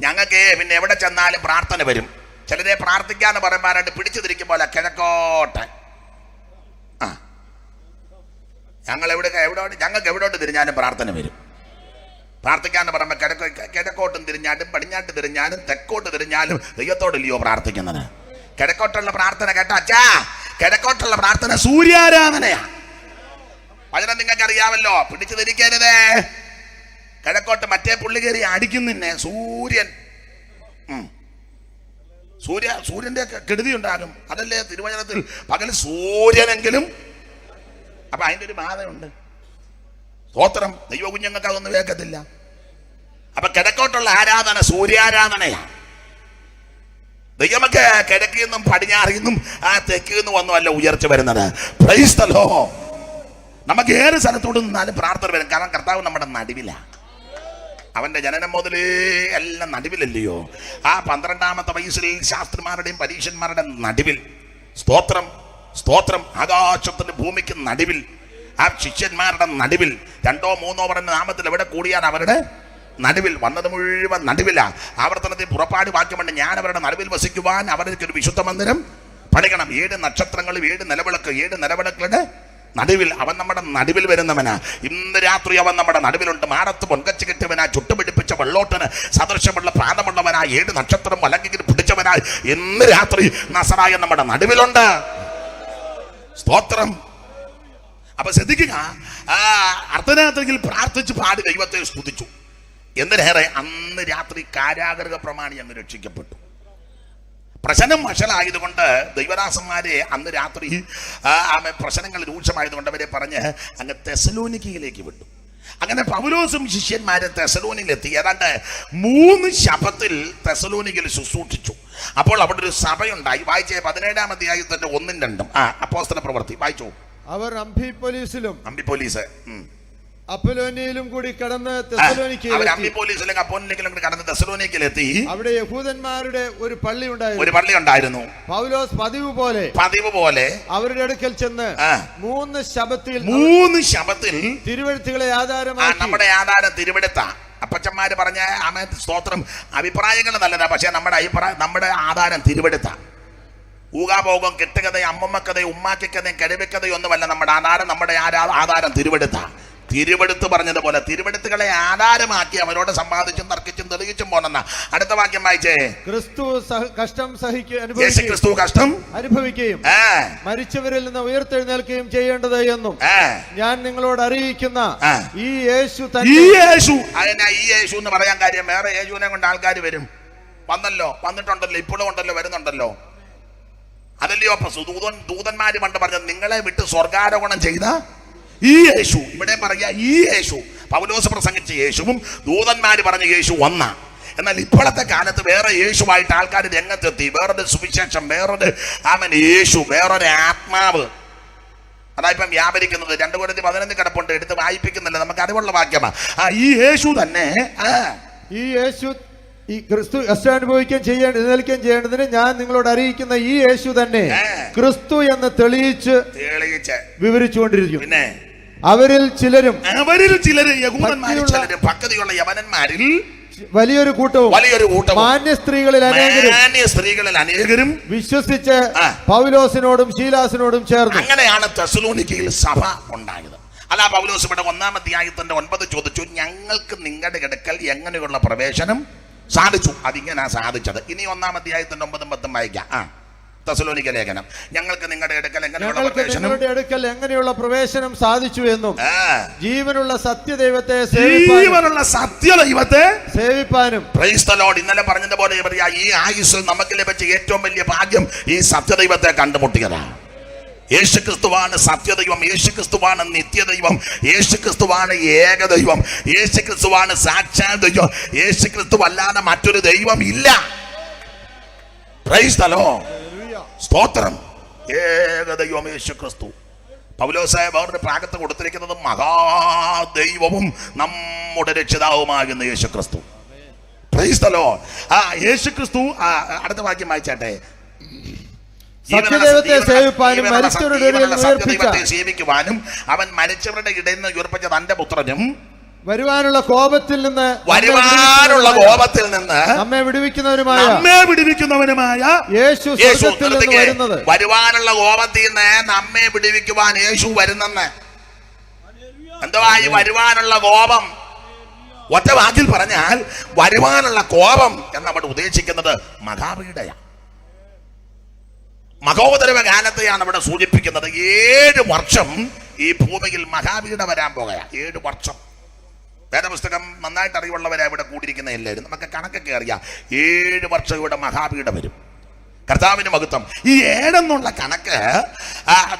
ഞങ്ങൾക്ക് പിന്നെ എവിടെ ചെന്നാലും പ്രാർത്ഥന വരും. ചിലരെ പ്രാർത്ഥിക്കാന്ന് പറയുമ്പോഴായിട്ട് പിടിച്ചു തിരിക്കും പോലെ കിഴക്കോട്ട്. ആ ഞങ്ങൾക്ക് എവിടോട്ട് തിരിഞ്ഞാലും പ്രാർത്ഥന വരും. പ്രാർത്ഥിക്കാന്ന് പറയുമ്പോൾ കിഴക്കോട്ടും തിരിഞ്ഞാലും പടിഞ്ഞാട്ട് തിരിഞ്ഞാലും തെക്കോട്ട് തിരിഞ്ഞാലും ദൈവത്തോടില്ലയോ പ്രാർത്ഥിക്കുന്നത്? കിഴക്കോട്ടുള്ള പ്രാർത്ഥന കേട്ടോ അച്ഛാ, കിഴക്കോട്ടുള്ള പ്രാർത്ഥന സൂര്യാരാധനയാ. വചനം നിങ്ങൾക്ക് അറിയാമല്ലോ. പിടിച്ചു തിരിക്കരുതേ. കിഴക്കോട്ട് മറ്റേ പുള്ളി കയറി അടിക്കുന്നെ സൂര്യന്റെ കെടുതി ഉണ്ടാകും. അതല്ലേ തിരുവചനത്തിൽ പകൽ സൂര്യനെങ്കിലും. അപ്പൊ അതിന്റെ ഒരു ബാധയുണ്ട്. സ്തോത്രം. ദൈവ കുഞ്ഞുങ്ങൾക്ക് അതൊന്നും വേക്കത്തില്ല. അപ്പൊ കിഴക്കോട്ടുള്ള ആരാധന സൂര്യാരാധനയാണ്. ദൈവമൊക്കെ കിഴക്കിൽ നിന്നും പടിഞ്ഞാറിൽ നിന്നും തെക്കിൽ നിന്നും ഒന്നുമല്ല ഉയർച്ച വരുന്നത്. Price the Lord. നമുക്ക് ഏത് സ്ഥലത്തോട്ട് നിന്നാലും പ്രാർത്ഥന വരും. കാരണം കർത്താവ് നമ്മുടെ നടുവിലാണ്. അവന്റെ ജനനം മുതലേ എല്ലാം നടുവിലല്ലയോ? ആ 12ാമത്തെ വയസ്സിൽ ശാസ്ത്രിമാരുടെയും പരീക്ഷന്മാരുടെ നടുവിൽ. സ്തോത്രം സ്തോത്രം. ആകാശത്തിന്റെ ഭൂമിക്ക് നടുവിൽ, ആ ശിഷ്യന്മാരുടെ നടുവിൽ 2ഓ 3ഓ പറഞ്ഞ നാമത്തിൽ എവിടെ കൂടിയാണ് അവരുടെ നടുവിൽ. വന്നത് മുഴുവൻ നടുവിലാ. ആവർത്തനത്തിൽ പുറപ്പാട് വാക്യമുണ്ട്, ഞാൻ അവരുടെ നടുവിൽ വസിക്കുവാൻ അവർക്ക് ഒരു വിശുദ്ധ മന്ദിരം പണിയണം. 7 നക്ഷത്രങ്ങളും 7 നിലവിളക്ക്, 7 നിലവിളക്കുകളുടെ നടുവിൽ അവൻ നമ്മുടെ നടുവിൽ വരുന്നവനാ. ഇന്ന് രാത്രി അവൻ നമ്മുടെ നടുവിലുണ്ട്. മാറത്ത് പൊൻകച്ച് കെട്ടിയവനാ, ചുട്ടുപിടിപ്പിച്ച വെള്ളോട്ടന് സദൃശമുള്ള പ്രാണമുള്ളവനാ, 7 നക്ഷത്രം വലങ്കിൽ പിടിച്ചവനാ ഇന്ന് രാത്രി നസറായ നമ്മുടെ നടുവിലുണ്ട്. സ്തോത്രം. അപ്പൊ ശ്രദ്ധിക്കുക, അർദ്ധരാത്രിയിൽ പ്രാർത്ഥിച്ച് പാടി ദൈവത്തെ സ്തുതിച്ചു. എന്തിനേറെ അന്ന് രാത്രി കാരാഗൃഹ പ്രമാണി അങ്ങ് രക്ഷിക്കപ്പെട്ടു. പ്രശ്നം വഷളായതുകൊണ്ട് ദൈവദാസന്മാരെ അന്ന് രാത്രി പ്രശ്നങ്ങൾ രൂക്ഷമായതുകൊണ്ട് അവരെ പറഞ്ഞ് അങ്ങ് തെസലോനിക്കയിലേക്ക് വിട്ടു. അങ്ങനെ പൗലോസും ശിഷ്യന്മാരെ തെസലോനിയിലെത്തി. ഏതാണ്ട് 3 ശബത്തിൽ തെസലോനിക്കയിൽ ശുശ്രൂഷിച്ചു. അപ്പോൾ അവിടെ ഒരു സഭയുണ്ടായി. വായിച്ചേ 17-ാം അധ്യായത്തിന്റെ 1ഉം 2ഉം. അപ്പോസ്തല പ്രവൃത്തി വായിച്ചോ. അവർ അംഫിപ്പൊലീസിലും അപ്പൊലോനിയിലും കൂടി കടന്ന് തെസലോനിക്കയിലെത്തി. അവിടെ യഹൂദന്മാരുടെ ഒരു പള്ളി ഉണ്ടായിരുന്നു. പൗലോസ് പതിവ് പോലെ അവരുടെ അടുക്കൽ ചെന്ന് 3 ശബത്തിൽ തിരുവെഴുത്തുകളെ ആധാരമാക്കി. നമ്മുടെ ആധാരം തിരുവെടുത്ത അപ്പച്ചന്മാര് പറഞ്ഞ സ്തോത്രം അഭിപ്രായങ്ങൾ നല്ലതാ. പക്ഷെ നമ്മുടെ ആധാരം തിരുവെടുത്ത. ഊകാഭോഗം, കെട്ടുകഥയും അമ്മമ്മക്കഥയും ഉമ്മാക്കഥയും കഴിവക്കഥയും ഒന്നുമല്ല നമ്മുടെ ആധാരം. നമ്മുടെ ആധാരം തിരുവെടുത്ത് പറഞ്ഞതുപോലെ തിരുവെടുത്തുകളെ ആധാരമാക്കി അവരോട് സമ്പാദിച്ചും തർക്കിച്ചും തെളിയിച്ചും പോന്നെന്ന. അടുത്ത വാക്യം വായിച്ചേ. ക്രിസ്തു കഷ്ടം അനുഭവിക്കുകയും മരിച്ചവരിൽ നിന്ന് ഉയർത്തെഴുന്നേൽക്കുകയും ചെയ്യേണ്ടത് എന്നും ഞാൻ നിങ്ങളോട് അറിയിക്കുന്ന ഈ യേശു എന്ന് പറയാൻ കാര്യം, വേറെ യേശുവിനെ കൊണ്ട് ആൾക്കാർ വന്നിട്ടുണ്ടല്ലോ, ഇപ്പോഴും ഉണ്ടല്ലോ, വരുന്നുണ്ടല്ലോ. അതല്ലയോ ദൂതന്മാര് പണ്ട് പറഞ്ഞത്, നിങ്ങളെ വിട്ട് സ്വർഗാരോഹണം ചെയ്ത ഈ യേശു. ഇവിടെ പറയാ ഈ യേശു. പൗലോസ് പ്രസംഗിച്ച യേശുവും ദൂതന്മാര് പറഞ്ഞ യേശു ഒന്നാ. എന്നാൽ ഇപ്പോഴത്തെ കാലത്ത് വേറെ യേശുവായിട്ട് ആൾക്കാർ രംഗത്തെത്തി. വേറൊരു സുവിശേഷം, വേറൊരു യേശു, വേറൊരു ആത്മാവ്. അതായിപ്പം വ്യാപരിക്കുന്നത്. 2 കൊരിന്ത്യർ 11 കിടപ്പുണ്ട്, എടുത്ത് വായിപ്പിക്കുന്നില്ല, നമുക്ക് അറിവുള്ള വാക്യമാ. ഈ യേശു തന്നെ, ഈ യേശു ഈ ക്രിസ്തു കഷ്ടാനുഭവിക്കുകയും ചെയ്യേണ്ടതിന് ഞാൻ നിങ്ങളോട് അറിയിക്കുന്ന ഈ യേശു തന്നെ ക്രിസ്തു എന്ന് തെളിയിച്ച് വിവരിച്ചുകൊണ്ടിരിക്കും. പിന്നെ അവരിൽ ചിലരും ഭക്തിയുള്ള യവനന്മാരിൽ വലിയൊരു കൂട്ടവും മാന്യ സ്ത്രീകളിൽ അനേകരും വിശ്വസിച്ച് പൗലോസിനോടും ശീലാസിനോടും ചേർന്നു. അങ്ങനെയാണ് തെസലോനിക്കയിൽ സഭ ഉണ്ടായത്. അല്ല, പൗലോസ് ഇവിടെ 1-ാം അധ്യായത്തിന്റെ 9 ചോദിച്ചു, ഞങ്ങൾക്ക് നിങ്ങളുടെ അടുക്കൽ എങ്ങനെയുള്ള പ്രവേശനം സാധിച്ചു? അതിങ്ങനെ സാധിച്ചത്. ഇനി 1-ാം അധ്യായത്തിന്റെ 9ഉം 10ഉം വായിക്കാം. തെസലോനിക്ക ലേഖനം. ഞങ്ങൾക്ക് നിങ്ങളുടെ അടുക്കൽ എങ്ങനെയുള്ള പ്രവേശനം സാധിച്ചു എന്നും ജീവനുള്ള സത്യദൈവത്തെ സേവിപ്പാനും. Praise the Lord. ഇന്നലെ പറഞ്ഞതുപോലെ ഈ ആയുസ്സിൽ നമുക്ക് ലഭിച്ച ഏറ്റവും വലിയ ഭാഗ്യം ഈ സത്യദൈവത്തെ കണ്ടുമുട്ടിയതാണ്. യേശുക്രിസ്തുവാണ് സത്യദൈവം, യേശുക്രിസ്തുവാണ് നിത്യദൈവം, യേശുക്രിസ്തുവാണ് ഏകദൈവം, യേശുക്രിസ്തുവാണ് സാക്ഷാൽ ദൈവം. യേശുക്രിസ്തു അല്ലാതെ മറ്റൊരു ദൈവം ഇല്ല. Price the Lord. സ്തോത്രം. ഏകദൈവം യേശുക്രിസ്തു. പൗലോസായ വേറൊരു പ്രാഗത്ത് കൊടുത്തിരിക്കുന്നത് മഹാദൈവവും നമ്മുടെ രക്ഷിതാവുമാകുന്ന യേശുക്രിസ്തു. Price the Lord. യേശുക്രിസ്തു. അടുത്ത വാക്യം വായിച്ചാട്ടെ. സത്യദൈവത്തെ സേവിപ്പാനും സേവിക്കുവാനും അവൻ മരിച്ചവരുടെ ഇടയിൽ നിന്ന് ഉയർപ്പിച്ച തന്റെ പുത്രനും വരുവാനുള്ള കോപത്തിൽ നിന്ന് നമ്മെ വിടുവിക്കുന്നവനുമായ യേശു സ്വർഗ്ഗത്തിൽ നിന്ന് വരുന്നത്. വരുവാനുള്ള കോപത്തിൽ നിന്ന് നമ്മെ വിടുവിക്കുവാൻ യേശു വരുന്നെന്ന്. എന്തുവാ ഈ വരുവാനുള്ള കോപം? ഒറ്റ വാക്കിൽ പറഞ്ഞാൽ വരുവാനുള്ള കോപം എന്നവിടെ ഉദ്ദേശിക്കുന്നത് മഹാപീഡയാണ്. മഹോദരവ കാലത്തെയാണ് അവിടെ സൂചിപ്പിക്കുന്നത്. 7 വർഷം ഈ ഭൂമിയിൽ മഹാപീഡ വരാൻ പോകുകയാണ്. 7 വർഷം. വേദപുസ്തകം നന്നായിട്ട് അറിവുള്ളവരാ ഇവിടെ കൂടിയിരിക്കുന്ന എല്ലാവരും. നമുക്ക് കണക്കൊക്കെ അറിയാം. 7 വർഷം ഇവിടെ മഹാപീഡ വരും. കർത്താവിന് മഹത്വം. ഈ 7 എന്നുള്ള കണക്ക്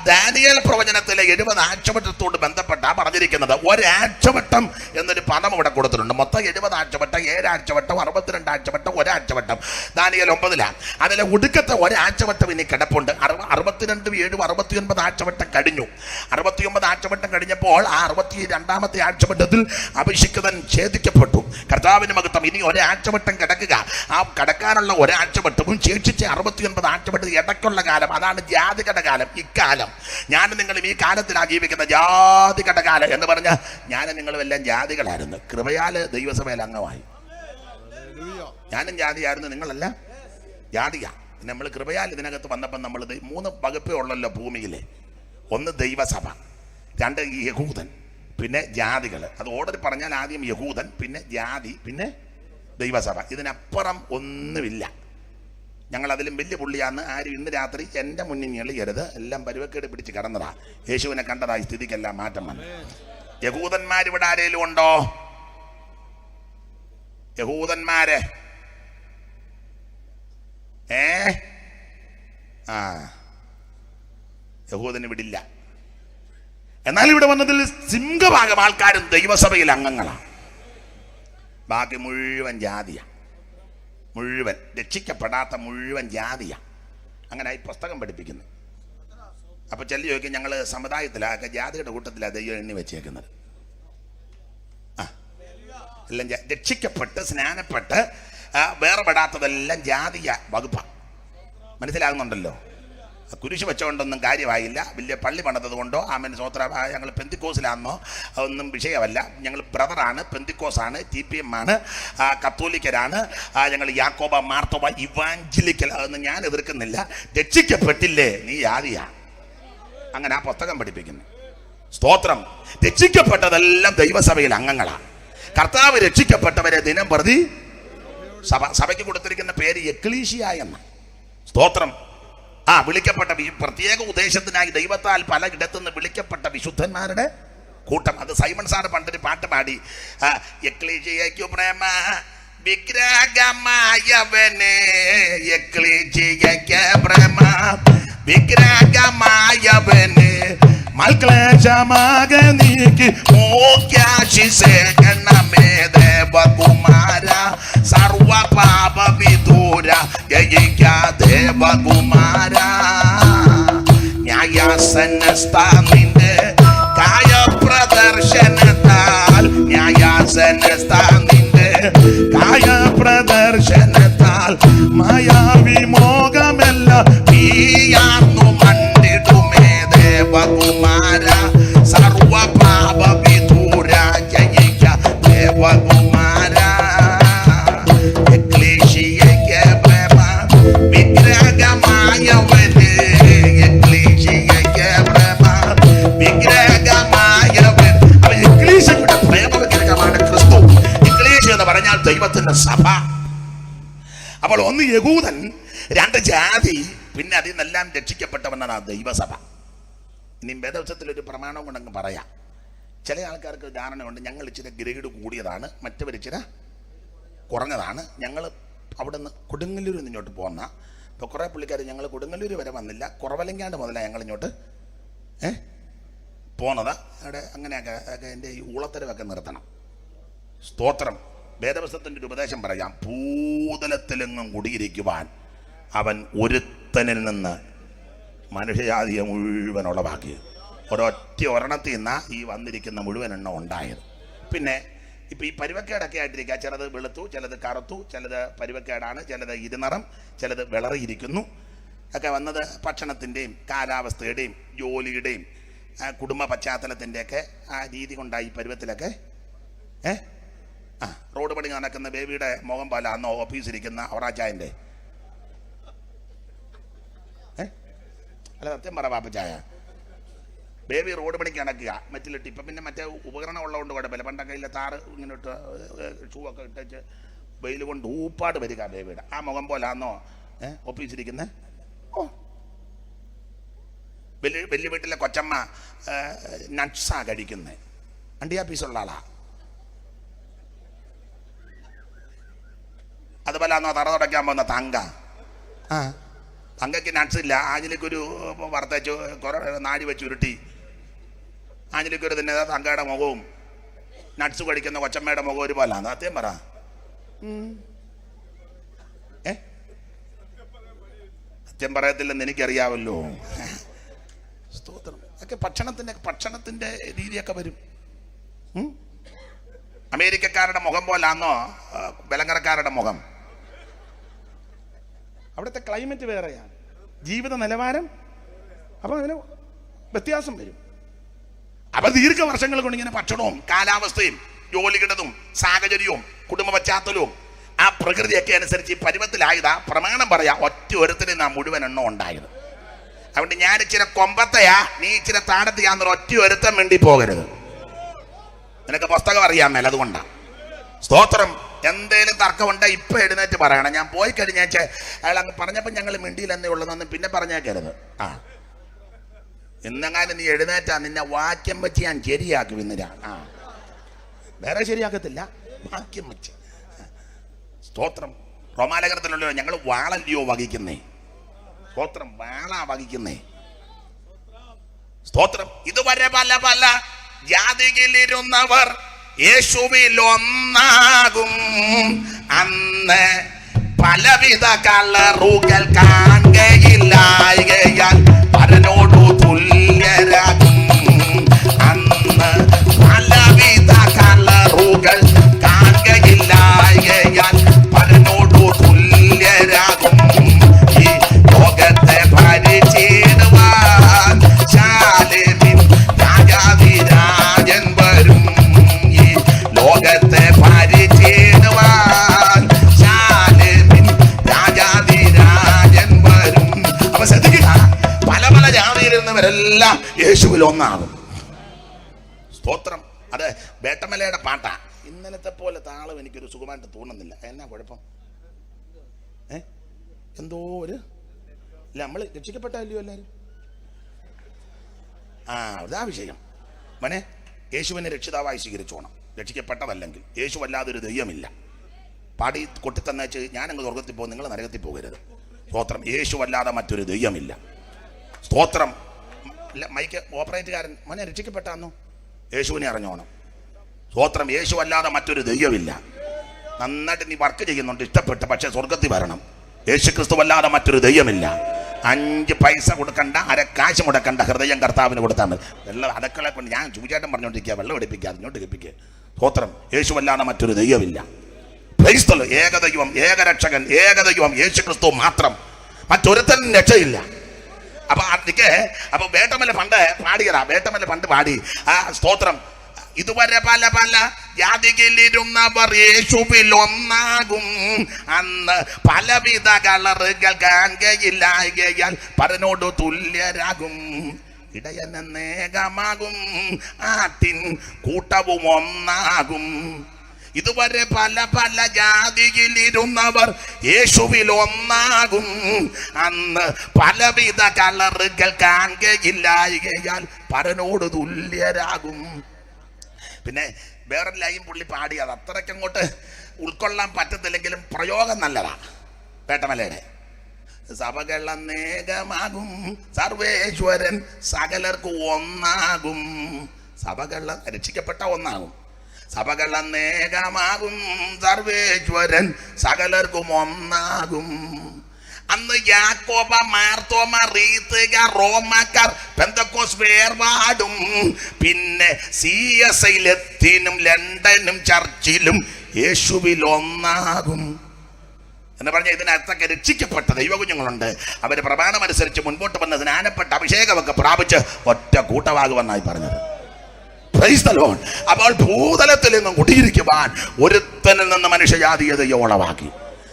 ദാനിയേൽ പ്രവചനത്തിലെ 70 ആഴ്ചവട്ടത്തോട് ബന്ധപ്പെട്ടാ പറഞ്ഞിരിക്കുന്നത്. ഒരാഴ്ചവട്ടം എന്നൊരു പദം ഇവിടെ കൊടുത്തിട്ടുണ്ട്. മൊത്തം 70 ആഴ്ചവട്ടം, 7 ആഴ്ചവട്ടം, 62 ആഴ്ചവട്ടം, ഒരാഴ്ചവട്ടം. ദാനിയേൽ 9 അതിലെ ഒടുക്കത്തെ ഒരാഴ്ചവട്ടം ഇനി കിടപ്പുണ്ട്. 62 7 69 ആഴ്ചവട്ടം കഴിഞ്ഞു. 69 ആഴ്ചവട്ടം കഴിഞ്ഞപ്പോൾ ആ 62ാമത്തെ ആഴ്ചവട്ടത്തിൽ അഭിഷിക്തൻ ഛേദിക്കപ്പെട്ടു. കർത്താവിന് മഹത്വം. ഇനി ഒരാഴ്ചവട്ടം കിടക്കുക. ആ കിടക്കാനുള്ള ഒരാഴ്ചവട്ടവും ശേഷിച്ച 69 ആഴ്ചവട്ടം ഇടയ്ക്കുള്ള കാലം, അതാണ് ജാതികളുടെ കാലം. ഇക്കാലം ഞാനും നിങ്ങളും ഈ കാലത്തിലാണ് ജീവിക്കുന്ന. ജാതികളുടെ കാലം എന്ന് പറഞ്ഞാൽ ഞാനും നിങ്ങളും എല്ലാം ജാതികളായിരുന്നു. കൃപയാല് ദൈവസഭയിൽ അംഗമായി. ഞാനും ജാതിയായിരുന്നു, നിങ്ങളല്ല ജാതിയാ. നമ്മൾ കൃപയാൽ ഇതിനകത്ത് വന്നപ്പോൾ നമ്മൾ 3 വകുപ്പേ ഉള്ളല്ലോ ഭൂമിയിലെ. 1 ദൈവസഭ, 2 യഹൂദൻ, പിന്നെ ജാതികൾ. അത് ഓർഡർ പറഞ്ഞാൽ ആദ്യം യഹൂദൻ, പിന്നെ ജാതി, പിന്നെ ദൈവസഭ. ഇതിനപ്പുറം ഒന്നുമില്ല. ഞങ്ങൾ അതിലും വലിയ പുള്ളിയാന്ന് ആരും ഇന്ന് രാത്രി എൻ്റെ മുന്നിൽ ഞെളിയരുത്. എല്ലാം പരുവക്കേട് പിടിച്ച് കിടന്നതാ. യേശുവിനെ കണ്ടതായി സ്ഥിതിക്കെല്ലാം മാറ്റം വന്നു. യഹൂദന്മാരിവിടെ ആരേലും ഉണ്ടോ? യഹൂദന്മാര് യഹൂദന് വിടില്ല. എന്നാൽ ഇവിടെ വന്നതിൽ സിംഹഭാഗം ആൾക്കാരും ദൈവസഭയിൽ അംഗങ്ങളാണ്. ബാക്കി മുഴുവൻ ജാതിയാണ്. മുഴുവൻ രക്ഷിക്കപ്പെടാത്ത മുഴുവൻ ജാതിയാണ്. അങ്ങനെ ഈ പുസ്തകം പഠിപ്പിക്കുന്നു. അപ്പൊ ചെല്ലി ചോദിക്കും, ഞങ്ങൾ സമുദായത്തിലാകെ ജാതിയുടെ കൂട്ടത്തിലാണ് ദൈവം എണ്ണി വെച്ചേക്കുന്നത്. എല്ലാം രക്ഷിക്കപ്പെട്ട് സ്നാനപ്പെട്ട് വേർപെടാത്തതെല്ലാം ജാതിയ വകുപ്പാണ്. മനസ്സിലാകുന്നുണ്ടല്ലോ? കുരിശ് വെച്ചുകൊണ്ടൊന്നും കാര്യമായില്ല. വലിയ പള്ളി പണിതത് കൊണ്ടോ ആമേൻ സ്വോത്ര ഞങ്ങൾ പെന്തിക്കോസിലാണെന്നോ അതൊന്നും വിഷയമല്ല. ഞങ്ങൾ ബ്രദറാണ്, പെന്തിക്കോസാണ്, TPM ആണ്, കത്തോലിക്കരാണ്, ഞങ്ങൾ യാക്കോബ മാർത്തോബ ഇവാഞ്ചലിക്കൽ. അതൊന്നും ഞാൻ എതിർക്കുന്നില്ല. രക്ഷിക്കപ്പെട്ടില്ലേ നീ ജാതിയാ. അങ്ങനെ ആ പുസ്തകം പഠിപ്പിക്കുന്നു. സ്തോത്രം. രക്ഷിക്കപ്പെട്ടതെല്ലാം ദൈവസഭയിൽ അംഗങ്ങളാണ്. കർത്താവ് രക്ഷിക്കപ്പെട്ടവരെ ദിനം പ്രതി സഭയ്ക്ക് കൊടുത്തിരിക്കുന്ന പേര് എക്ലീശിയ എന്ന. സ്തോത്രം. വിളിക്കപ്പെട്ട പ്രത്യേക ഉദ്ദേശത്തിനായി ദൈവത്താൽ പലയിടത്തുനിന്ന് വിളിക്കപ്പെട്ട വിശുദ്ധന്മാരുടെ കൂട്ടം. അത് സൈമൺ സാറ് പണ്ടൊരു പാട്ട് പാടി. എക്ലീശിയയ്ക്കു പ്രേമ വിഗ്രഹമായവനെ, എക്ലീശിയയ്ക്ക് പ്രേമ വിഗ്രഹമായവനെ, മൽക്ലേശമാകെ നീക്കി മോക്യാശിസേകണമേ ദേവകുമാര, സർവപാപ വിദൂര ജയിക്ക ദേവകുമാര. ന്യായാസനസ്ഥാനിന്റെ കായപ്രദർശനത്താൽ, ന്യായാസനസ്ഥാനിന്റെ കായപ്രദർശനത്താൽ മായാവിമോഹമെല്ലാം നീയാർന്നു മണ്ടിടുമേ ദേവകുമാര, സർവപാപ വിദൂര ജയിക്ക ദേവകുമാര. എക്ലീശിയയ്ക്ക് പ്രേമ വിഗ്രഹമായവന്, എക്ലീശിയയ്ക്ക് പ്രേമ വിഗ്രഹമായവൻ. അവൻ എക്ലീശയുടെ പ്രേമ വിഗ്രഹമാണ് ക്രിസ്തു. എക്ലീശ എന്ന് പറഞ്ഞാൽ ദൈവത്തിന്റെ സഭ. അപ്പോൾ 1 യഹൂദൻ, 2 ജാതി, പിന്നെ അതിൽ നിന്നെല്ലാം രക്ഷിക്കപ്പെട്ടവനാണ് ദൈവസഭ. ഇനി വേദപുസ്തകത്തിലൊരു പ്രമാണം കൊണ്ടങ്ങ് പറയാം. ചില ആൾക്കാർക്ക് ധാരണയുണ്ട്, ഞങ്ങൾ ഇച്ചിരി ഗ്രേഡ് കൂടിയതാണ്, മറ്റവർ ഇച്ചിരി കുറഞ്ഞതാണ്. ഞങ്ങൾ അവിടെ നിന്ന് കൊടുങ്ങല്ലൂർ ഇങ്ങോട്ട് പോകുന്ന ഇപ്പോൾ കുറേ പുള്ളിക്കാർ ഞങ്ങൾ കൊടുങ്ങല്ലൂർ വരെ വന്നില്ല, കുറവലങ്കാണ്ട് മുതലാണ് ഞങ്ങൾ ഇങ്ങോട്ട് പോന്നത്. അവിടെ അങ്ങനെയൊക്കെ എൻ്റെ ഈ ഊളത്തരവൊക്കെ നിർത്തണം. സ്തോത്രം. വേദപുസ്തകത്തിൻ്റെ ഒരു ഉപദേശം പറയാം. ഭൂതലത്തിലെങ്ങും കുടിയിരിക്കുവാൻ അവൻ ഒരുത്തനിൽ നിന്ന് മനുഷ്യജാതിയെ മുഴുവൻ ഉളവാക്കി. ഒരൊറ്റ നിന്നാ ഈ വന്നിരിക്കുന്ന മുഴുവൻ എണ്ണം ഉണ്ടായത്. പിന്നെ ഇപ്പം ഈ പരുവക്കേടൊക്കെ ആയിട്ടിരിക്കുക. ചിലത് വെളുത്തു, ചിലത് കറുത്തു, ചിലത് പരുവക്കേടാണ്, ചിലത് ഇരുനിറം, ചിലത് വിളറിയിരിക്കുന്നു. ഒക്കെ വന്നത് ഭക്ഷണത്തിൻ്റെയും റോഡ് പണി നടക്കുന്ന ബേബിയുടെ മുഖം പോലെ അന്ന് ഓഫീസിരിക്കുന്ന അവറാച്ചായൻ്റെ അല്ല സത്യം പറ പാപ്പച്ചായ, ബേബി റോഡ് പണിക്ക് നടക്കുക മറ്റിലിട്ട്. ഇപ്പം പിന്നെ മറ്റേ ഉപകരണം ഉള്ളതുകൊണ്ട് കുഴപ്പമില്ല. പണ്ടൊക്കെ ഇല്ല താറ് ഇങ്ങനെ ഇട്ട് ഷൂ ഒക്കെ ഇട്ടേച്ച് വെയിൽ കൊണ്ട് ഊപ്പാട് വരിക ബേബിയുടെ. ആ മുഖം പോലെ ആന്നോ ഓഫീസിരിക്കുന്നത്? ഓ, വലിയ വീട്ടിലെ കൊച്ചമ്മ നട്ട്സാ കഴിക്കുന്നത്. അണ്ടിയാ പീസുള്ള ആളാ. അതുപോലെ ആന്നോ തറ തുടയ്ക്കാൻ പോകുന്ന തങ്ക. തങ്കയ്ക്ക് നട്ട്സ് ഇല്ല. ആഞ്ഞിലേക്കൊരു വറുത്തേച്ച് കുറെ നാടി വെച്ച് ഉരുട്ടി ആഞ്ഞിലേക്കൊരു തന്നെ തങ്കയുടെ മുഖവും നട്ട്സ് കഴിക്കുന്ന കൊച്ചമ്മയുടെ മുഖം ഒരു പോലെ. സത്യം പറ. സത്യം പറയത്തില്ലെന്ന് എനിക്കറിയാമല്ലോ. സ്തോത്രം. ഒക്കെ ഭക്ഷണത്തിന്റെ രീതിയൊക്കെ വരും. അമേരിക്കക്കാരുടെ മുഖം പോലാന്നോ വെലങ്ങരക്കാരുടെ മുഖം? അവിടുത്തെ ക്ലൈമറ്റ് വേറെയാണ്, ജീവിത നിലവാരം. അപ്പം അതിന് വ്യത്യാസം വരും. അപ്പൊ ദീർഘവർഷങ്ങൾ കൊണ്ട് ഇങ്ങനെ ഭക്ഷണവും കാലാവസ്ഥയും ജോലികിടതും സാഹചര്യവും കുടുംബ പശ്ചാത്തലവും ആ പ്രകൃതിയൊക്കെ അനുസരിച്ച് ഈ പരുവത്തിലായതാ പ്രമാണം പറയാ ഒറ്റ ഒരുത്തിന് നാം മുഴുവൻ എണ്ണം ഉണ്ടായത്. അതുകൊണ്ട് ഞാൻ ഇച്ചിരി കൊമ്പത്തെയാ, നീ ഇച്ചിരി താടത്തെയാന്ന് ഒറ്റ ഒരുത്തം വേണ്ടി പോകരുത്. നിനക്ക് പുസ്തകം അറിയാൻ മേല, അതുകൊണ്ടാ. സ്തോത്രം. എന്തേലും തർക്കമുണ്ട ഇപ്പൊ എഴുന്നേറ്റ് പറയണം. ഞാൻ പോയി കഴിഞ്ഞാൽ അയാൾ അങ്ങ് പറഞ്ഞപ്പോൾ ഞങ്ങൾ മിണ്ടിയില്ലെന്നേ ഉള്ളതെന്ന് പിന്നെ പറഞ്ഞേക്കരുത്. ഇന്നെങ്ങാനും നീ എഴുന്നേറ്റാ നിന്നെ വാക്യം വെച്ച് ഞാൻ ശരിയാക്കും ഇന്ന്. വേറെ ശരിയാക്കത്തില്ല, വാക്യം വെച്ച്. സ്തോത്രം. റോമാലേഖനത്തിലുള്ള ഞങ്ങൾ വാളല്ലയോ വഹിക്കുന്നേ. സ്തോത്രം. വാളാ വഹിക്കുന്നേ. സ്തോത്രം. ഇതുവരെ പല പല ജാതിയിലിരുന്നവർ യേശുവിൽ ഒന്നാകും. അന്ന് പലവിധ കളറുകൾ കാണുകയില്ലായകയാൽ പരനോടു തുല്യരാകും. അന്ന് പലവിധ കളറുകൾ കാണുകയില്ലായകയാൽ പരനോടു തുല്യരാകും. ഈ ലോകത്തെ ഭരിച്ചിടുവാൻ ശാലേമിൻ രാജാതിരാജൻ വരും. ഈ ലോകത്തെ ഭരിച്ചിടുവാൻ ശാലേമിൻ രാജാതിരാജൻ വരും. അപ്പൊ ശ്രദ്ധിക്കുക, പല പല ജാതിയിലിരുന്നവരെല്ലാം യേശുവിൽ ഒന്നാകും. സ്തോത്രം. അത് ബേട്ടമലയുടെ പാട്ടാ. ഇന്നലത്തെ പോലെ താളം എനിക്കൊരു സുഖമായിട്ട് തോന്നുന്നില്ല. എന്നാ കുഴപ്പം? എന്തോ ഒരു ഇല്ല, നമ്മൾ രക്ഷിക്കപ്പെട്ടല്ലോ എല്ലാവരും. അതാ വിഷയം. മനെ യേശുവിനെ രക്ഷിതാവായി സ്വീകരിച്ചോണം. രക്ഷിക്കപ്പെട്ടതല്ലെങ്കിൽ യേശു അല്ലാതൊരു ദൈവമില്ല. പാടി കൊട്ടിത്തന്നേച്ച് ഞാനങ്ങ് സ്വർഗത്തിൽ പോകും, നിങ്ങൾ നരകത്തിൽ പോകരുത്. സ്തോത്രം. യേശു അല്ലാതെ മറ്റൊരു ദൈവമില്ല. സ്തോത്രം. മൈക്ക് ഓപ്പറേറ്റുകാരൻ മോനെ രക്ഷിക്കപ്പെട്ടാന്നോ? യേശുവിനെ അറിഞ്ഞോണം. സ്തോത്രം. യേശു അല്ലാതെ മറ്റൊരു ദൈവമില്ല. നന്നായിട്ട് നീ വർക്ക് ചെയ്യുന്നുണ്ട്, ഇഷ്ടപ്പെട്ട്, പക്ഷെ സ്വർഗത്തിൽ വരണം. യേശു ക്രിസ്തു അല്ലാതെ മറ്റൊരു ദൈവമില്ല. 5 പൈസ കൊടുക്കണ്ട, കാശ് മുടക്കണ്ട, ഹൃദയം കർത്താവിന് കൊടുത്താൽ മതി. വെള്ളം അടക്കളെ കൊണ്ട് ഞാൻ ചൂചാട്ടം പറഞ്ഞുകൊണ്ടിരിക്കുക, വെള്ളം എടുപ്പിക്കുക, ഇങ്ങോട്ട് കിപ്പിക്കുക. സ്തോത്രം. യേശു അല്ലാതെ മറ്റൊരു ദൈവമില്ല. Praise the Lord. ഏകദൈവം, ഏകരക്ഷകൻ, ഏകദൈവം യേശു ക്രിസ്തു മാത്രം. മറ്റൊരുത്തനും രക്ഷയില്ല. അപ്പൊ വേട്ടമല പണ്ട് പാടിയതാ. വേട്ടമല പണ്ട് പാടി. സ്തോത്രം. ഇതുവരെ പല പല ജാതിയിലിരുന്നവർ യേശുവിൽ ഒന്നാകും. അന്ന് പലവിധ കളറുകൾ കാണുകയില്ലായകയാൽ പരനോട് തുല്യരാകും. ഇടയനേകമാകും, ആട്ടിൻ കൂട്ടവും ഒന്നാകും. ഇതുവരെ പല പല ജാതിയിലിരുന്നവർ യേശുവിൽ ഒന്നാകും. അന്ന് പലവിധ കളറുകൾ കാണുകയില്ലായകയാൽ പരനോട് തുല്യരാകും. പിന്നെ വേറൊരു ലൈൻ പുള്ളി പാടി. അത് അത്രയ്ക്കങ്ങോട്ട് ഉൾക്കൊള്ളാൻ പറ്റത്തില്ലെങ്കിലും പ്രയോഗം നല്ലതാ. വേട്ടമലയുടെ സഭകളന്നേകമാകും, സർവേശ്വരൻ സകലർക്കും ഒന്നാകും. സഭകൾ രക്ഷിക്കപ്പെട്ട ഒന്നാകും. സഭകളന്നേകമാകും, സർവേശ്വരൻ സകലർക്കും ഒന്നാകും. അന്ന് യാക്കോബ, മാർത്തോമ, റീത്തുക, റോമാക്കാർ, പെന്തക്കോസ് വേർപാടും. പിന്നെ CSI ലത്തീനും ലണ്ടനും ചർച്ചിലും യേശുവിൽ ഒന്നാകും എന്ന് പറഞ്ഞ ഇതിനകത്തൊക്കെ രക്ഷിക്കപ്പെട്ട ദൈവകുഞ്ഞുങ്ങളുണ്ട്. അവർ പ്രമാണമനുസരിച്ച് മുൻപോട്ട് വന്ന് സ്നാനപ്പെട്ട അഭിഷേകമൊക്കെ പ്രാപിച്ച് ഒറ്റ കൂട്ടമാകുമെന്നായി പറഞ്ഞത്. Price the Lord. അപ്പോൾ ഭൂതലത്തിൽ നിന്നും കുടിയിരിക്കുവാൻ ഒരുത്തനിൽ നിന്ന് മനുഷ്യജാതിയെ ദൈവം ഉളവാക്കി.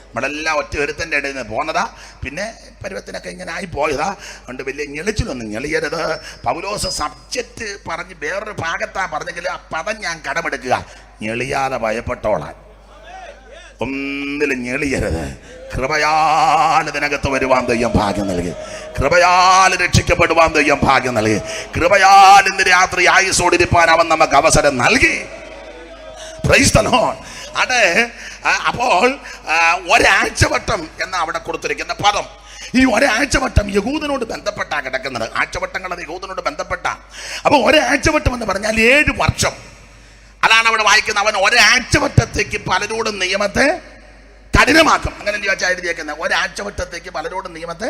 നമ്മളെല്ലാം ഒറ്റ ഒരുത്തൻ്റെ ഇടയിൽ നിന്ന് പോന്നതാ. പിന്നെ പരുവത്തിനൊക്കെ ഇങ്ങനെ ആയി പോയതാ. അതുകൊണ്ട് വലിയ ഞെളിച്ചിലൊന്നും ഞെളിയരുത്. പൗലോസ് സബ്ജക്റ്റ് പറഞ്ഞ് വേറൊരു ഭാഗത്താ പറഞ്ഞെങ്കിൽ ആ പദം ഞാൻ കടമെടുക്കുക, ഞെളിയാതെ ഭയപ്പെട്ടോളാൻ. ഒന്നിലും ഞെളിയരുത്. കൃപയാൽ ഇതിനകത്ത് വരുവാൻ ദൈവം ഭാഗ്യം നൽകി. കൃപയാൽ രക്ഷിക്കപ്പെടുവാൻ ദൈവം ഭാഗ്യം നൽകി. കൃപയാൽ ഇന്ന് രാത്രി ആയുസ്സോടിരിപ്പാൻ അവൻ നമുക്ക് അവസരം നൽകി. Price the Lord. അത് അപ്പോൾ ഒരാഴ്ചവട്ടം എന്ന അവിടെ കൊടുത്തിരിക്കുന്ന പദം, ഈ ഒരാഴ്ചവട്ടം യഹൂദനോട് ബന്ധപ്പെട്ടാ കിടക്കുന്നത്. ആഴ്ചവട്ടങ്ങൾ അത് യഹൂദനോട് ബന്ധപ്പെട്ട. അപ്പോൾ ഒരാഴ്ചവട്ടം എന്ന് പറഞ്ഞാൽ 7 വർഷം. അതാണ് അവിടെ വായിക്കുന്നത്. അവൻ ഒരാഴ്ചവട്ടത്തേക്ക് പലരോടും നിയമത്തെ കഠിനമാക്കും. അങ്ങനെ എഴുതിയേക്കുന്നത് ഒരാഴ്ചവട്ടത്തേക്ക് പലരോടും നിയമത്തെ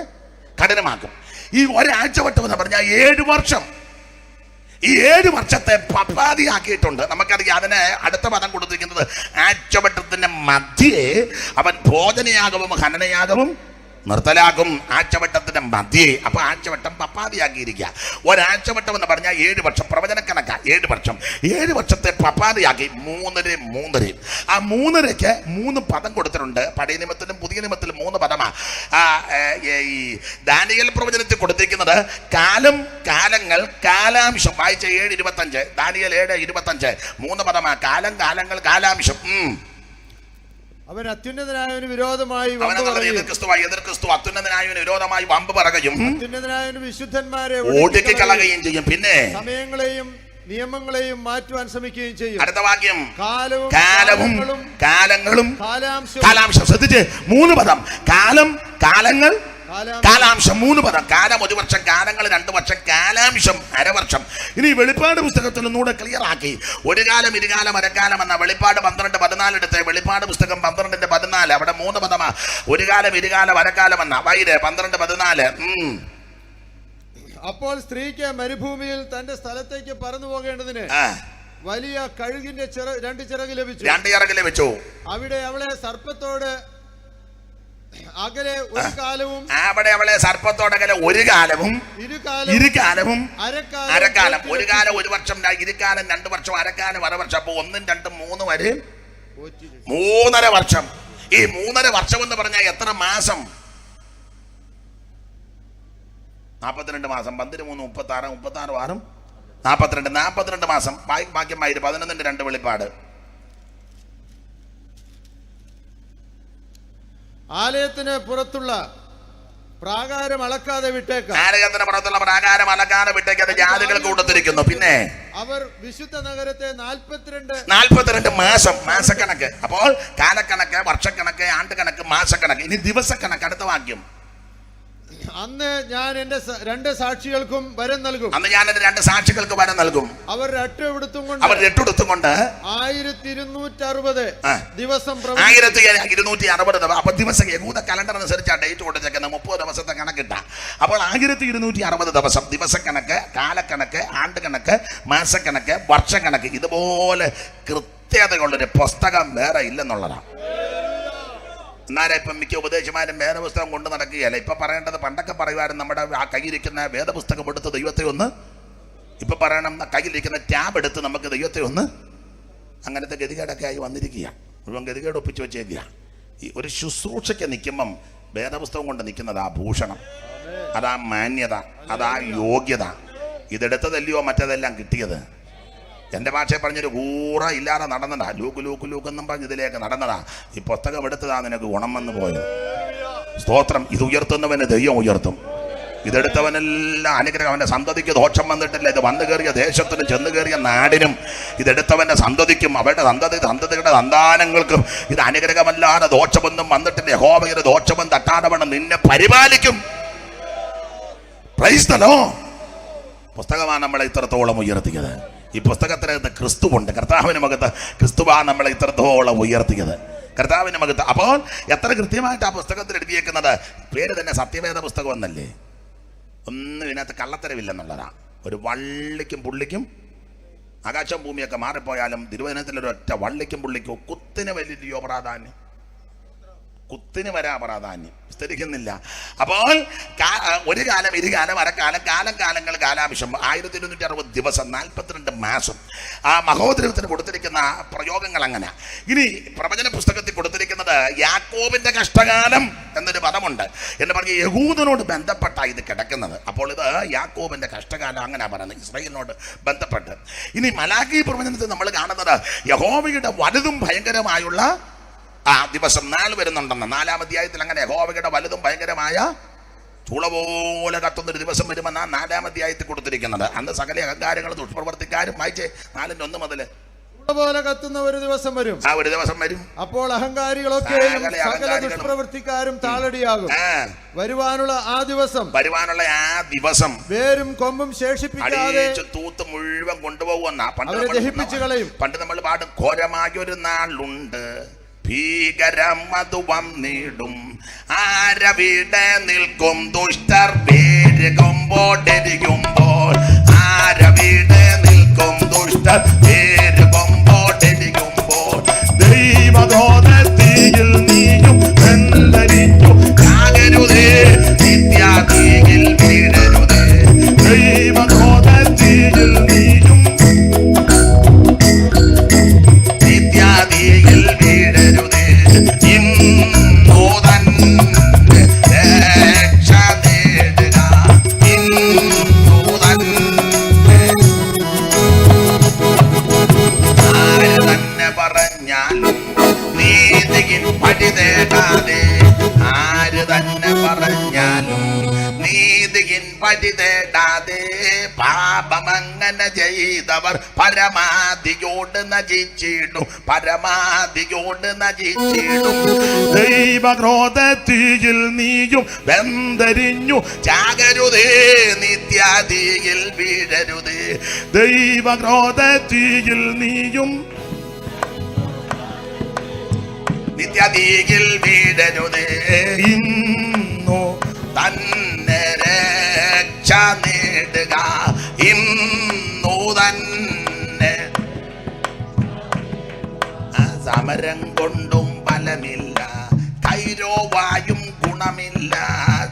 കഠിനമാക്കും. ഈ ഒരാഴ്ചവട്ടം എന്ന് പറഞ്ഞാൽ 7 വർഷം. ഈ 7 വർഷത്തെ പപ്പാതിയാക്കിയിട്ടുണ്ട്. നമുക്കറിയാം. അതിന് അടുത്ത പദം കൊടുത്തിരിക്കുന്നത് ആഴ്ചവട്ടത്തിന്റെ മധ്യേ അവൻ ഭോജനയാഗവും ഹനനയാഗവും നിർത്തലാക്കും. ആഴ്ചവട്ടത്തിന്റെ മധ്യേ. അപ്പൊ ആഴ്ചവട്ടം പപ്പാതിയാക്കിയിരിക്കുക. ഒരാഴ്ചവട്ടം എന്ന് പറഞ്ഞാൽ 7 വർഷം. പ്രവചനക്കണക്ക 7 വർഷം. 7 വർഷത്തെ പപ്പാതിയാക്കി 3 ആ 3 3 പദം കൊടുത്തിട്ടുണ്ട്. പഴയ നിയമത്തിലും പുതിയ നിയമത്തിലും 3 പദമാണ്. ഈ ദാനിയേൽ പ്രവചനത്തിൽ കൊടുത്തിരിക്കുന്നത് കാലം, കാലങ്ങൾ, കാലാംശം. വായിച്ച 7:25, ദാനിയേൽ 7:25 3 പദമാണ്. കാലം, കാലങ്ങൾ, കാലാംശം. അവൻ അത്യുന്നതനായവന് വിരോധമായി അത്യുന്നതനായവന് വിരോധമായി വമ്പ് പറയുകയും അത്യുന്നതനായവന് വിശുദ്ധന്മാരെ ഓടിക്കളയുകയും ചെയ്യും. പിന്നെ സമയങ്ങളെയും നിയമങ്ങളെയും മാറ്റുവാൻ ശ്രമിക്കുകയും ചെയ്യും. അടുത്ത വാക്യം കാലവും കാലങ്ങളും കാലാംശം. ശ്രദ്ധിച്ച് 3 പദം. കാലം, കാലങ്ങൾ, കാലാംശം. 3 പദം. കാലം 1 വർഷം, കാലങ്ങൾ 2 വർഷം, കാലാംശം 1/2 വർഷം. ഇനി വെളിപ്പാട് പുസ്തകത്തിൽ ഒന്നുകൂടെ ക്ലിയർ ആക്കി. ഒരു കാലം, ഇരുകാലം, അരക്കാലം എന്ന വെളിപ്പാട് 12:14 എടുത്ത് വെളിപ്പാട് പുസ്തകം 12:14 അവിടെ 3 പദമാ. ഒരു കാലം, ഇരുകാലം, അരക്കാലം എന്ന വൈര് 12:14. അപ്പോൾ സ്ത്രീക്ക് മരുഭൂമിയിൽ തന്റെ സ്ഥലത്തേക്ക് പറന്നു പോകേണ്ടതിന് വലിയ കഴുകിന്റെ 2 ചിറക് ലഭിച്ചു. അവിടെ അവളെ സർപ്പത്തോട് അകലെ ഒരു കാലവും, അവിടെ അവളെ സർപ്പത്തോടകലെ ഒരു കാലവും, ഇരുകാലവും, അരക്കാലം. ഒരു കാലം 1 വർഷം, ഇരുകാലം 2 വർഷം, അരക്കാലം 1/2 വർഷം. അപ്പൊ 1, 2, 3 വരെ 3.5 വർഷം. ഈ 3.5 വർഷം എന്ന് പറഞ്ഞാൽ എത്ര മാസം? 42 മാസം. 12, 3, 36, 36, 6, 42 മാസം. ബാക്കി 11:2 വെളിപ്പാട്. ആലയത്തിന് പുറത്തുള്ള പ്രാകാരം അളക്കാതെ വിട്ടേക്കാം. ആലയത്തിന് പുറത്തുള്ള പ്രാകാരം അളക്കാതെ വിട്ടേക്കാതെ ജാതികൾക്ക് കൊടുത്തിരിക്കുന്നു. പിന്നെ അവർ വിശുദ്ധ നഗരത്തെ 42 മാസം. മാസക്കണക്ക്. അപ്പോൾ കാലക്കണക്ക്, വർഷക്കണക്ക്, ആണ്ടുകണക്ക്, മാസക്കണക്ക്. ഇനി ദിവസക്കണക്ക്. അടുത്ത വാക്യം. അന്ന് ഞാൻ എന്റെ 2 സാക്ഷികൾക്കും വരം നൽകും. അവർ രട്ടുടുത്തും കൊണ്ട് 1260 ദിവസം 1260. അപ്പൊ ദിവസം യഹൂദ കലണ്ടർ അനുസരിച്ച് ഡേറ്റ് കൊടുത്തേക്കുന്നത് 30 ദിവസത്തെ കണക്കിട്ട. അപ്പോൾ 1260 ദിവസം. ദിവസക്കണക്ക്, കാലക്കണക്ക്, ആണ്ടുകണക്ക്, മാസക്കണക്ക്, വർഷക്കണക്ക്. ഇതുപോലെ കൃത്യതയുള്ളൊരു പുസ്തകം വേറെ ഇല്ലെന്നുള്ളതാണ്. എന്നാലും ഇപ്പം മിക്ക ഉപദേശമാരും വേദപുസ്തകം കൊണ്ട് നടക്കുകയല്ല. ഇപ്പം പറയേണ്ടത്, പണ്ടൊക്കെ പറയുമായിരുന്നു നമ്മുടെ ആ കയ്യിലിരിക്കുന്ന വേദപുസ്തകം എടുത്ത് ദൈവത്തെ ഒന്ന്, ഇപ്പം പറയണം കയ്യിലിരിക്കുന്ന ടാബ് എടുത്ത് നമുക്ക് ദൈവത്തെ ഒന്ന്. അങ്ങനത്തെ ഗതികേടൊക്കെ ആയി വന്നിരിക്കുക. മുഴുവൻ ഗതികേട് ഒപ്പിച്ച് വെച്ചേക്കുക. ഈ ഒരു ശുശ്രൂഷയ്ക്ക് നിൽക്കുമ്പം വേദപുസ്തകം കൊണ്ട് നിൽക്കുന്നത് ആ ഭൂഷണം, അതാ മാന്യത, അതാ യോഗ്യത. ഇതെടുത്തതല്ലയോ മറ്റേതെല്ലാം കിട്ടിയത്. എൻ്റെ ഭാഷയെ പറഞ്ഞൊരു കൂറ ഇല്ലാതെ നടന്നതാ. ലൂക്കെന്നും പറഞ്ഞ് ഇതിലേക്ക് നടന്നതാ. ഈ പുസ്തകം എടുത്തതാ നിനക്ക് ഗുണം വന്നു പോയത്. സ്തോത്രം. ഇത് ഉയർത്തുന്നവന് ദൈവം ഉയർത്തും. ഇതെടുത്തവനെല്ലാം അനുഗ്രഹം. അവൻ്റെ സന്തതിക്ക് ദോഷം വന്നിട്ടില്ല. ഇത് വന്നു കയറിയ ദേശത്തിനും ചെന്ന് കയറിയ നാടിനും, ഇതെടുത്തവൻ്റെ സന്തതിക്കും അവരുടെ സന്തതിയുടെ സന്താനങ്ങൾക്കും ഇത് അനുഗ്രഹമല്ലാതെ ദോഷമൊന്നും വന്നിട്ടില്ല. യഹോവയുടെ ദോഷമൊന്നും തട്ടാതെ വേണം നിന്നെ പരിപാലിക്കും. Price the Lord. പുസ്തകമാണ് നമ്മളെ ഇത്രത്തോളം ഉയർത്തിയത്. ഈ പുസ്തകത്തിനകത്ത് ക്രിസ്തുവുണ്ട്. കർത്താവിന് മകത്ത് ക്രിസ്തുവാണ് നമ്മളെ ഇത്രത്തോളം ഉയർത്തിയത്. കർത്താവിന് മകത്ത്. അപ്പോൾ എത്ര കൃത്യമായിട്ട് ആ പുസ്തകത്തിൽ എഴുതിയേക്കുന്നത്. പേര് തന്നെ സത്യവേദ പുസ്തകം എന്നല്ലേ. ഒന്നും ഇതിനകത്ത് കള്ളത്തരവില്ലെന്നുള്ളതാണ്. ഒരു വള്ളിക്കും പുള്ളിക്കും, ആകാശം ഭൂമിയൊക്കെ മാറിപ്പോയാലും തിരുവചനത്തിലൊരൊറ്റ വള്ളിക്കും പുള്ളിക്കും കുത്തിന് വലിയോ പ്രാധാന്യം, കുത്തിന് വരാ പ്രാധാന്യം വിസ്തരിക്കുന്നില്ല. അപ്പോൾ ഒരു കാലം, ഇരുകാലം, അരക്കാലം, കാലങ്ങൾ, കാലാംശം. 1260 ദിവസം, 42 മാസം. ആ മഹോദരത്തിന് കൊടുത്തിരിക്കുന്ന പ്രയോഗങ്ങൾ അങ്ങനെ. ഇനി പ്രവചന പുസ്തകത്തിൽ കൊടുത്തിരിക്കുന്നത് യാക്കോബിന്റെ കഷ്ടകാലം എന്നൊരു പദമുണ്ട് എന്ന് പറഞ്ഞ് യഹൂദനോട് ബന്ധപ്പെട്ട ഇത് കിടക്കുന്നത്. അപ്പോൾ ഇത് യാക്കോബിന്റെ കഷ്ടകാലം അങ്ങനെ പറയുന്നത്, ഇസ്രായേലിനോട് ബന്ധപ്പെട്ട്. ഇനി മലാഖി പ്രവചനത്തിൽ നമ്മൾ കാണുന്നത് യഹോവയുടെ വലുതും ഭയങ്കരമായുള്ള ദിവസം നാൾ വരുന്നുണ്ടെന്ന്. 4-ാം അധ്യായത്തിൽ അങ്ങനെ യഹോവയുടെ വലുതും ഭയങ്കരമായ ചൂള പോലെ കത്തുന്നൊരു ദിവസം വരുമെന്നാ 4-ാം അധ്യായത്തിൽ കൊടുത്തിരിക്കുന്നത്. അന്ന് സകല അഹങ്കാരങ്ങളും ദുഷ്പ്രവർത്തിക്കാരും വായിച്ചേ 4:1 മുതൽ പോലെ കത്തുന്ന ഒരു ദിവസം വരും. ഒരു ദിവസം വരും. അപ്പോൾ അഹങ്കാരികളൊക്കെയും സകല ദുഷ്പ്രവർത്തിക്കാരും താളടിയാകും. വരുവാനുള്ള ആ ദിവസം വേരും കൊമ്പും ശേഷിപ്പിക്കാതെ തൂത്ത് മുഴുവൻ കൊണ്ടുപോകുന്ന ദഹിപ്പിച്ചു കളയും. പണ്ട് നമ്മൾ പാടും ഘോരമായൊരു നാളുണ്ട് ഭീകരം അത് വന്നിടും ആരവിടെ നിൽക്കും ദുഷ്ടർ പേരുകൊമ്പോടെരിയുമ്പോൾ ആരവിടെ നിൽക്കും ദുഷ്ടർ പേരുകൊമ്പോടെരിയുമ്പോൾ ദൈവദോതത്തിൽ നീയും വെന്തരിഞ്ഞു ജാഗരുതേ നിത്യാതീയിൽ വീഴരുതേ ദൈവദോതത്തിൽ നീയും നിത്യാതീയിൽ വീഴരുതേ ഇന്നോ തന്നെ രക്ഷ നേടുക ഇന്നോ തന്നെ ആര് തന്നെ പറഞ്ഞാലും നീതിയിൽ പടി തേടാതെ ആര് തന്നെ പറഞ്ഞാലും നീതിയിൽ പടി തേടാതെ പാപമങ്ങനെ ചെയ്തവർ പരമാധിയോട് നജിച്ചിടും ദൈവക്രോധത്തിൽ നീയും വെന്തരിഞ്ഞു ചാകരുതേ നിത്യാദിയിൽ വീഴരുതേ ദൈവക്രോധത്തിൽ നീയും നിത്യാദിയിൽ വീഴരുതേ ഇന്നു തന്നെ രക്ഷ നേടുക ഇന്നു തന്നെ സമരം കൊണ്ടും ഫലമില്ല കൈരോവായും ഗുണമില്ല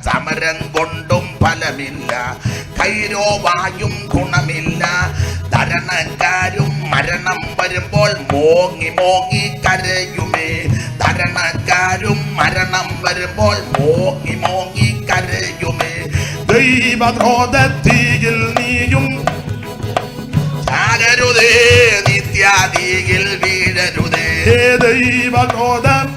സമരം കൊണ്ടും ഫലമില്ല കൈരോവായും ഗുണമില്ല ധരണക്കാരും മരണം വരുമ്പോൾ മോങ്ങി മോങ്ങി കരയുമേ ധരണക്കാരും മരണം വരുമ്പോൾ മോങ്ങി മോങ്ങി കരയുമേ ദൈവക്രോധത്തിൽ നീയും ചാകരുതേ നിത്യാദിയിൽ വീഴരുതേ ദൈവക്രോധം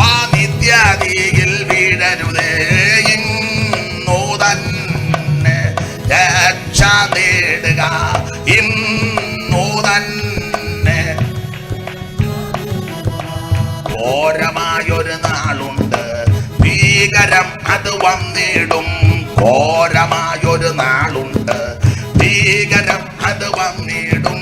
ആ നിത്യാദിയിൽ വീഴരുതേ ഇന്നു തന്നെ രക്ഷ നേടുക ഇന്നു തന്നെ ഘോരമായൊരു നാളുണ്ട് ഭീകരം അത് വന്നിടും ഘോരമായൊരു നാളുണ്ട് ഭീകരം അത് വന്നിടും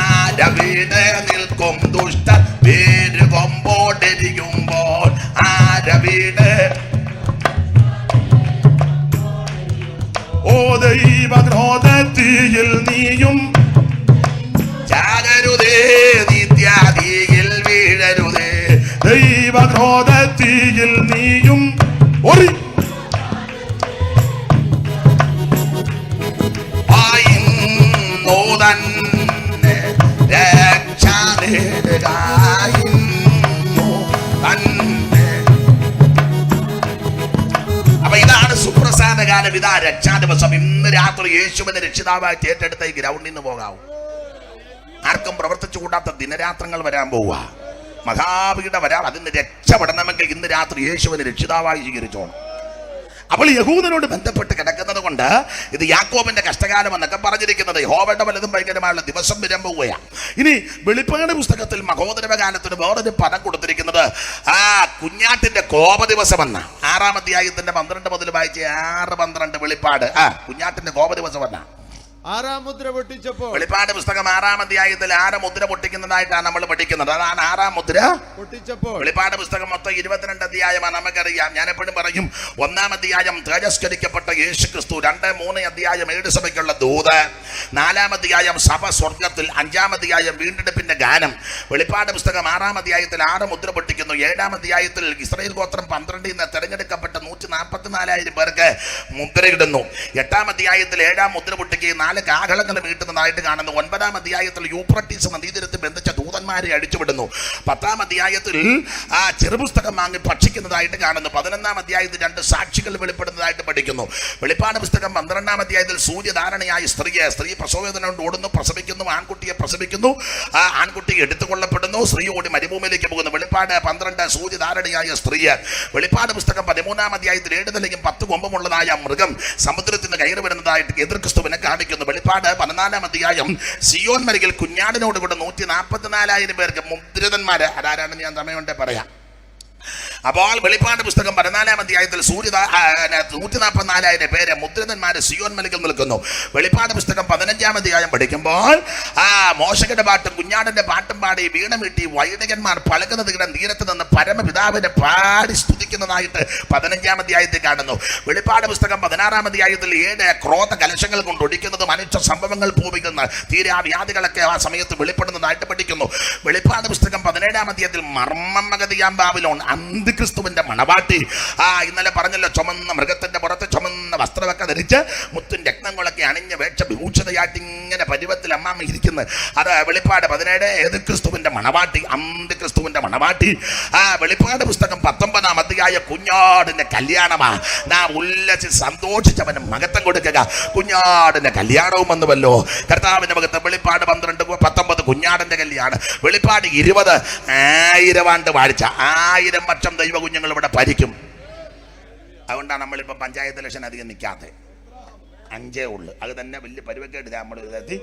ആരവിടെ നിൽക്കും ദുഷ്ട പേര് കൊമ്പോടെരിയുമ്പോൾ ആരവിടെ ഓ ദൈവക്രോധത്തിൽ നീയും ചാകരുതേ നിത്യാദിയിൽ വീഴരുതേ ദൈവക്രോധത്തിൽ നീയും തന്നെ രക്ഷ നേടുക ഇന്നു തന്നെ. അപ്പൊ ഇതാണ് സുപ്രസാദകാലം, ഇതാ രക്ഷാ ദിവസം. ഇന്ന് രാത്രി യേശുവിനെ രക്ഷിതാവായി ഏറ്റെടുത്ത ഈ ഗ്രൗണ്ടിൽ നിന്ന് പോകാവൂ. ആർക്കും പ്രവർത്തിച്ചു കൂടാത്ത ദിനരാത്രങ്ങൾ വരാൻ പോവുക, മഹാപീഠ വരാം. അതിന് രക്ഷപ്പെടണമെങ്കിൽ ഇന്ന് രാത്രി യേശുവിനെ രക്ഷിതാവായി സ്വീകരിച്ചോണം. അപ്പോൾ യഹൂദനോട് ബന്ധപ്പെട്ട് കിടക്കുന്നത് കൊണ്ട് ഇത് യാക്കോബിന്റെ കഷ്ടകാലം എന്നൊക്കെ പറഞ്ഞിരിക്കുന്നത് യഹോവയുടെ വലുതും ഭയങ്കരമായുള്ള ദിവസം വരാൻ പോവുകയാണ്. ഇനി വെളിപ്പാട് പുസ്തകത്തിൽ മഹോദരവ കാലത്തിന് വേറൊരു പദം കൊടുത്തിരിക്കുന്നത് കുഞ്ഞാട്ടിന്റെ കോപ ദിവസം എന്ന 6-ാം അധ്യായത്തിന്റെ 12 മുതൽ വായിച്ച് 6-12 വെളിപ്പാട് കുഞ്ഞാട്ടിന്റെ കോപ ദിവസം എന്ന ആറാം മുദ്ര പൊട്ടിച്ചപ്പോൾ, വെളിപ്പാട് പുസ്തകം 6-ാം അധ്യായത്തിൽ 6 മുദ്ര പൊട്ടിക്കുന്നതായിട്ടാണ് നമ്മൾ പഠിക്കുന്നത്. അതാണ് 6-ാം മുദ്ര പൊട്ടിച്ചപ്പോൾ. വെളിപ്പാട് പുസ്തകം മൊത്തം 22 അധ്യായമാണ്. നമുക്കറിയാം. ഞാൻ എപ്പോഴും പറയും, 1-ാം അധ്യായം തേജസ്കരിക്കപ്പെട്ട യേശു ക്രിസ്തു, 2-3 അധ്യായം 7 സഭയ്ക്കുള്ള ദൂത്, 4-ാം അധ്യായം സഭ സ്വർഗത്തിൽ, 5-ാം അധ്യായം വീണ്ടെടുപ്പിന്റെ ഗാനം. വെളിപ്പാട് പുസ്തകം 6-ാം അധ്യായത്തിൽ 6 മുദ്ര പൊട്ടിക്കുന്നു. 7-ാം അധ്യായത്തിൽ ഇസ്രായേൽ ഗോത്രം 12-ൽ നിന്ന് തെരഞ്ഞെടുക്കപ്പെട്ട 144,000 പേർക്ക് മുദ്രയിടുന്നു. 8-ാം അധ്യായത്തിൽ 7-ാം മുദ്ര പൊട്ടിക്കുകയും 4 കാഹളങ്ങൾ വീട്ടുന്നതായിട്ട് കാണുന്നു. 9-ാം അധ്യായത്തിൽ യൂഫ്രട്ടീസ് നദീതീരത്ത് ബന്ധിച്ച ദൂതന്മാരെ അടിച്ചുവിടുന്നു. 10-ാം അധ്യായത്തിൽ ആ ചെറുപുസ്തകം വാങ്ങി ഭക്ഷിക്കുന്നതായിട്ട് കാണുന്നു. 11-ാം അധ്യായത്തിൽ 2 സാക്ഷികൾ വെളിപ്പെടുന്നതായിട്ട് പഠിക്കുന്നു. വെളിപ്പാട് പുസ്തകം 12-ാം അധ്യായത്തിൽ സൂര്യധാരണയായ സ്ത്രീ പ്രസവവേദന കൊണ്ട് ഓടുന്നു, പ്രസവിക്കുന്നു, ആൺകുട്ടിയെ പ്രസവിക്കുന്നു, ആ ആൺകുട്ടി എടുത്തുകൊള്ളപ്പെടുന്നു, സ്ത്രീ ഓടി മരുഭൂമിയിലേക്ക് പോകുന്നു. വെളിപ്പാട് 12 സൂര്യധാരണയായ സ്ത്രീ. വെളിപ്പാട് പുസ്തകം 13-ാം അധ്യായത്തിൽ 7 തലയും 10 കൊമ്പുമുള്ളതായ മൃഗം സമുദ്രത്തിന് കയറി വരുന്നതായിട്ട് എതിർ ക്രിസ്തുവിനെ കാണിക്കുന്നു. വെളിപ്പാട് 14-ാം അധ്യായം സിയോൻ മരികിൽ കുഞ്ഞാടിനോട് കൂടെ 144,000 പേർക്ക് മുദ്രിതന്മാര്. ആരാണെന്ന് ഞാൻ സമയമുണ്ടേ പറയാം. അപ്പോൾ വെളിപ്പാട് പുസ്തകം 14-ാം അധ്യായത്തിൽ 144,000 പേര് മുദ്രിതന്മാര് സിയോൻ മലയിൽ നിൽക്കുന്നു. വെളിപ്പാട് പുസ്തകം 15-ാം അധ്യായം പഠിക്കുമ്പോൾ മോശയുടെ പാട്ടും കുഞ്ഞാടന്റെ പാട്ടും പാടി വീണമീട്ടി വൈദികന്മാർ പലകുന്ന തീരത്ത് നിന്ന് പരമപിതാവിനെ പാടി സ്തുതിക്കുന്നതായിട്ട് 15-ാം അധ്യായത്തിൽ കാണുന്നു. വെളിപ്പാട് പുസ്തകം 16-ാം അധ്യായത്തിൽ 7 ക്രോധ കലശങ്ങൾ കൊണ്ട് ഒടിക്കുന്നത്, മനുഷ്യ സംഭവങ്ങൾ ഭൂമിക്കുന്ന തീരാവ്യാധികളൊക്കെ ആ സമയത്ത് വെളിപ്പെടുന്നതായിട്ട് പഠിക്കുന്നു. വെളിപ്പാട് പുസ്തകം 17-ാം അധ്യായത്തിൽ മർമ്മമഗതിയാം ബാബിലോൺ അന്തിക്രിസ്തുവിന്റെ മണവാട്ടി. ഇന്നലെ പറഞ്ഞല്ലോ, ചുമന്ന മൃഗത്തിന്റെ പുറത്ത് ചുമന്ന വസ്ത്രമൊക്കെ ധരിച്ച് മുത്തും രത്നങ്ങളൊക്കെ അണിഞ്ഞ വേക്ഷ വിഭൂഷിതയായിട്ട് ഇങ്ങനെ പരുവത്തിൽ അമ്മാമ്മ ഇരിക്കുന്നത്. അത് വെളിപ്പാട് 17 ഏത് ക്രിസ്തുവിന്റെ മണവാട്ടി, അന്തിക്രിസ്തുവിന്റെ മണവാട്ടി. വെളിപ്പാട് പുസ്തകം 19-ാം അധ്യായ കുഞ്ഞാടിന്റെ കല്യാണമാ. നാം ഉല്ലസിച്ച് സന്തോഷിച്ചവന് മഹത്വം കൊടുക്കുക. കുഞ്ഞാടിന്റെ കല്യാണവും വന്നുവല്ലോ, കർത്താവിന്റെ മഹത്വം. വെളിപ്പാട് 12-19 കുഞ്ഞാടിന്റെ കല്യാണം. വെളിപ്പാട് 20 1000 ആണ്ട് വാഴ്ച, 1000 വർഷം ദൈവ കുഞ്ഞുങ്ങൾ ഇവിടെ ഭരിക്കും. അതുകൊണ്ടാണ് നമ്മളിപ്പോൾ പഞ്ചായത്ത് ഇലക്ഷൻ അധികം നിൽക്കാതെ, 5 ഉള്ളു. അത് തന്നെ വലിയ പരിവക്കേട്. നമ്മൾ 5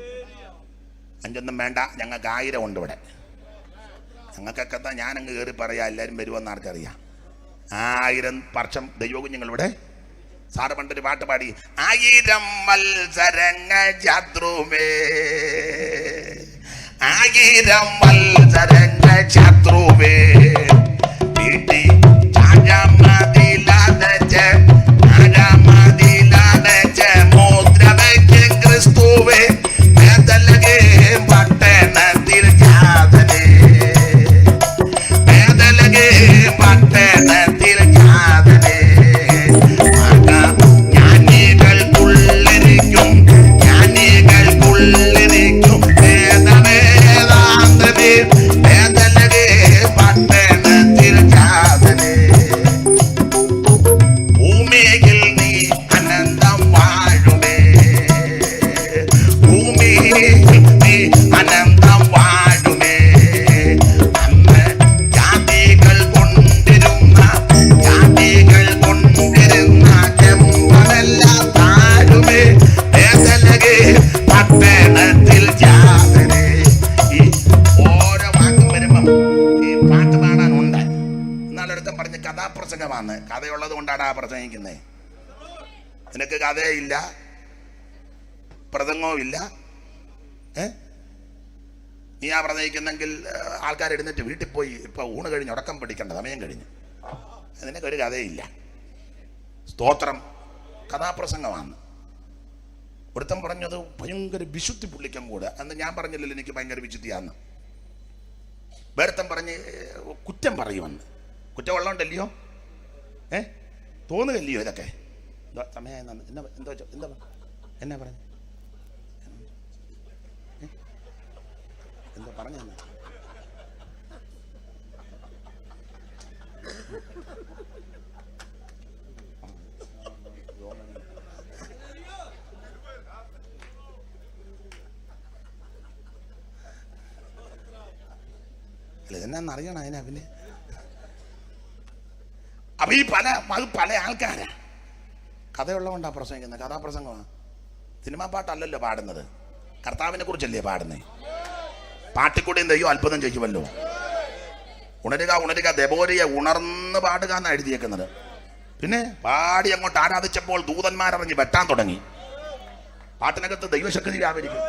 വേണ്ട, ഞങ്ങൾക്ക് 1000 ഉണ്ട് ഇവിടെ. ഞങ്ങൾക്കൊക്കെ ഞാനങ്ങ് കയറി പറയാം, എല്ലാവരും വരുമെന്ന് ആർക്കറിയാം. 1000 വർഷം ദൈവ കുഞ്ഞുങ്ങൾ ഇവിടെ. സാറ് പണ്ടൊരു പാട്ട് പാടി, 1000 മത്സരങ്ങൾ ശത്രുവേ, 1000 മത്സരങ്ങൾ ശത്രുവേ, ക്രിസ്തുവേ പട്ടണത്തിൽ ജാതനേ, പട്ടണത്തിൽ ജാതനേ, ജ്ഞാനികൾക്കുള്ളിരിക്കും, ജ്ഞാനികൾക്കുള്ളിരിക്കും വേദവേദാന്തമേ, വേദലകേ പട്ടണത്തിൽ ജാതനേ. ഭൂമിയിൽ നീ അനന്തം വാഴുമേ, നീ അനന്തം വാഴുമേ. അന്ന് ജാതികൾ കൊണ്ടിരുന്ന ചെമ്പനെല്ലാം താഴുമേ, വേദലകേ പട്ടണത്തിൽ ജാതനേ. ഈ ഓരോ വാക്കും വരുമ്പം ഈ പാട്ട് പാടാനുണ്ട്. എന്നാലൊരുത്തം പറഞ്ഞ് കഥാപ്രസംഗമാണ്. കഥയുള്ളത് കൊണ്ടാണ് ആ പ്രസംഗിക്കുന്നത്. നിനക്ക് കഥയില്ല, പ്രസംഗവും ഇല്ല. നീ ആ പ്രസംഗിക്കുന്നെങ്കിൽ ആൾക്കാരെടുന്നിട്ട് വീട്ടിൽ പോയി ഇപ്പൊ ഊണ് കഴിഞ്ഞ് ഉടക്കം പിടിക്കേണ്ട സമയം കഴിഞ്ഞു. നിനക്കൊരു കഥയില്ല. സ്തോത്രം. കഥാപ്രസംഗമാണ്. ഒരുത്തം പറഞ്ഞത് ഭയങ്കര വിശുദ്ധി പുള്ളിക്കം കൂടെ. അന്ന് ഞാൻ പറഞ്ഞില്ലല്ലോ എനിക്ക് ഭയങ്കര വിശുദ്ധിയാന്ന്. വേറെത്തം പറഞ്ഞ് കുറ്റം പറയുമെന്ന്. കുറ്റമുള്ളതുകൊണ്ടല്ലയോ, തോന്നുകല്ലയോ ഇതൊക്കെ. സമയം എന്താ എന്നാ പറഞ്ഞു, എന്താ പറഞ്ഞു? അല്ല, ഇതെന്നാന്ന് അറിയണം അതിനാ. പിന്നെ അപ്പൊ ഈ പല ആൾക്കാരാ കഥയുള്ളതുകൊണ്ടാണ് പ്രസംഗിക്കുന്നത്. കഥാപ്രസംഗമാണ്. സിനിമാ പാട്ടല്ലല്ലോ പാടുന്നത്, കർത്താവിനെ കുറിച്ചല്ലേ പാടുന്നേ. പാട്ടിക്കൂടെയും ദൈവം അത്ഭുതം ചെയ്യുമല്ലോ. ഉണരുക ഉണരുക ദെബോരയെ ഉണർന്ന് പാടുക എന്നാണ് എഴുതിയേക്കുന്നത്. പിന്നെ പാടി അങ്ങോട്ട് ആരാധിച്ചപ്പോൾ ദൂതന്മാരിറങ്ങി വെട്ടാൻ തുടങ്ങി. പാട്ടിനകത്ത് ദൈവശക്തി വ്യാപരിക്കും.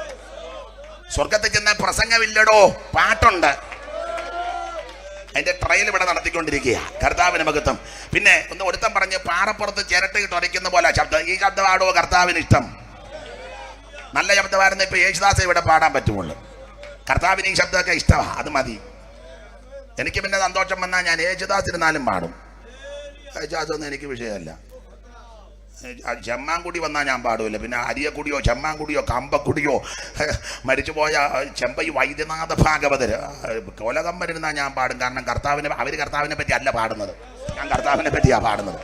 സ്വർഗത്തിൽ ചെന്ന പ്രസംഗമില്ലടോ, പാട്ടുണ്ട്. അതിന്റെ ട്രയൽ ഇവിടെ നടത്തിക്കൊണ്ടിരിക്കുക. കർത്താവിന് മഹത്വം. പിന്നെ ഒന്ന് ഒരുത്തം പറഞ്ഞ് പാറപ്പുറത്ത് ചിരട്ടയിട്ട് ഉരയ്ക്കുന്ന പോലെ ശബ്ദം. ഈ ശബ്ദമാണോ കർത്താവിന് ഇഷ്ടം? നല്ല ശബ്ദമായിരുന്നു. ഇപ്പൊ യേശുദാസെ ഇവിടെ പാടാൻ പറ്റുള്ളൂ. കർത്താവിന് ഈ ശബ്ദമൊക്കെ ഇഷ്ടമാണ്, അത് മതി. എനിക്ക് പിന്നെ സന്തോഷം വന്നാൽ ഞാൻ യേശുദാസിരുന്നാലും പാടും. യേശുദാസൊന്നും എനിക്ക് വിഷയമല്ല. ചെമ്മാങ്കുടി വന്നാൽ ഞാൻ പാടുമില്ല. പിന്നെ അരിയക്കുടിയോ ചെമ്മാങ്കുടിയോ കമ്പക്കുടിയോ മരിച്ചുപോയ ചെമ്പൈ വൈദ്യനാഥ ഭാഗവതർ കൊലകം വരുന്നാൽ ഞാൻ പാടും. കാരണം അവർ കർത്താവിനെ പറ്റി അല്ല പാടുന്നത്, ഞാൻ കർത്താവിനെ പറ്റിയാണ് പാടുന്നത്.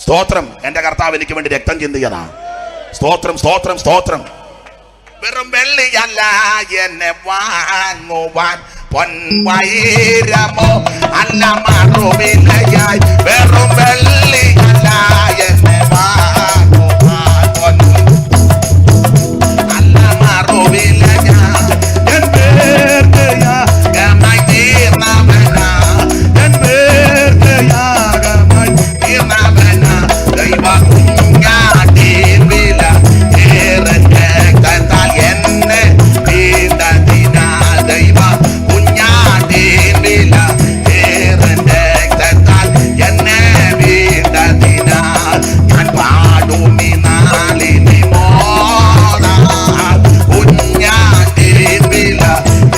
സ്തോത്രം. എൻ്റെ കർത്താവ് എനിക്ക് വേണ്ടി രക്തം ചിന്തിയതാ. സ്തോത്രം, സ്തോത്രം, സ്തോത്രം. വെറും വെള്ളിയല്ല എന്നെ വാങ്ങുവാൻ പൊൻവൈരമോ അല്ല മറുവിലയായി. വെറും വെള്ളിയല്ല എന്നെ വാങ്ങുവാൻ പൊൻ അല്ല മറുവിലയായി. എൻ പേർക്ക് യാഗമായി തീർന്നവനാ, എൻ പേർക്ക് യാഗമായി തീർന്നവനാ. ദൈവ കുഞ്ഞാട്ടിൻ വില ഏറെ കത്താൽ എന്നെ വീണ്ടതിനാ. ദൈവ കുഞ്ഞാട്ടിൻ വില ഏറെ കത്താൽ എന്നെ വീണ്ടതിനാ. ഞാൻ പാടുമി നാളിനി മോദ കുഞ്ഞാട്ടിൻ വില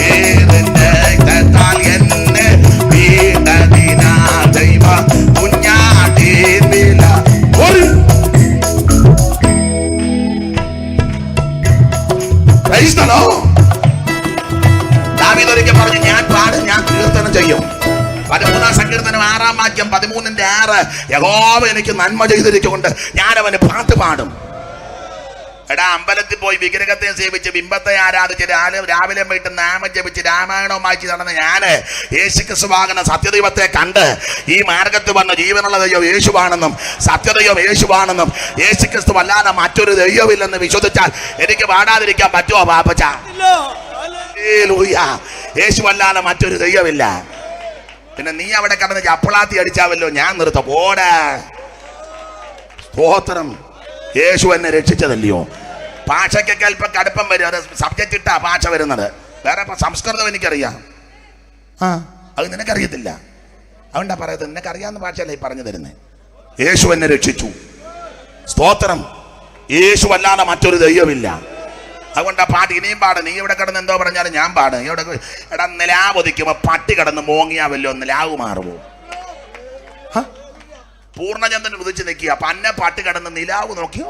ഏറെ കത്താൽ എന്നെ വീണ്ടതിനാ. ദൈവ കുഞ്ഞാട്ടിൻ വില ദാവീദൊരിക്കൽ പറഞ്ഞു, ഞാൻ പാടും, ഞാൻ കീർത്തനം ചെയ്യും. 13-ാം സങ്കീർത്തനം 6-ാം വാക്യം 13-ന്റെ 6. യഹോവ എനിക്ക് നന്മ ചെയ്തിരിക്കൊണ്ട് ഞാൻ അവന് പാട്ട് പാടും. എടാ, അമ്പലത്തിൽ പോയി വിഗ്രഹത്തെ സേവിച്ച് ബിംബത്തെ ആരാധിച്ച് രാവിലെ പോയിട്ട് നാമം ജപിച്ച് രാമായണവും വായിച്ച് നടന്ന ഞാന് യേശുക്രിസ്തുവാകുന്ന സത്യദൈവത്തെ കണ്ട് ഈ മാർഗത്ത് വന്ന ജീവനുള്ള ദൈവം യേശുവാണെന്നും സത്യദൈവം യേശുവാണെന്നും യേശുക്രിസ്തു അല്ലാതെ മറ്റൊരു ദൈവമില്ലെന്ന് വിശ്വസിച്ചാൽ എനിക്ക് പാടാതിരിക്കാൻ പറ്റുമോ പാപ്പച്ച? യേശു അല്ലാതെ മറ്റൊരു ദൈവമില്ല. പിന്നെ നീ അവിടെ കിടന്ന് ചപ്പളാത്തി അടിച്ചാവല്ലോ, ഞാൻ നിർത്താം. പോടാ. സ്തോത്രം. യേശു എന്നെ രക്ഷിച്ചതല്ലയോ? ഭാഷയ്ക്കൊക്കെ അല്പം കടുപ്പം വരും. അത് സബ്ജക്റ്റ് ഇട്ടാ ഭാഷ വരുന്നത്. വേറെ സംസ്കൃതം എനിക്കറിയാം, അത് നിനക്കറിയത്തില്ല. അതുകൊണ്ടാ പറയുന്നത്, നിനക്കറിയാവുന്ന ഭാഷയല്ലേ പറഞ്ഞു തരുന്നത്. യേശു എന്നെ രക്ഷിച്ചു. സ്തോത്രം. യേശു അല്ലാതെ മറ്റൊരു ദൈവമില്ല. അതുകൊണ്ടാ പാട്ട് ഇനിയും പാട്. നീ ഇവിടെ കിടന്ന് എന്തോ പറഞ്ഞാലും ഞാൻ പാട്. ഇവിടെ എടാ, നിലാവ് ഒതിക്കുമ്പോ പട്ടി കിടന്ന് മോങ്ങിയാവല്ലോ, നിലാവ് മാറുമോ? പൂർണ്ണചന്ദ്രൻ ഉദിച്ച് നിൽക്കുക, പന്ന പാട്ട് കിടന്ന് നിലാവ് നോക്കി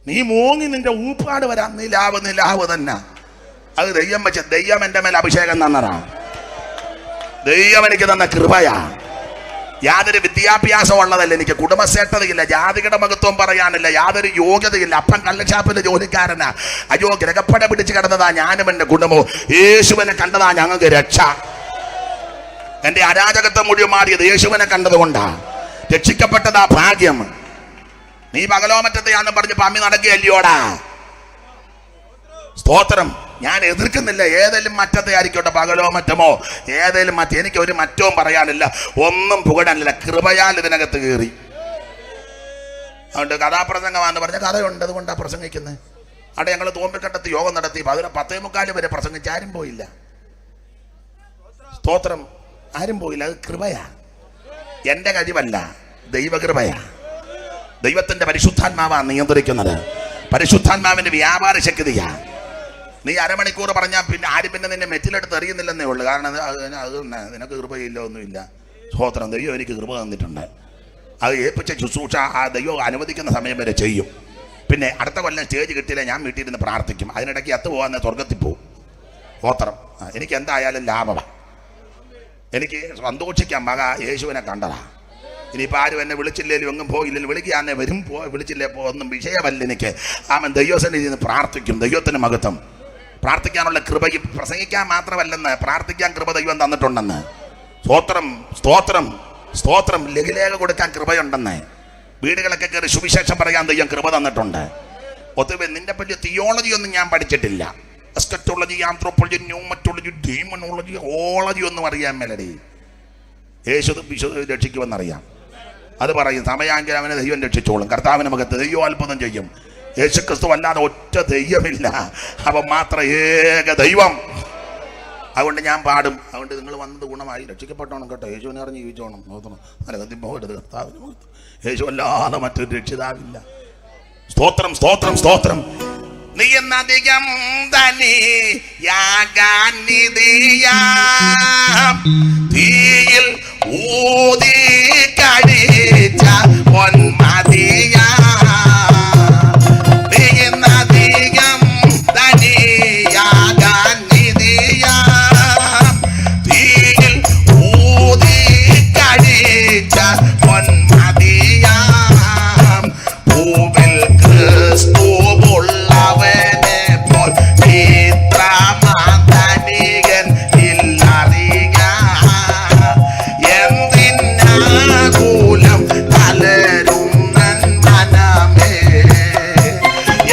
നീ മോങ്ങി നിന്റെ ഊപ്പാട് വരാം. നിലാവ് നിലാവ് തന്നെ. അത് ദൈവം വെച്ച ദൈവം എൻ്റെ മേൽ അഭിഷേകം തന്നതാ. ദൈവം എനിക്ക് തന്ന കൃപയാ. യാതൊരു വിദ്യാഭ്യാസം ഉള്ളതല്ല എനിക്ക്. കുടുംബശ്രേഷ്ഠതയില്ല, ജാതിയുടെ മഹത്വം പറയാനില്ല, യാതൊരു യോഗ്യതയില്ല. അപ്പൻ കള്ളച്ചാപ്പിന്റെ ജോലിക്കാരനാ. അയ്യോ, ഗ്രഹപ്പട പിടിച്ച് കിടന്നതാ ഞാനും എൻ്റെ കുടുംബവും. യേശുവിനെ കണ്ടതാ ഞങ്ങൾക്ക് രക്ഷ. എൻ്റെ അരാജകത്വം മുഴുവൻ മാറിയത് യേശുവിനെ കണ്ടതുകൊണ്ടാ. രക്ഷിക്കപ്പെട്ടതാ ഭാഗ്യം. നീ പകലോ മറ്റത്തെയാണെന്ന് പറഞ്ഞ് പമ്മി നടക്കുകയല്ലയോടാ. സ്തോത്രം. ഞാൻ എതിർക്കുന്നില്ല. ഏതെങ്കിലും മറ്റത്തെ ആയിരിക്കട്ടെ, പകലോ മറ്റമോ ഏതെങ്കിലും മറ്റേ, എനിക്ക് ഒരു മറ്റവും പറയാനില്ല, ഒന്നും പുകഴാനില്ല. കൃപയാൽ ഇതിനകത്ത് കയറി. അതുകൊണ്ട് കഥാപ്രസംഗമാണെന്ന് പറഞ്ഞ കഥയുണ്ട്, അതുകൊണ്ടാണ് പ്രസംഗിക്കുന്നത്. അവിടെ ഞങ്ങൾ തോമ്പിക്കണ്ടത്ത് യോഗം നടത്തി 10:45 വരെ പ്രസംഗിച്ച് ആരും പോയില്ല. സ്തോത്രം. ആരും പോയില്ല. അത് കൃപയാ, എൻ്റെ കഴിവല്ല, ദൈവകൃപയാ. ദൈവത്തിന്റെ പരിശുദ്ധാത്മാവാണ് നിയന്ത്രിക്കുന്നത്. പരിശുദ്ധാത്മാവിന്റെ വ്യാപാര ശക്തിയാ. നീ അരമണിക്കൂർ പറഞ്ഞാൽ പിന്നെ ആരും പിന്നെ നിന്നെ മെറ്റിലെടുത്ത് എറിയുന്നില്ലെന്നേ ഉള്ളൂ. കാരണം അത് നിനക്ക് കൃപയില്ല, ഒന്നുമില്ല. സ്തോത്രം. ദൈവം എനിക്ക് കൃപ തന്നിട്ടുണ്ട്. അത് ഏൽപ്പിച്ച ശുശ്രൂഷ ആ ദൈവം അനുവദിക്കുന്ന സമയം വരെ ചെയ്യും. പിന്നെ അടുത്ത കൊല്ലം സ്റ്റേജ് കിട്ടിയില്ല, ഞാൻ വീട്ടിലിരുന്ന് പ്രാർത്ഥിക്കും. അതിനിടയ്ക്ക് എത്ത് പോകാൻ സ്വർഗത്തിൽ പോകും. സ്തോത്രം. എനിക്ക് എന്തായാലും ലാഭമാണ്. എനിക്ക് സന്തോഷിക്കാം. മക യേശുവിനെ കണ്ടതാ. ഇനിയിപ്പോൾ ആരും എന്നെ വിളിച്ചില്ലേലും എങ്ങും പോയില്ലെങ്കിലും വിളിക്കാന്നെ വരും. വിളിച്ചില്ലേ ഒന്നും വിഷയമല്ല എനിക്ക്. ആമൻ. ദൈവസന്നിധിയിൽ നിന്ന് പ്രാർത്ഥിക്കും. ദൈവത്തിന് മഹത്വം. പ്രാർത്ഥിക്കാനുള്ള കൃപയും പ്രസംഗിക്കാൻ മാത്രമല്ലെന്ന്, പ്രാർത്ഥിക്കാൻ കൃപ ദൈവം തന്നിട്ടുണ്ടെന്ന്. സ്തോത്രം, സ്തോത്രം, സ്തോത്രം. ലഘുലേഖ കൊടുക്കാൻ കൃപയുണ്ടെന്ന്. വീടുകളൊക്കെ കയറി സുവിശേഷം പറയാൻ ദൈവം കൃപ തന്നിട്ടുണ്ട്. ഒത്തുവെ നിന്റെ പറ്റിയ തിയോളജി ഒന്നും ഞാൻ പഠിച്ചിട്ടില്ല. എസ്കറ്റോളജി, ആന്ത്രോപോളജി, ന്യൂമറ്റോളജി, ഡീമണോളജി, ഓളജി ഒന്നും അറിയാൻ മേലടി. യേശു രക്ഷിക്കുമെന്നറിയാം. അത് പറയും, സമയാങ്കിൽ അവനെ ദൈവം രക്ഷിച്ചോളും. കർത്താവിന് മുഖത്ത് ദൈവം അത്ഭുതം ചെയ്യും. യേശുക്രിസ്തു അല്ലാതെ ഒറ്റ ദൈവമില്ല, അവൻ മാത്രം ഏക ദൈവം. അതുകൊണ്ട് ഞാൻ പാടും. അതുകൊണ്ട് നിങ്ങൾ വന്നത് ഗുണമായി, രക്ഷിക്കപ്പെട്ടോണം കേട്ടോ, യേശുവിനെ അറിഞ്ഞ് ജീവിച്ചോണം. നരകത്തിൽ പോകരുത്. കർത്താവിന് മുഖത്ത് യേശു അല്ലാതെ മറ്റൊരു രക്ഷിതാവില്ല. സ്തോത്രം, സ്തോത്രം, സ്തോത്രം. നീ എന്നധികം തീയിൽ ഊതി കഴിച്ച പൊന്മതിയ. നീ എന്നധികം ധനിയാകാൻ നിധിയ. തീയിൽ ഊതി കഴിച്ച പൊന്മതിയ. പൂവിൽ ക്രിസ്തുവുള്ളവനെ പോൽ ചിത്രമാതനികൻ ഇല്ലറിയ. എന്തിനാകുലം കലരും മനമേ,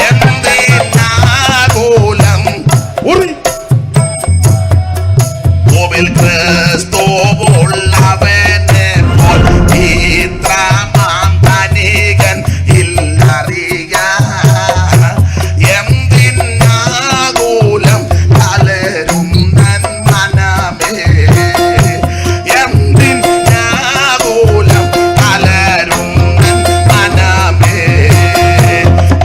എന്തിനാകുലം. പൂവിൽ ക്രിസ്തുവുള്ളവനെ പോൽ ചിത്രമാതനികൻ ഇല്ലറിയ. എന്തിനാകുലം കലരും മനമേ, എന്തിനാകുലം കലരും മനമേ.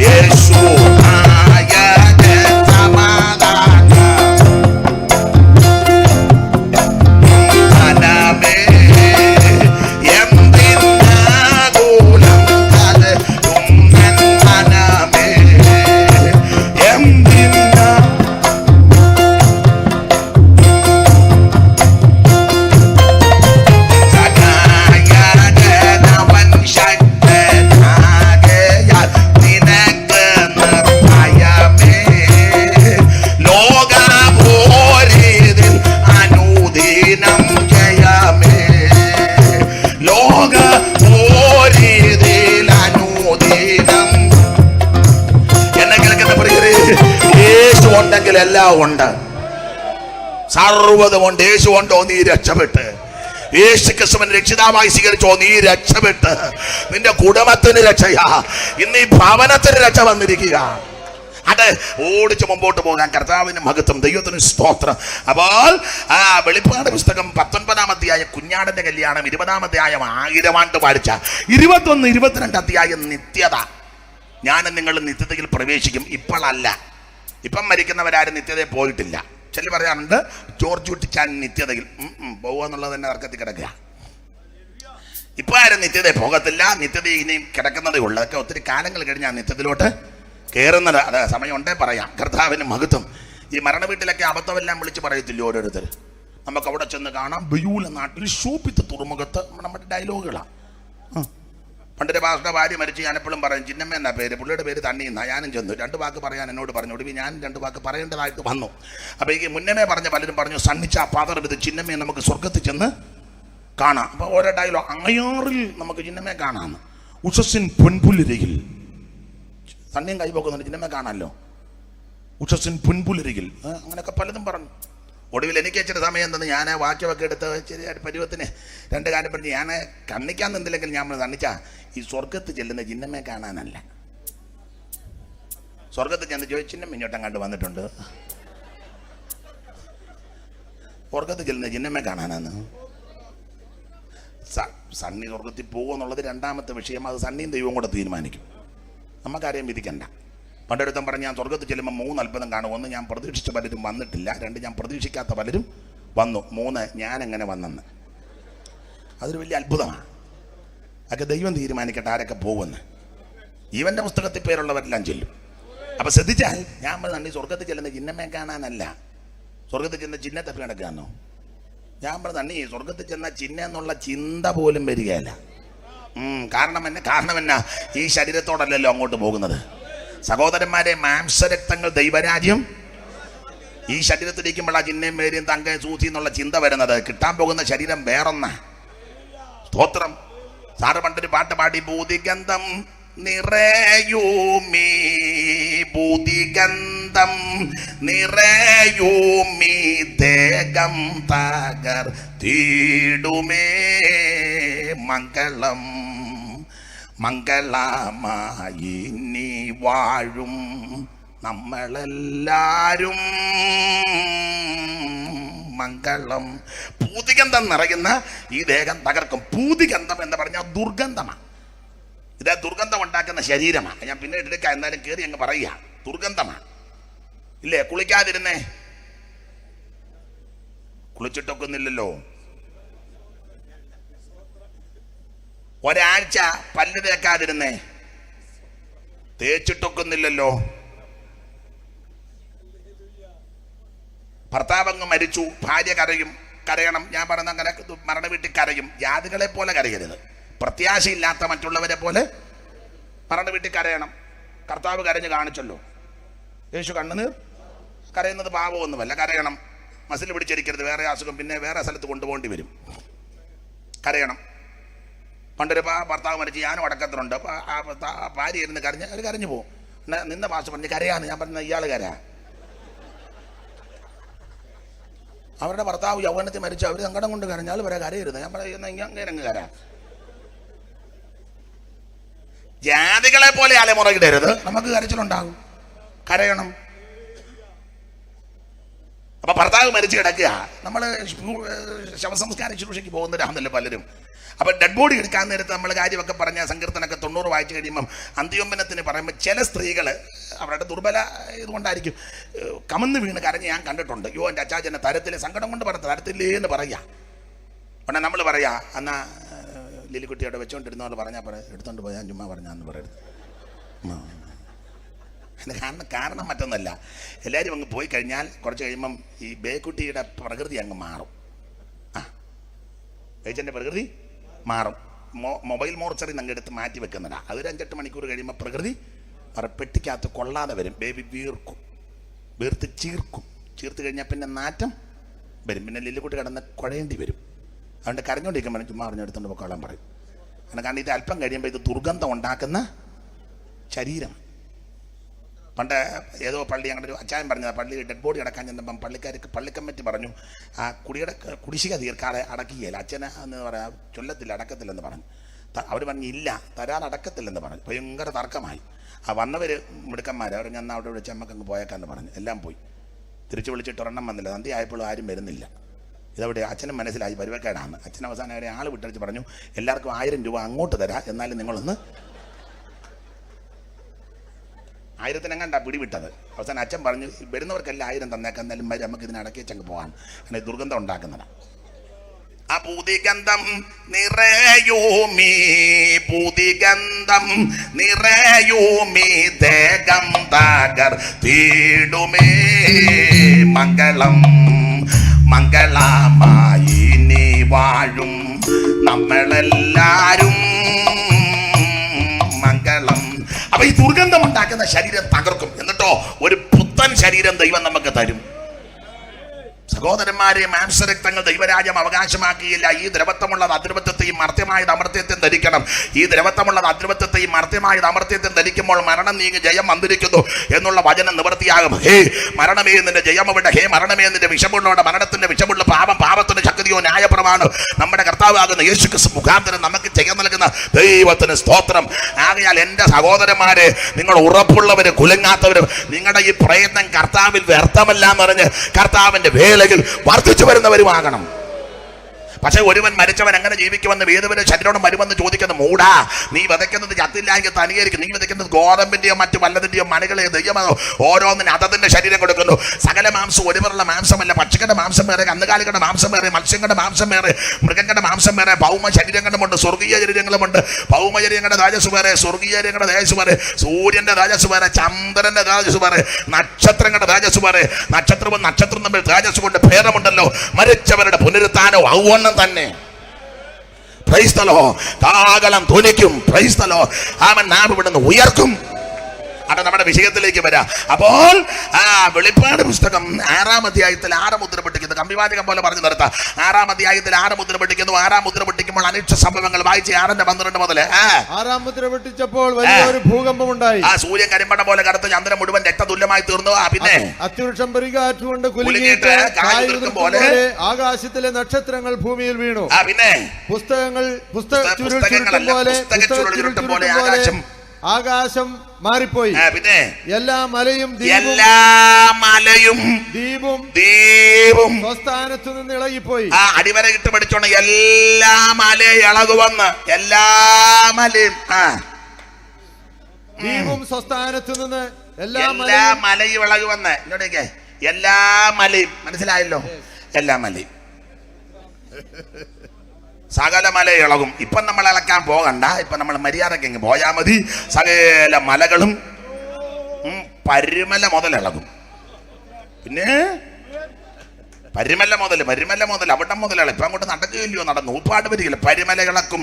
യേശു നായക സമാധാന മനമേ. എന്തിനാകുലം കലരും മനമേ, എന്തിനാ. സഹായകനവൻ ശക്തനാകയാൽ നിനക്ക് നിർഭയമേ. ലോകപോരിതിൽ അനുദിനം ജയമേ. ലോകപോരിതിൽ അനുദിനം. എന്നെ കേൾക്കുന്ന പ്രിയരേ, യേശു ഉണ്ടെങ്കിൽ എല്ലാം ഉണ്ട്, സർവ്വതുമുണ്ട്. യേശു ഉണ്ടോ, നീ രക്ഷപ്പെട്ട്. യേശു ക്രിസ്തുവിനെ രക്ഷിതാവായി സ്വീകരിച്ചോ, നീ രക്ഷപ്പെട്ട്. നിന്റെ കുടുംബത്തിന് രക്ഷയാ, ഇന്ന് ഈ ഭവനത്തിന് രക്ഷ വന്നിരിക്കുക. അത് ഓടിച്ച് മുമ്പോട്ട് പോകാൻ കർത്താവിന് മഹത്വം, ദൈവത്തിന് സ്തോത്രം. അപ്പോൾ വെളിപ്പാട് പുസ്തകം 19-ാം അധ്യായം കുഞ്ഞാടിന്റെ കല്യാണം, 20-ാം അധ്യായം 1000 ആണ്ട് വാഴ്ച, 21, 22 അധ്യായം നിത്യത. ഞാനും നിങ്ങൾ നിത്യതയിൽ പ്രവേശിക്കും. ഇപ്പോഴല്ല, ഇപ്പം മരിക്കുന്നവരാരും നിത്യതയിൽ പോയിട്ടില്ല. ചില പറയാറുണ്ട് ജോർജ് കുട്ടിച്ചാൻ നിത്യതയിൽ പോകുക എന്നുള്ളത് തന്നെ തർക്കത്തിൽ കിടക്കുക. ഇപ്പൊ ആരും നിത്യതയിൽ പോകത്തില്ല, നിത്യത ഇനിയും കിടക്കുന്നതേ ഉള്ളൂ. അതൊക്കെ ഒത്തിരി കാലങ്ങൾ കഴിഞ്ഞാൽ നിത്യത്തിലോട്ട് കയറുന്നത്. അത് സമയമുണ്ടേ പറയാം. കർത്താവിന് മഹത്വം. ഈ മരണ വീട്ടിലൊക്കെ അബദ്ധമെല്ലാം വിളിച്ച് പറയത്തില്ല ഓരോരുത്തർ. നമുക്ക് അവിടെ ചെന്ന് കാണാം. ബയൂല നാട്ടിൽ ഷൂപ്പിത്ത് തുറമുഖത്ത് നമ്മുടെ ഡയലോഗുകളാണ്. പണ്ടൊരു പാസ്റ്ററുടെ ഭാര്യ മരിച്ച് ഞാൻ എപ്പോഴും പറയും, ചിന്നമ്മ എന്നാ പേര്, പുള്ളിയുടെ പേര് തണ്ണിയെന്നാ. ഞാനും ചെന്നു 2 വാക്ക് പറയാൻ എന്നോട് പറഞ്ഞു. ഒടുവിൽ ഞാൻ 2 വാക്ക് പറയേണ്ടതായിട്ട് വന്നു. അപ്പോൾ ഈ മുന്നമേ പറഞ്ഞ പലരും പറഞ്ഞു, സണ്ണിച്ച പാത്രം ഇത് ചിന്നമ്മയെ നമുക്ക് സ്വർഗത്തിൽ ചെന്ന് കാണാം. അപ്പോൾ ഓരോ ഡയലോഗ്, അങ്ങയാറിൽ നമുക്ക് ചിന്നമ്മയെ കാണാമെന്ന്. ഉഷസ്സിൻ പൊൻപുലരികിൽ സണ്ണിയും കൈപോക്കുന്നുണ്ട്, ചിന്നമ്മയെ കാണാമല്ലോ. ഉഷസ്സിൻ പൊൻപുലരികിൽ അങ്ങനെയൊക്കെ പലതും പറഞ്ഞു. ഒടുവിൽ എനിക്ക് ഇച്ചിരി സമയം തന്ന് ഞാൻ വാക്യമൊക്കെ എടുത്ത് ചെറിയ പരുവത്തിന് 2 കാര്യം പറഞ്ഞ് ഞാൻ കണ്ണിക്കാൻ നിന്നില്ലെങ്കിൽ ഞാൻ തണ്ണിച്ചാ ഈ സ്വർഗത്ത് ചെല്ലുന്ന ചിന്നമ്മയെ കാണാനല്ല. സ്വർഗത്ത് ചെന്ന് ചോദിച്ചിന്നും ഇങ്ങോട്ടും കണ്ട് വന്നിട്ടുണ്ട്. സ്വർഗത്ത് ചെല്ലുന്ന ചിന്നമ്മയെ കാണാനാണ്. സണ്ണി സ്വർഗത്തിൽ പോകുമെന്നുള്ളത് 2ാമത്തെ വിഷയം. അത് സണ്ണിയും ദൈവവും കൂടെ തീരുമാനിക്കും, നമുക്കാരെയും വിധിക്കണ്ട. പണ്ടെടുത്തും പറഞ്ഞ് ഞാൻ സ്വർഗത്തിൽ ചെല്ലുമ്പോൾ 3 അത്ഭുതം കാണും. 1, ഞാൻ പ്രതീക്ഷിച്ച പലരും വന്നിട്ടില്ല. 2, ഞാൻ പ്രതീക്ഷിക്കാത്ത പലരും വന്നു. 3, ഞാൻ എങ്ങനെ വന്നെന്ന്. അതൊരു വലിയ അത്ഭുതമാണ്. അതൊക്കെ ദൈവം തീരുമാനിക്കട്ടെ ആരൊക്കെ പോകുമെന്ന്. ഈവൻ്റെ പുസ്തകത്തിൽ പേരുള്ളവരെല്ലാം ചെല്ലും. അപ്പം ശ്രദ്ധിച്ചാൽ ഞാൻ പറഞ്ഞ സ്വർഗത്തിൽ ചെല്ലുന്ന ചിന്നമ്മയെ കാണാനല്ല, സ്വർഗത്തിൽ ചെന്ന ചിഹ്നെ തപ്പി നടക്കുകയാണോ. ഞാൻ പറഞ്ഞ സ്വർഗത്തിൽ ചെന്ന ചിഹ്ന എന്നുള്ള ചിന്ത പോലും വരികയല്ല. കാരണം എന്നാ, ഈ ശരീരത്തോടല്ലല്ലോ അങ്ങോട്ട് പോകുന്നത്. സഹോദരന്മാരെ, മാംസരക്തങ്ങൾ ദൈവരാജ്യം ഈ ശരീരത്തിലിരിക്കുമ്പോൾ ആ ചിഹ്നയും പേരും തങ്ക സൂചി എന്നുള്ള ചിന്ത വരുന്നത്. കിട്ടാൻ പോകുന്ന ശരീരം വേറൊന്ന. സ്തോത്രം. സാറ് പണ്ടൊരു പാട്ട് പാടി, ഭൂതിഗന്ധം നിറയൂമീ ഭൂതിഗന്ധ പൂതികന്ധം നിറയൂമീ ദേഹം തകർത്തിടുമേ മംഗളം മംഗളമായി നീ വാഴും നമ്മളെല്ലാരും മംഗളം. പൂതികന്ധം നിറയുന്ന ഈ ദേഹം തകർക്കും. പൂതികന്ധം എന്ന് പറഞ്ഞാൽ ദുർഗന്ധമാണ്. ഇത് ദുർഗന്ധം ഉണ്ടാക്കുന്ന ശരീരമാണ്. ഞാൻ പിന്നെ എടുക്കാം, എന്നാലും കയറി അങ്ങ് പറയുക. ദുർഗന്ധമാണ് ഇല്ലേ? കുളിക്കാതിരുന്നേ, കുളിച്ചിട്ടൊക്കുന്നില്ലല്ലോ. ഒരാഴ്ച പല്ല് തേക്കാതിരുന്നേ, തേച്ചിട്ടൊക്കുന്നില്ലല്ലോ. ഭർത്താവങ്ങ് മരിച്ചു, ഭാര്യ കരയണം. ഞാൻ പറഞ്ഞ അങ്ങനെ മരണ വീട്ടിൽ കരയും. ജാതികളെ പോലെ കരയരുത്. പ്രത്യാശയില്ലാത്ത മറ്റുള്ളവരെ പോലെ മരണ വീട്ടിൽ കരയണം. കർത്താവ് കരഞ്ഞ് കാണിച്ചല്ലോ. യേശു കണ്ണുനീർ കരയുന്നത് പാപമൊന്നുമല്ല. കരയണം. മസിൽ പിടിച്ചിരിക്കരുത്. വേറെ അസുഖം പിന്നെ വേറെ സ്ഥലത്ത് കൊണ്ടുപോകേണ്ടി വരും. കരയണം. പണ്ടൊരു ഭർത്താവ് മരിച്ച് ഞാനും അടക്കത്തിലുണ്ട്. ഭാര്യ ഇരുന്ന് കരഞ്ഞു പോകും. നിന്ന ഭാഷ പറഞ്ഞ് കരയാന്ന്. ഞാൻ പറഞ്ഞ ഇയാൾ കരയാ. അവരുടെ ഭർത്താവ് യൗവനത്തിൽ മരിച്ചു, അവർ സങ്കടം കൊണ്ട് കരഞ്ഞാൽ വരെ കരയരുത്. ഞാൻ പറയുന്ന അങ്ങനെ അങ്ങ് കര. ജാതികളെ പോലെ അലമുറയിടരുത്. നമുക്ക് കരച്ചിലുണ്ടാകും. കരയണം. അപ്പൊ ഭർത്താവ് മരിച്ചു കിടക്കുക. നമ്മൾ ശവസംസ്കാര ശുശ്രൂഷയ്ക്ക് പോകുന്നവരാണെന്നല്ലോ പലരും. അപ്പൊ ഡെഡ് ബോഡി എടുക്കാൻ നേരത്ത് നമ്മൾ കാര്യമൊക്കെ പറഞ്ഞ സങ്കീർത്തനൊക്കെ 90 വായിച്ചു കഴിയുമ്പം അന്ത്യോമ്പനത്തിന് പറയുമ്പോൾ ചില സ്ത്രീകൾ അവരുടെ ദുർബല ഇതുകൊണ്ടായിരിക്കും കമന്ന് വീണ് കരഞ്ഞ് ഞാൻ കണ്ടിട്ടുണ്ട്. യോ എൻ്റെ അച്ചാച്ചനെ തരത്തിലെ സങ്കടം കൊണ്ട് പറഞ്ഞ തരത്തില്ലേ എന്ന് പറയാ. പിന്നെ നമ്മൾ പറയാ എന്നാ ലിലിക്കുട്ടിയോടെ വെച്ചോണ്ടിരുന്നോണ്ട് പറഞ്ഞാൽ എടുത്തോണ്ട് പോയാൽ ചുമ്മാ പറഞ്ഞാന്ന് പറയരുത്. കാരണം മറ്റൊന്നല്ല, എല്ലാവരും അങ്ങ് പോയി കഴിഞ്ഞാൽ കുറച്ച് കഴിയുമ്പം ഈ ബേക്കുട്ടിയുടെ പ്രകൃതി അങ്ങ് മാറും. ഏച്ചൻ്റെ പ്രകൃതി മാറും. മൊബൈൽ മോർച്ചറി അങ്ങ് എടുത്ത് മാറ്റി വെക്കുന്നതാണ്. അതൊരു 5-8 മണിക്കൂർ കഴിയുമ്പോൾ പ്രകൃതി പെട്ടിക്കകത്ത് കൊള്ളാതെ വരും. ബേബി വീർത്ത് ചീർത്ത് കഴിഞ്ഞാൽ പിന്നെ നാറ്റം വരും. പിന്നെ ലില്ലുകുട്ടി കിടന്ന് കുഴയേണ്ടി വരും. അതുകൊണ്ട് കരഞ്ഞോണ്ടിരിക്കുമ്പോൾ ചുമ്മാ പറഞ്ഞെടുത്തോണ്ട് പൊക്കോളാൻ പറയും. കാരണം ഇത് അല്പം കഴിയുമ്പോൾ ഇത് ദുർഗന്ധം ഉണ്ടാക്കുന്ന ശരീരം. പണ്ട് ഏതോ പള്ളി ഞങ്ങളുടെ ഒരു അച്ചായൻ പറഞ്ഞത്, പള്ളി ഡെഡ് ബോഡി അടക്കാൻ ചെന്നപ്പം പള്ളി കമ്മിറ്റി പറഞ്ഞു ആ കുടിശ്ശിക തീർക്കാതെ അടക്കുകയില്ല. അച്ഛന് എന്ന് പറയാം ചൊല്ലത്തില്ല, അടക്കത്തില്ലെന്ന് പറഞ്ഞു. അവർ പറഞ്ഞു ഇല്ല, തരാൻ അടക്കത്തില്ലെന്ന് പറഞ്ഞു. ഭയങ്കര തർക്കമായി. വന്നവർ മിടുക്കന്മാർ അവർ ഞാൻ അവിടെ വിളിച്ച് അമ്മക്ക് അങ്ങ് പോയേക്കാന്ന് പറഞ്ഞു. എല്ലാം പോയി. തിരിച്ചു വിളിച്ചിട്ട് ഒരെണ്ണം വന്നില്ല. സന്ധ്യ ആയപ്പോഴും ആരും വരുന്നില്ല. ഇതവിടെ അച്ഛനും മനസ്സിലായി പരിവക്കേടാണ്. അച്ഛൻ അവസാനം അവരെ ആൾ വിട്ടടിച്ച് പറഞ്ഞു എല്ലാവർക്കും 1000 രൂപ അങ്ങോട്ട് തരാം, എന്നാലും നിങ്ങളൊന്ന് 1000-നെങ്ങാണ്ടാ പിടിവിട്ടത്. അവസാനം അച്ഛൻ പറഞ്ഞു വരുന്നവർക്കെല്ലാം 1000 തന്നേക്കാം, എന്നാലും നമുക്ക് ഇതിനെ അടക്കി വെച്ചങ്ങ് പോകാൻ. അങ്ങനെ ദുർഗന്ധം ഉണ്ടാക്കുന്നതാണ്. ആ പൂതികന്ധം നിറയൂമീ പൂതികന്ധം നിറയൂമീ ദേഹം തകർത്തിടുമേ മംഗളം മംഗളമായി നീ വാഴും നമ്മളെല്ലാരും മംഗളം. അപ്പൊ ഈ ദുർഗന്ധം ഉണ്ടാക്കുന്ന ശരീരം തകർക്കും. എന്നിട്ടോ ഒരു പുത്തൻ ശരീരം ദൈവം നമുക്ക് തരും. സഹോദരന്മാരെ, മാംസരക്തങ്ങൾ ദൈവരാജ്യം അവകാശമാക്കിയില്ല. ഈ ദ്രവത്വമുള്ളത് അദ്രവത്വത്തെയും മർത്യമായത് അമർത്യത്തെയും ധരിക്കണം. ഈ ദ്രവത്വമുള്ളത് അദ്രവത്വത്തെയും മർത്യമായത് അമർത്യത്തെയും ധരിക്കുമ്പോൾ മരണം നീങ്ങി ജയം വന്നിരിക്കുന്നു എന്നുള്ള വചനം നിവൃത്തിയാകും. ഹേ മരണമേ നിന്റെ ജയമവിടെ, ഹേ മരണമേ നിന്റെ വിഷമുള്ളവിടെ, മരണത്തിന്റെ വിഷമുള്ള പാപത്തിന്റെ ശക്തിയോ ന്യായപ്രമാണം നമ്മുടെ കർത്താവാകുന്ന യേശുക്രിസ്തു മുഖാന്തരം നമുക്ക് ജയം നൽകുന്ന ദൈവത്തിന് സ്തോത്രം. ആകയാൽ എൻ്റെ സഹോദരന്മാരെ, നിങ്ങൾ ഉറപ്പുള്ളവര് കുലുങ്ങാത്തവരും നിങ്ങളുടെ ഈ പ്രയത്നം കർത്താവിൽ വ്യർത്ഥമല്ല എന്ന് പറഞ്ഞ് കർത്താവിന്റെ വേലയിൽ വർദ്ധിച്ചു വരുന്നവരുമാകണം. പക്ഷെ ഒരുവൻ മരിച്ചവൻ എങ്ങനെ ജീവിക്കുമെന്ന് വേദവന്റെ ശരീരോടും വരുമെന്ന് ചോദിക്കുന്ന മൂടാ, നീ വിതയ്ക്കുന്നത് ചത്തില്ലായെങ്കിൽ തനിയായിരിക്കും. നീ വിതയ്ക്കുന്നത് ഗോതമ്പിന്റെയോ മറ്റു വല്ലതിന്റെയോ മണികളെ ദൈവമോ ഓരോന്നിന് അതതിന്റെ ശരീരം കൊടുക്കുന്നു. സകല മാംസം ഒരുവരുള്ള മാംസമല്ല. പക്ഷികളുടെ മാംസം വേറെ, കന്നുകാലികളുടെ മാംസം വേറെ, മത്സ്യങ്ങളുടെ മാംസം വേറെ, മൃഗങ്ങളുടെ മാംസം വേറെ. ഭൗമ ശരീരങ്ങളുമുണ്ട്, സ്വർഗീയ ശരീരങ്ങളുമുണ്ട്. ഭൗമ ശരീരങ്ങളുടെ തേജസ് വേറെ, സ്വർഗീയ ശരീരങ്ങളുടെ തേജസ് വേറെ. സൂര്യന്റെ തേജസ് വേറെ, ചന്ദ്രന്റെ തേജസ് വേറെ, നക്ഷത്രങ്ങളുടെ തേജസ് വേറെ. നക്ഷത്രവും നക്ഷത്രം തമ്മിൽ തേജസ് കൊണ്ട് ഭേദമുണ്ടല്ലോ. മരിച്ചവരുടെ പുനരുത്ഥാനം ഔവണ്ണം തന്നെ. Price the Lord. കാഹളം ധ്വനിക്കും. Price the Lord. അവൻ നാം ഇവിടുന്ന് ഉയർക്കും. അത് നമ്മുടെ വിഷയത്തിലേക്ക് വരാം. അപ്പോൾ വെളിപ്പാട് പുസ്തകം 6-ാം അധ്യായത്തിൽ 6 മുദ്ര പൊട്ടിക്കുന്നു. കമ്പിവാചകം പോലെ പറഞ്ഞു നിർത്താം. 6-ാം അധ്യായത്തിൽ 6 മുദ്ര പൊട്ടിക്കുന്നു. 6-ാം മുദ്ര പൊട്ടിക്കുമ്പോൾ അനിഷ്ട സംഭവങ്ങൾ വായിച്ച് 6-12 മുതൽ 6-ാം മുദ്ര പൊട്ടിച്ചപ്പോൾ വലിയൊരു ഭൂകമ്പം ഉണ്ടായി. സൂര്യൻ കരിമ്പട പോലെ കറുത്ത് ചന്ദ്രൻ മുഴുവൻ രക്തതുല്യമായി ഫലഭൂയിഷ്ടമായി തീർന്നു. പിന്നെ അത്യുവൃക്ഷം പെരുകാറ്റുകൊണ്ട് കുലുങ്ങിയിട്ട് കായുതിർക്കും പോലെ ആകാശത്തിലെ നക്ഷത്രങ്ങൾ ഭൂമിയിൽ വീണു. പിന്നെ പുസ്തകങ്ങൾ പോലെ ആകാശം മാറിപ്പോയി. പിന്നെ എല്ലാ മലയും ദ്വീപും സ്വസ്ഥാനത്തു നിന്ന് ഇളകിപ്പോയി. അടിവര ഇട്ട് പഠിച്ചോണം. എല്ലാ മലയും ഇളകുവന്ന്, എല്ലാ മലയും ദ്വീപും സ്വസ്ഥാനത്തു നിന്ന് എല്ലാ മലയും ഇളകുവന്ന്. ഇങ്ങോട്ടേക്ക് എല്ലാ മലയും, മനസ്സിലായല്ലോ? എല്ലാ മലയും, സകല മല ഇളകും. ഇപ്പം നമ്മൾ ഇളക്കാൻ പോകണ്ട, ഇപ്പൊ നമ്മൾ മര്യാദക്ക് പോയാൽ മതി. സകല മലകളും പരുമല മുതൽ ഇളകും. പിന്നെ പരുമല മുതൽ അവിടെ മുതൽ ഇളക്കും. അങ്ങോട്ട് നടക്കുകയില്ലയോ? നടന്നു ഊപ്പാട് വരികയില്ല. പരുമല ഇളക്കും,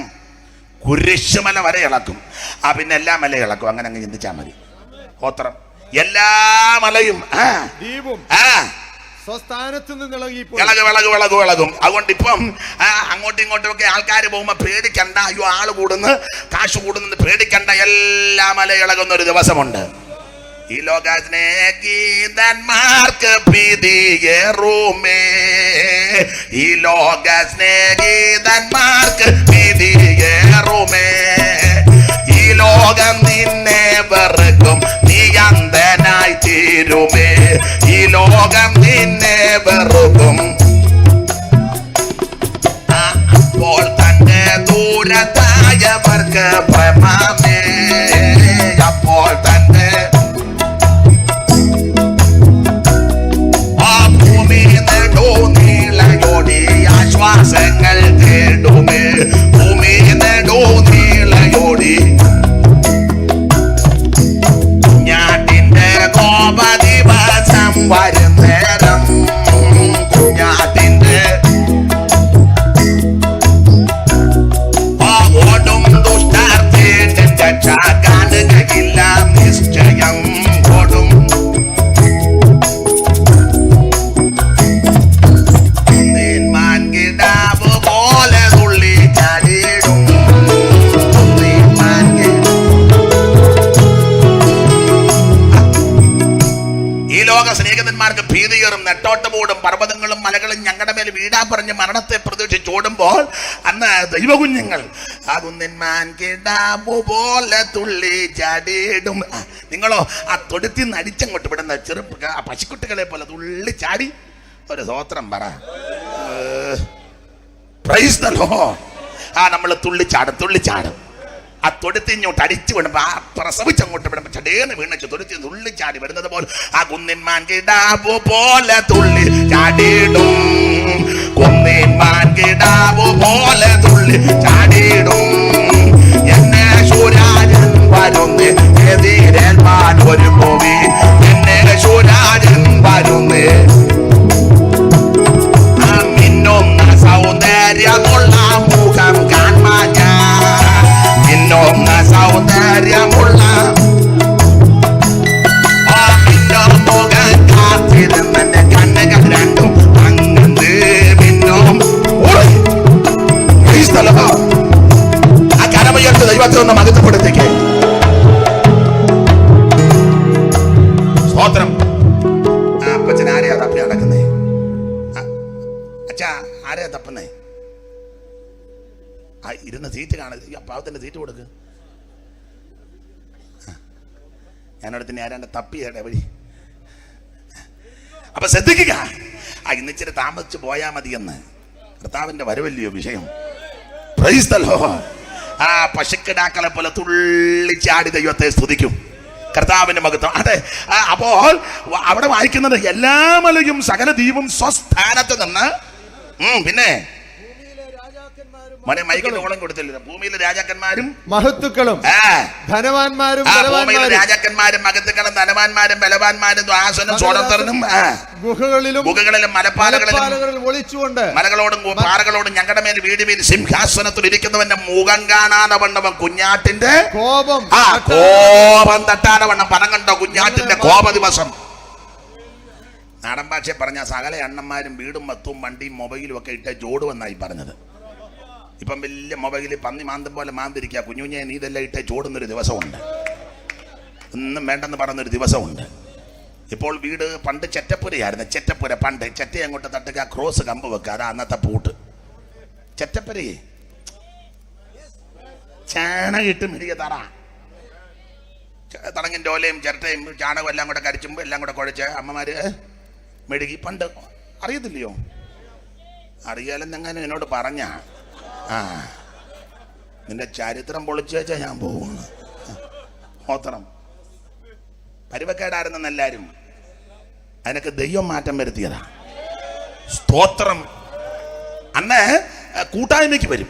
കുരിശുമല വരെ ഇളക്കും. പിന്നെ എല്ലാ മല ഇളക്കും. അങ്ങനെ അങ്ങ് ചിന്തിച്ചാൽ മതി. ഗോത്രം എല്ലാ മലയും സ്വസ്ഥാനത്ത് നിന്ന് ഇളകും. അതുകൊണ്ട് ഇപ്പം അങ്ങോട്ടും ഇങ്ങോട്ടും ഒക്കെ ആൾക്കാർ പോകുമ്പോ പേടിക്കണ്ട. അയ്യോ ആള് കൂടുന്നു, കാശ് കൂടുന്നു പേടിക്കണ്ട. എല്ലാ മല ഇളകുന്ന ഒരു ദിവസമുണ്ട്. ഈ ലോക സ്നേഹിതന്മാർക്ക് പ്രീതിയേറുമേ, ഈ ലോക സ്നേഹിതന്മാർക്ക് പ്രീതിയേറുമേ. ഈ ലോകം നിന്നെ വെറുക്കും, നീ അന്ധനായി തീരുമേ. ഈ ലോകം നിന്നെ വെറുക്കും. അപ്പോൾ തന്നെ ദൂരത്തായവർക്ക് പ്രമാമേ, അപ്പോൾ തന്നെ ഭൂമി നെടോ നീളയോടി ആശ്വാസങ്ങൾ തേടുമേ. ഭൂമി നെടോ നീളയോടി കുഞ്ഞാട്ടിന്റെ കോപദിവസം വരും നേരം. കുഞ്ഞാട്ടിന്റെ ഓടും ദുഷ്ടാർത്ഥേന്റെ കാണുകയില്ല നിശ്ചയം. ഓടും കിടാവ് പോലെ തുള്ളി ചാടിയിടും. ഈ ലോക സ്നേഹിതന്മാർക്ക് ഭീതിയേറും. നെട്ടോട്ടമോടും പർവ്വതങ്ങളും മലകളും ഞങ്ങളുടെ മേൽ വീടാൻ പറഞ്ഞ് മരണത്തെ പ്രതീക്ഷിച്ചോടുമ്പോൾ അന്ന് ദൈവകുഞ്ഞുങ്ങൾ ആ കുന്നിന്മാൻ കിടാവ് പോലെ തുള്ളി ചാടിയിടും. നിങ്ങളോ ആ തൊടുത്തിന്ന് അടിച്ചങ്ങോട്ട് വിടുന്ന പശുക്കുട്ടികളെ പോലെ തുള്ളി ചാടി ഒരു സ്തോത്രം പറ. Price the Lord. നമ്മൾ തുള്ളിച്ചാടും. ആ തൊടുത്തിങ്ങോട്ട് അടിച്ചു വിടുമ്പോ ആ പ്രസവിച്ചങ്ങോട്ട് വിടുമ്പോ ചടേന്ന് വീണിച്ച് തൊടുത്തി തുള്ളിച്ചാടി വരുന്നത് പോലെ ആ കുന്നിന്മാൻ കിടാവു പോലെ തുള്ളി ചാടിയിടും. കുന്നിന്മാൻ കിടാവു പോലെ തുള്ളി ചാടിയിടും. എന്നെ ശൂരാജൻ വരുന്നേ, എതിരേൽപ്പാൻ ഒരു ഭൂമി. എന്നെ ശൂരാജൻ വരുന്നേ, സൗന്ദര്യമുള്ള മുഖം കാണാൻ ഞാൻ. മിന്നുന്ന സൗന്ദര്യമുള്ള മുഖം കാത്തിരുന്നെ കണ്ണുകൾ രണ്ടും അങ്ങനെ മിന്നും. ആ കരമയത്ത് ദൈവത്തെ ഒന്ന് മഹത്വപ്പെടുത്തേക്ക്. സ്തോത്രം. അപ്പച്ചൻ ആരെയാ തപ്പി നടക്കുന്നേ? അച്ഛാ ആരെയാ തപ്പുന്നേ? ആ ഇരുന്ന സീറ്റ് കാണുക. പാവത്തിന്റെ സീറ്റ് കൊടുക്ക്. ഞാനടുത്ത് ആരാണ്ട് തപ്പിയേട്ടെ വഴി. അപ്പൊ ശ്രദ്ധിക്കുക. ഇന്നിച്ചിരി താമസിച്ച് പോയാ മതിയെന്ന്. കർത്താവിന്റെ വരവല്ലയോ വിഷയം. Price the Lord. ആ പശുക്കിടാക്കളെ പോലെ തുള്ളിച്ചാടി ദൈവത്തെ സ്തുതിക്കും. കർത്താവിന്റെ മഹത്വം. അതെ. അപ്പോൾ അവിടെ വായിക്കുന്നത് എല്ലാ മലയും സകല ദ്വീപും സ്വസ്ഥാനത്ത് നിന്ന്. പിന്നെ മൈക്കിന് ഓളം കൊടുത്തില്ല. ഭൂമിയിലെ രാജാക്കന്മാരും മഹത്തുക്കളും ധനവാന്മാരും രാജാക്കന്മാരും മഹത്തുക്കളും ധനവാന്മാരും ബലവാന്മാരും ആസനും സ്വതന്ത്രനും ഗുഹകളിലും മലപ്പാലകളിലും ഒളിച്ചുകൊണ്ട് മലകളോടും പാറകളോടും ഞങ്ങളുടെ മേൽ വീട് മേൽ സിംഹാസനത്തിൽ ഇരിക്കുന്നവന്റെ മുഖം കാണാതെ വണ്ണവൻ കുഞ്ഞാട്ടിന്റെ കോപം തട്ടാതെ വണ്ണം. പണം കണ്ടോ കുഞ്ഞാട്ടിന്റെ കോപ ദിവസം. നാടൻ ഭാഷയെ പറഞ്ഞ സകല എണ്ണന്മാരും വീടും വത്തും വണ്ടിയും മൊബൈലും ഒക്കെ ഇട്ട് ജോടുവെന്നായി പറഞ്ഞത്. ഇപ്പം വലിയ മൊബൈലിൽ പന്നി മാന്തം പോലെ മാന്തിരിക്കുക. കുഞ്ഞുഞ്ഞെ നീ ഇതെല്ലാം ഇട്ട് ചോടുന്നൊരു ദിവസമുണ്ട്. ഒന്നും വേണ്ടെന്ന് പറയുന്നൊരു ദിവസമുണ്ട്. ഇപ്പോൾ വീട് പണ്ട് ചെറ്റപ്പുരയായിരുന്നു. ചെറ്റപ്പുര പണ്ട് ചെറ്റ അങ്ങോട്ട് തട്ടുക, ക്രോസ് കമ്പ് വെക്കുക, അതാ അന്നത്തെ പൂട്ട്. ചെറ്റപ്പുരയെ ചാണകിട്ട് മെഴുകിയ തറ, തടങ്ങിൻ്റെ ഓലയും ചിരട്ടയും ചാണകം എല്ലാം കൂടെ കരിച്ചുമ്പോൾ എല്ലാം കൂടെ കുഴച്ച് അമ്മമാര് മെഴുകി. പണ്ട് അറിയത്തില്ലയോ? അറിയാലെന്നെങ്ങനെ എന്നോട് പറഞ്ഞ നിന്റെ ചരിത്രം പൊളിച്ചു വെച്ചാൽ ഞാൻ പോകുന്നു. ഓത്തണം പരുവക്കേടായിരുന്നെന്ന് എല്ലാവരും, അതിനൊക്കെ ദൈവം മാറ്റം വരുത്തിയതാ. സ്തോത്രം. അന്ന് കൂട്ടായ്മയ്ക്ക് വരും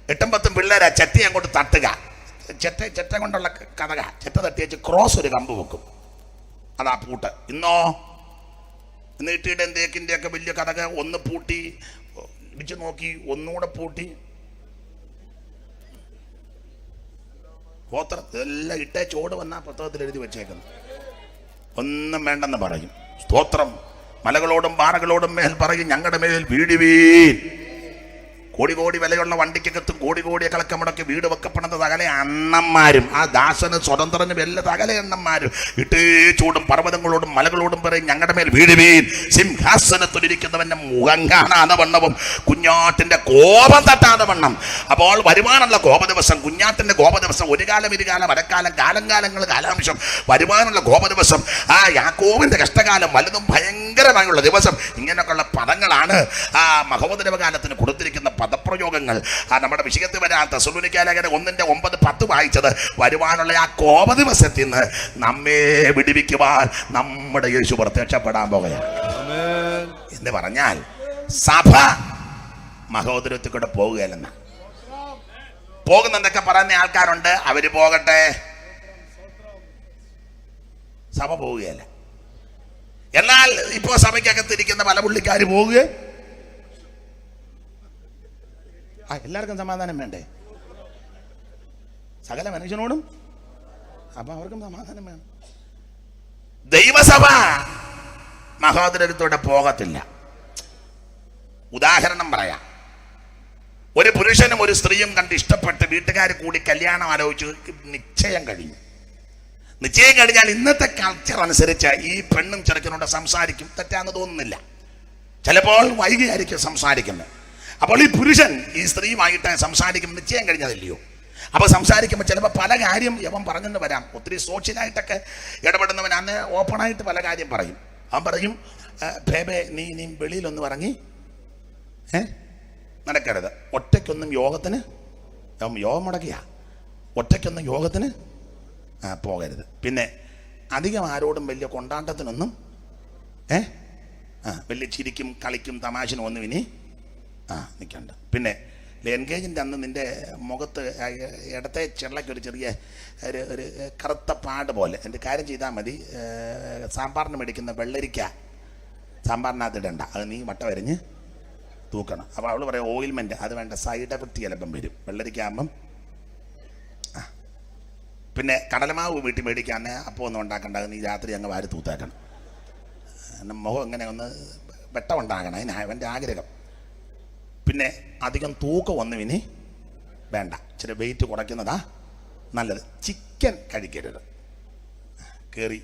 8-10 പിള്ളേരാ ചെറ്റ അങ്ങോട്ട് തട്ടുക. ചെറ്റ കൊണ്ടുള്ള കഥക, ചെറ്റ തട്ടി വെച്ച് ക്രോസ് ഒരു കമ്പ് വെക്കും, അതാ പൂട്ട്. ഇന്നോ നീട്ടിയുടെ തേക്കിൻ്റെ ഒക്കെ വലിയ കഥക ഒന്ന് പൂട്ടി ഇടിച്ചു നോക്കി, ഒന്നുകൂടെ പൂട്ടി, എല്ലാം ഇട്ടേ ചോട് വന്നാ പുസ്തകത്തിൽ എഴുതി വെച്ചേക്കുന്നു. ഒന്നും വേണ്ടെന്ന് പറയും. സ്തോത്രം. മലകളോടും പാറകളോടും മേൽ പറയും, ഞങ്ങളുടെ മേൽ വീഴുവീൻ. കോടി കോടി വിലയുള്ള വണ്ടിക്കകത്തും കോടി കോടി കളക്കം മുടക്കി വീട് വെക്കപ്പെടുന്നത് അകലെ അണ്ണന്മാരും, ആ ദാസന് സ്വതന്ത്രനും എല്ലാ അകലെ എണ്ണന്മാരും ഇട്ടേ ചൂടും പർവ്വതങ്ങളോടും മലകളോടും പറയും, ഞങ്ങളുടെ മേൽ വീഴുവീൻ. സിംഹാസനത്തിലിരിക്കുന്നവന്റെ മുഖം കാണാതെ വണ്ണവും കുഞ്ഞാട്ടിന്റെ കോപം തട്ടാതെ വണ്ണം. അപ്പോൾ വരുവാനുള്ള കോപ ദിവസം, കുഞ്ഞാട്ടിന്റെ കോപ ദിവസം, ഒരു കാലം ഇരുകാലം അരക്കാലം കാലം കാലങ്ങൾ കാലാംശം, വരുവാനുള്ള കോപ ദിവസം, ആ യാക്കോബിന്റെ കഷ്ടകാലം, വലുതും ഭയങ്കരമായുള്ള ദിവസം. ഇങ്ങനെയൊക്കെയുള്ള പദങ്ങളാണ് ആ മഹോദരവകാലത്തിന് കൊടുത്തിരിക്കുന്ന പദപ്രയോഗങ്ങൾ. നമ്മുടെ വിഷയത്തിൽ വരാൻ തെസ്സലോനിക്കയിലെ 1:9-10 വായിച്ചത്, വരുവാനുള്ള ആ കോപ ദിവസത്തിൽ നിന്ന് നമ്മെ വിടുവിക്കുവാൻ നമ്മുടെ യേശു പ്രത്യക്ഷപ്പെടാൻ പോകുകയാണ് എന്ന് പറഞ്ഞാൽ സഭ മഹോദരത്തിൽ കൂടെ പോകുകയല്ലെന്ന. പോകുന്നെന്നൊക്കെ പറയുന്ന ആൾക്കാരുണ്ട്, അവര് പോകട്ടെ, സഭ പോവുകയല്ല. എന്നാൽ ഇപ്പോ സഭയ്ക്കകത്തിരിക്കുന്ന പല പുള്ളിക്കാര് പോവുക. എല്ലാവർക്കും സമാധാനം വേണ്ടേ? സകല മനുഷ്യനോടും അപ്പൊ അവർക്കും സമാധാനം വേണം. ദൈവസഭ മഹോദരത്തോടെ പോകത്തില്ല. ഉദാഹരണം പറയാം. ഒരു പുരുഷനും ഒരു സ്ത്രീയും കണ്ട് ഇഷ്ടപ്പെട്ട് വീട്ടുകാർ കൂടി കല്യാണം ആലോചിച്ച് നിശ്ചയം കഴിഞ്ഞു. നിശ്ചയം കഴിഞ്ഞാൽ ഇന്നത്തെ കൾച്ചർ അനുസരിച്ച് ഈ പെണ്ണും ചെറുക്കനോട് സംസാരിക്കും, തെറ്റാന്ന് തോന്നുന്നില്ല. ചിലപ്പോൾ വൈകിയായിരിക്കും സംസാരിക്കുന്നത്. അപ്പോൾ ഈ പുരുഷൻ ഈ സ്ത്രീയുമായിട്ട് സംസാരിക്കും, നിശ്ചയം കഴിഞ്ഞതല്ലയോ. അപ്പോൾ സംസാരിക്കുമ്പോൾ ചിലപ്പോൾ പല കാര്യം യവൻ പറഞ്ഞെന്ന് വരാം. ഒത്തിരി സോഷ്യലായിട്ടൊക്കെ ഇടപെടുന്നവൻ അന്ന് ഓപ്പണായിട്ട് പല കാര്യം പറയും. അവൻ പറയും, ബേബേ നീ വെളിയിലൊന്ന് ഇറങ്ങി നടക്കരുത്, ഒറ്റയ്ക്കൊന്നും യോഗത്തിന്, യോഗം മുടക്കിയ ഒറ്റയ്ക്കൊന്നും യോഗത്തിന് പോകരുത്. പിന്നെ അധികം ആരോടും വലിയ കൊണ്ടാട്ടത്തിനൊന്നും വലിയ ചിരിക്കും കളിക്കും തമാശനും ഒന്നും ഇനി നിൽക്കണ്ട. പിന്നെ എൻഗേജിൻ്റെ അന്ന് നിൻ്റെ മുഖത്ത് ഇടത്തെ ചെള്ളയ്ക്കൊരു ചെറിയ ഒരു കറുത്ത പാട് പോലെ എൻ്റെ കാര്യം ചെയ്താൽ മതി. സാമ്പാറിന് മേടിക്കുന്ന വെള്ളരിക്ക സാമ്പാറിനകത്ത് ഇടണ്ട, അത് നീ വട്ട വരഞ്ഞ് തൂക്കണം. അപ്പോൾ അവൾ പറയാം ഓയിൽമെൻറ്റ് അത് വേണ്ട, സൈഡ് എഫക്റ്റ് ചിലപ്പം വരും വെള്ളരിക്ക ആകുമ്പം. പിന്നെ കടലമാവ് വീട്ടിൽ മേടിക്കാൻ അപ്പോൾ ഒന്നും ഉണ്ടാക്കണ്ട, നീ രാത്രി അങ്ങ് വാരി തൂത്താക്കണം. മുഖം ഇങ്ങനെ ഒന്ന് വെട്ടം ഉണ്ടാകണം, അതിന് അവൻ്റെ ആഗ്രഹം. പിന്നെ അധികം തൂക്കം ഒന്നും ഇനി വേണ്ട, ഇച്ചിരി വെയിറ്റ് കുറയ്ക്കുന്നതാ നല്ലത്. ചിക്കൻ കഴിക്കരുത്, കയറി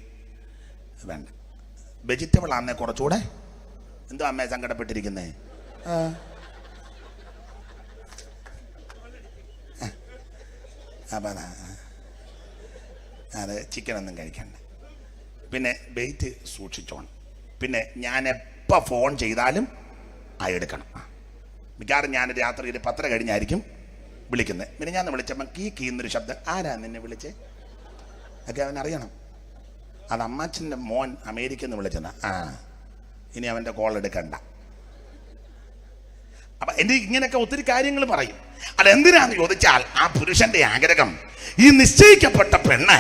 വേണ്ട. വെജിറ്റബിൾ ആണെന്നേ കുറച്ചുകൂടെ. എന്തോ അമ്മയെ സങ്കടപ്പെട്ടിരിക്കുന്നേ? അപ്പം അത് ചിക്കനൊന്നും കഴിക്കണ്ട. പിന്നെ വെയിറ്റ് സൂക്ഷിച്ചോണം. പിന്നെ ഞാൻ എപ്പോൾ ഫോൺ ചെയ്താലും എടുക്കണം. മിക്കവാറും ഞാൻ രാത്രി ഒരു 10 കഴിഞ്ഞായിരിക്കും വിളിക്കുന്നത്. പിന്നെ ഞാൻ വിളിച്ചപ്പം കീന്നൊരു ശബ്ദം, ആരാ നിന്നെ വിളിച്ചേ ഒക്കെ അവനറിയണം. അത് അമ്മാച്ചൻ്റെ മോൻ അമേരിക്കയിൽ നിന്ന് വിളിച്ചതാ. ഇനി അവൻ്റെ കോൾ എടുക്കണ്ട. അപ്പം എൻ്റെ ഇങ്ങനെയൊക്കെ ഒത്തിരി കാര്യങ്ങൾ പറയും. അതെന്തിനാന്ന് ചോദിച്ചാൽ ആ പുരുഷന്റെ ആഗ്രഹം ഈ നിശ്ചയിക്കപ്പെട്ട പെണ്ണ്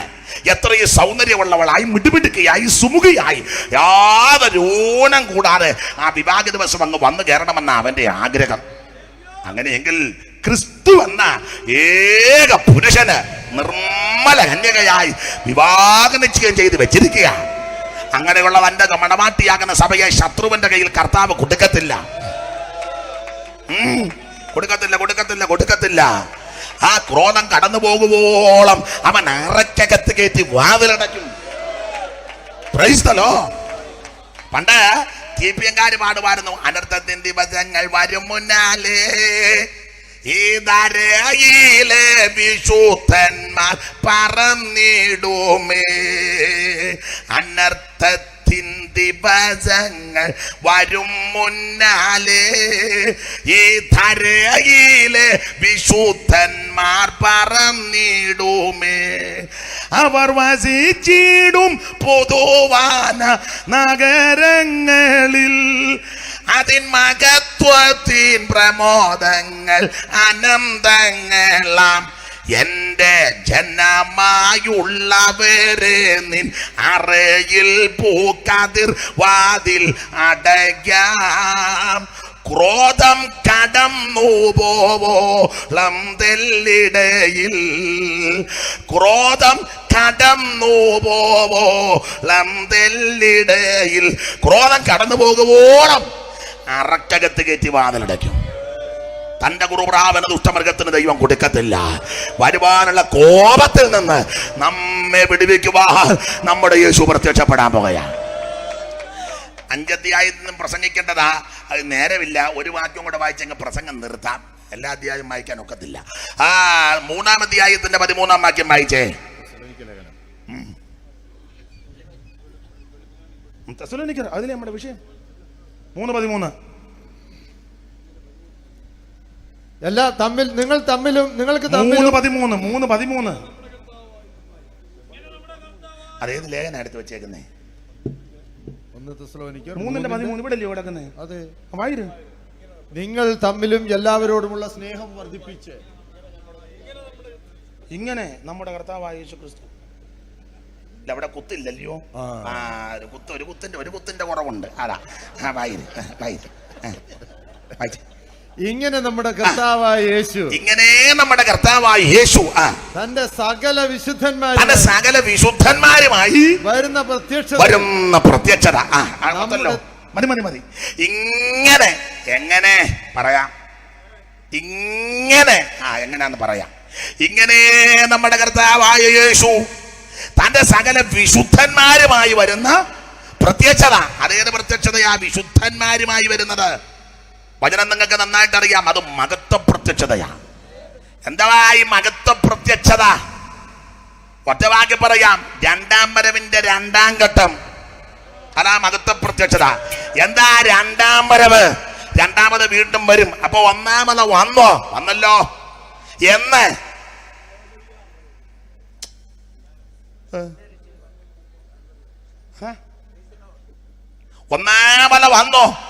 എത്രയും സൗന്ദര്യമുള്ളവളായി മിടുമിടുക്കിയായി സുമുഖിയായി യാതൊരു ഊനം കൂടാതെ ആ വിവാഹ ദിവസം അങ്ങ് വന്നു കയറണമെന്ന അവന്റെ ആഗ്രഹം. അങ്ങനെയെങ്കിൽ ക്രിസ്തു എന്ന ഏക പുരുഷന് നിർമ്മല കന്യകയായി വിവാഹ നിശ്ചയം ചെയ്ത് വെച്ചിരിക്കുക. അങ്ങനെയുള്ള തന്റെ മണവാട്ടിയാകുന്ന സഭയെ ശത്രുവിന്റെ കയ്യിൽ കർത്താവ് കൊടുക്കത്തില്ല. കൊടുക്കത്തില്ല. ആ ക്രോധം കടന്നു പോകുവോളം അവൻ അറക്കകത്ത് കയറ്റി വാതിലടയ്ക്കും. Price the Lord. പണ്ട് TPM-കാര് പാടുമായിരുന്നു, അനർത്ഥത്തിൻ ദിവസങ്ങൾ വരും മുന്നാലേ ഈ ധരയിലെ വിശുദ്ധന്മാർ പറന്നിടുമേ. അനർത്ഥത്തിൻ ദിവസങ്ങൾ വരും മുന്നാലേ ഈ ധരയിലെ വിശുദ്ധന്മാർ പറന്നിടുമേ. അവർ വസിച്ചിടും പൊതുവാന നഗരങ്ങളിൽ അതിൻ മഹത്വത്തിൻ പ്രമോദങ്ങൾ അനന്തങ്ങളാം. എന്റെ ജനമായുള്ളവരെ നിൻ അറയിൽ പൂക്കതിർ വാതിൽ അടയ്ക്കാം. ക്രോധം കടന്നു പോവോളം തെല്ലിടയിൽ, ക്രോധം കടന്നു പോവോളം തെല്ലിടയിൽ, ക്രോധം കടന്നു പോകുവോളം അറക്കകത്ത് കയറ്റി വാതിലടയ്ക്കും. തന്റെ കുറുപ്രാവന ദുഷ്ടമൃഗത്തിന് ദൈവം കൊടുക്കത്തില്ല. വരുവാനുള്ള കോപത്തിൽ നിന്ന് നമ്മെ വിടുവിക്കുവാൻ നമ്മുടെ യേശു പ്രത്യക്ഷപ്പെടാൻ പോകുകയാണ്. 5 അധ്യായത്തിൽ നിന്നും പ്രസംഗിക്കേണ്ടതാ, അത് നേരമില്ല. ഒരു വാക്യം കൂടെ വായിച്ചെങ്കിൽ പ്രസംഗം നിർത്താം. എല്ലാ അധ്യായം വായിക്കാൻ ഒക്കത്തില്ല. 3-ാം അധ്യായത്തിന്റെ 13-ാം വാക്യം വായിച്ചേ. അതിലെ നമ്മുടെ വിഷയം 3:13. എല്ലാ തമ്മിൽ നിങ്ങൾ തമ്മിലും നിങ്ങൾക്ക് തമ്മിലും 3:13 അതേത് ലേഖന എടുത്ത് വെച്ചേക്കുന്നേ? 3:13 ഇവിടെ കിടക്കുന്നേ. അതെ, വായിര്. നിങ്ങൾ തമ്മിലും എല്ലാവരോടുമുള്ള സ്നേഹം വർദ്ധിപ്പിച്ച്. ഇങ്ങനെ നമ്മുടെ കർത്താവായ യേശു ക്രിസ്തു. അവിടെ കുത്തില്ലല്ലോ. ഒരു കുത്തിന്റെ കുറവുണ്ട്. അതാ വായിര്. ഇങ്ങനെ നമ്മുടെ കർത്താവായ യേശു, ഇങ്ങനെ നമ്മുടെ കർത്താവായ യേശു തന്റെ സകല വിശുദ്ധന്മാരുമായി വരുന്ന പ്രത്യക്ഷത. മതി. ഇങ്ങനെ എങ്ങനെ പറയാം? ഇങ്ങനെ എങ്ങനെയാന്ന് പറയാം. ഇങ്ങനെ നമ്മുടെ കർത്താവായ യേശു തന്റെ സകല വിശുദ്ധന്മാരുമായി വരുന്ന പ്രത്യക്ഷത. അതേത് പ്രത്യക്ഷതയാ? വിശുദ്ധന്മാരുമായി വരുന്നത്. വചനം നിങ്ങൾക്ക് നന്നായിട്ട് അറിയാം. അത് മഹത്വ പ്രത്യക്ഷതയാ. എന്താ ഈ മഹത്വ പ്രത്യക്ഷത? ഒറ്റവാക്കി പറയാം, 2-ാം വരവിന്റെ 2-ാം ഘട്ടം. അതാ മഹത്വ പ്രത്യക്ഷത. എന്താ 2-ാം വരവ്? 2-ാമത് വീണ്ടും വരും. അപ്പൊ 1-ാമത് വന്നല്ലോ എന്ന് 1-ാമത്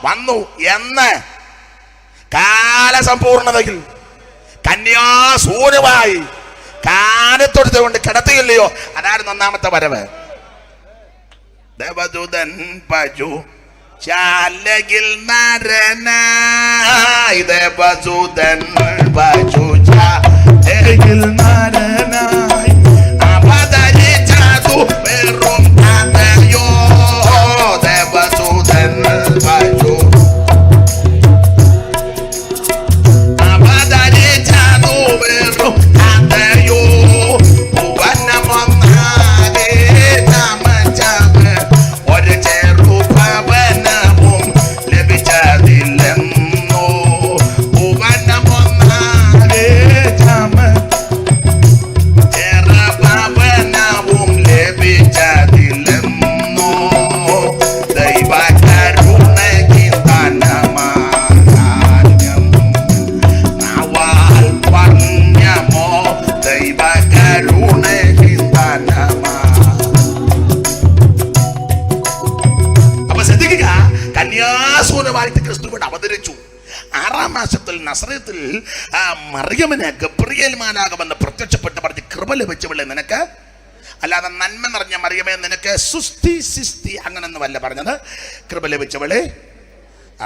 വന്നു എന്ന് കാലസമ്പൂർണതയിൽ കന്യാസൂര്യമായി കാലത്തൊടുത്തുകൊണ്ട് കിടത്തിയില്ലയോ? അതായിരുന്നു 1-ാമത്തെ വരവ്. ദേവദൂതൻ പജു ശാലകിൽ നരനായി, ദേവദൂതൻ പജു ശാലകിൽ നരനായി അവതരിച്ചതു വെറും കഥയോ. ദേവദൂതൻ പജു അവതരിച്ചതു വെറും കഥയോ. വനമൊന്നാകെ ചമച്ചത് ഒരു ചെറുഭവനവും ലഭിച്ചതില്ലെന്നോ. വനമൊന്നാകെ ചെറുഭവനവും ലഭിച്ചതില്ലെന്നോ. ദൈവകരുണയ്ക്ക് ധനമാനം നാവാൽ പറഞ്ഞമോ. ദൈവകരുണയ്ക്ക് ധനമാ. അപ്പൊ ശ്രദ്ധിക്കുക, കന്യാസൂനമായിട്ട് ക്രിസ്തു ഇവിടെ അവതരിച്ചു. 6-ാം മാസത്തിൽ നസറേത്തിൽ മറിയമിന് ഗബ്രിയേൽ മാലാഖവെന്ന് പ്രത്യക്ഷപ്പെട്ട് പറഞ്ഞ്, കൃപ ലഭിച്ചവളെ നിനക്ക്, അല്ലാതെ നന്മ നിറഞ്ഞ മറിയമേ നിനക്ക് സുസ്തി സിസ്തി അങ്ങനൊന്നുമല്ല പറഞ്ഞത്. കൃപ ലഭിച്ചവളെ,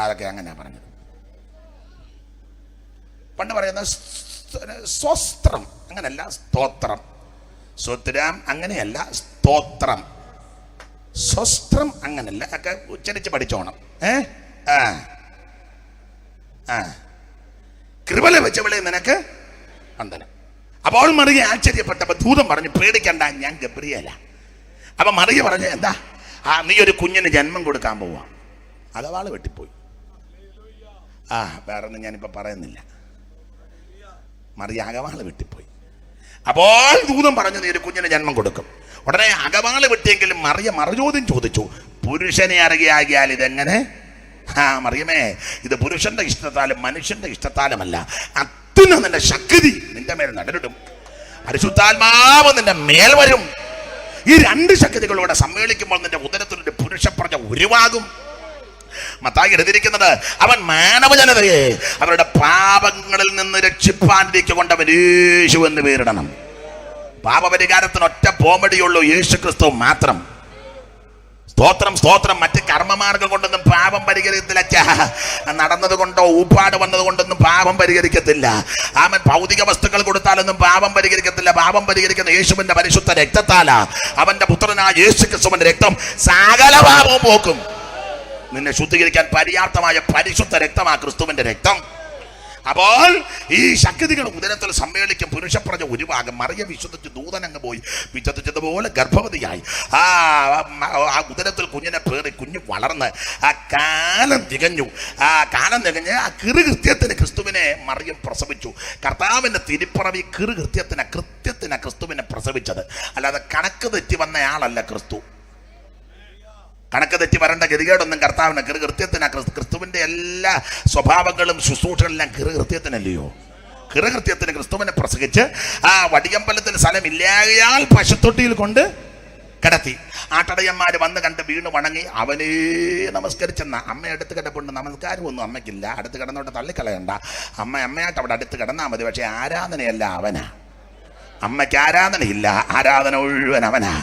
അതൊക്കെ അങ്ങനെയാ പറഞ്ഞത്. പണ്ട് പറയുന്ന സ്വസ്ത്രം അങ്ങനെയല്ല, സ്തോത്രം. സ്വത്രാം അങ്ങനെയല്ല, സ്തോത്രം. സ്വസ്ത്രം അങ്ങനല്ല, ഒക്കെ ഉച്ചരിച്ച് പഠിച്ചോണം. കൃപ ലഭിച്ചവളെ നിനക്ക് വന്ദനം. അപ്പോൾ മറിയ ആശ്ചര്യപ്പെട്ടപ്പോ ദൂതൻ പറഞ്ഞു, പേടിക്കണ്ട, ഞാൻ ഗബ്രിയേല. അപ്പൊ മറിയ പറഞ്ഞു, എന്താ നീ ഒരു കുഞ്ഞിന് ജന്മം കൊടുക്കാൻ പോവാ, അകവാള് വെട്ടിപ്പോയി. വേറൊന്നും ഞാനിപ്പോ പറയുന്നില്ല. മറിയ അകവാള് വെട്ടിപ്പോയി. അപ്പോൾ ദൂതൻ പറഞ്ഞു നീ ഒരു കുഞ്ഞിന് ജന്മം കൊടുക്കും. ഉടനെ അകവാള് വെട്ടിയെങ്കിലും മറിയ മറുചോദ്യം ചോദിച്ചു, പുരുഷനെ അറിയാകിയാൽ ഇതെങ്ങനെ? മറിയമേ, ഇത് പുരുഷന്റെ ഇഷ്ടത്താലും മനുഷ്യന്റെ ഇഷ്ടത്താലുമല്ല, അത്യുന്നതന്റെ ശക്തി നിന്റെ മേൽ നടനിടും, പരിശുദ്ധാത്മാവ് നിന്റെ മേൽ വരും. ഈ രണ്ട് ശക്തികളോടെ സമ്മേളിക്കുമ്പോൾ നിന്റെ ഉദരത്തിലൊരു പുരുഷപ്രജ ഉരുവാകും. മത്തായി എഴുതിയിരിക്കുന്നത്, അവൻ മാനവജനതയെ അവരുടെ പാപങ്ങളിൽ നിന്ന് രക്ഷിപ്പാനിലേക്ക് കൊണ്ടവൻ യേശു എന്ന് പേരിടണം. പാപപരിഹാരത്തിന് ഒറ്റ പോംവഴിയുള്ളൂ, യേശു ക്രിസ്തു മാത്രം. സ്തോത്രം സ്തോത്രം. മറ്റ് കർമ്മമാർഗം കൊണ്ടൊന്നും പാപം പരിഹരിക്കത്തില്ല. നടന്നത് കൊണ്ടോ ഊപ്പാട് വന്നത് കൊണ്ടൊന്നും പാപം പരിഹരിക്കത്തില്ല. അവൻ ഭൗതിക വസ്തുക്കൾ കൊടുത്താലൊന്നും പാപം പരിഹരിക്കത്തില്ല. പാപം പരിഹരിക്കുന്ന യേശുവിന്റെ പരിശുദ്ധ രക്തത്താലാ. അവന്റെ പുത്രനായ യേശു ക്രിസ്തുവിന്റെ രക്തം സകല പാപവും പോക്കും. നിന്നെ ശുദ്ധീകരിക്കാൻ പര്യാപ്തമായ പരിശുദ്ധ രക്തമാ ക്രിസ്തുവിന്റെ രക്തം. അപ്പോൾ ഈ ശക്തികൾ ഉദരത്തിൽ സമ്മേളിക്കും, പുരുഷപ്രജ ഉരുവാകും. മറിയ വിശ്വസിച്ച് ദൂതനങ്ങ് പോയി വിശ്വസിച്ചതുപോലെ ഗർഭവതിയായി. ആ ഉദരത്തിൽ കുഞ്ഞിനെ പേറി കുഞ്ഞ് വളർന്ന് ആ കാലം തികഞ്ഞു. ആ കൃത്യത്തിന് ക്രിസ്തുവിനെ മറിയം പ്രസവിച്ചു. കർത്താവിന്റെ തിരുപ്പിറവി കൃത്യത്തിന് ക്രിസ്തുവിനെ പ്രസവിച്ചത്. അല്ലാതെ കണക്ക് തെറ്റി വന്നയാളല്ല ക്രിസ്തു. കണക്ക് തെറ്റി വരേണ്ട ഗതികേടൊന്നും കർത്താവിന് കൃത്യത്തിന്. ക്രിസ്തുവിന്റെ എല്ലാ സ്വഭാവങ്ങളും ശുശ്രൂഷകളെല്ലാം കൃത്യത്തിനല്ലയോ? കൃത്യത്തിന് ക്രിസ്തുവിനെ പ്രസംഗിച്ച് ആ വടിയമ്പലത്തിന് സ്ഥലമില്ലായാൽ പശുത്തൊട്ടിയിൽ കൊണ്ട് കിടത്തി. ആട്ടടയന്മാര് വന്ന് കണ്ട് വീണ് വണങ്ങി അവനേ നമസ്കരിച്ചെന്ന. അമ്മ അടുത്ത് കിടപ്പുണ്ട്, നമസ്കാരമൊന്നും അമ്മയ്ക്കില്ല. അടുത്ത് കിടന്നോട്ട് തള്ളിക്കളയണ്ട. അമ്മയായിട്ട് അവിടെ അടുത്ത് കിടന്നാൽ മതി. പക്ഷെ ആരാധനയല്ല അവനാ. അമ്മയ്ക്ക് ആരാധനയില്ല, ആരാധന മുഴുവൻ അവനാ.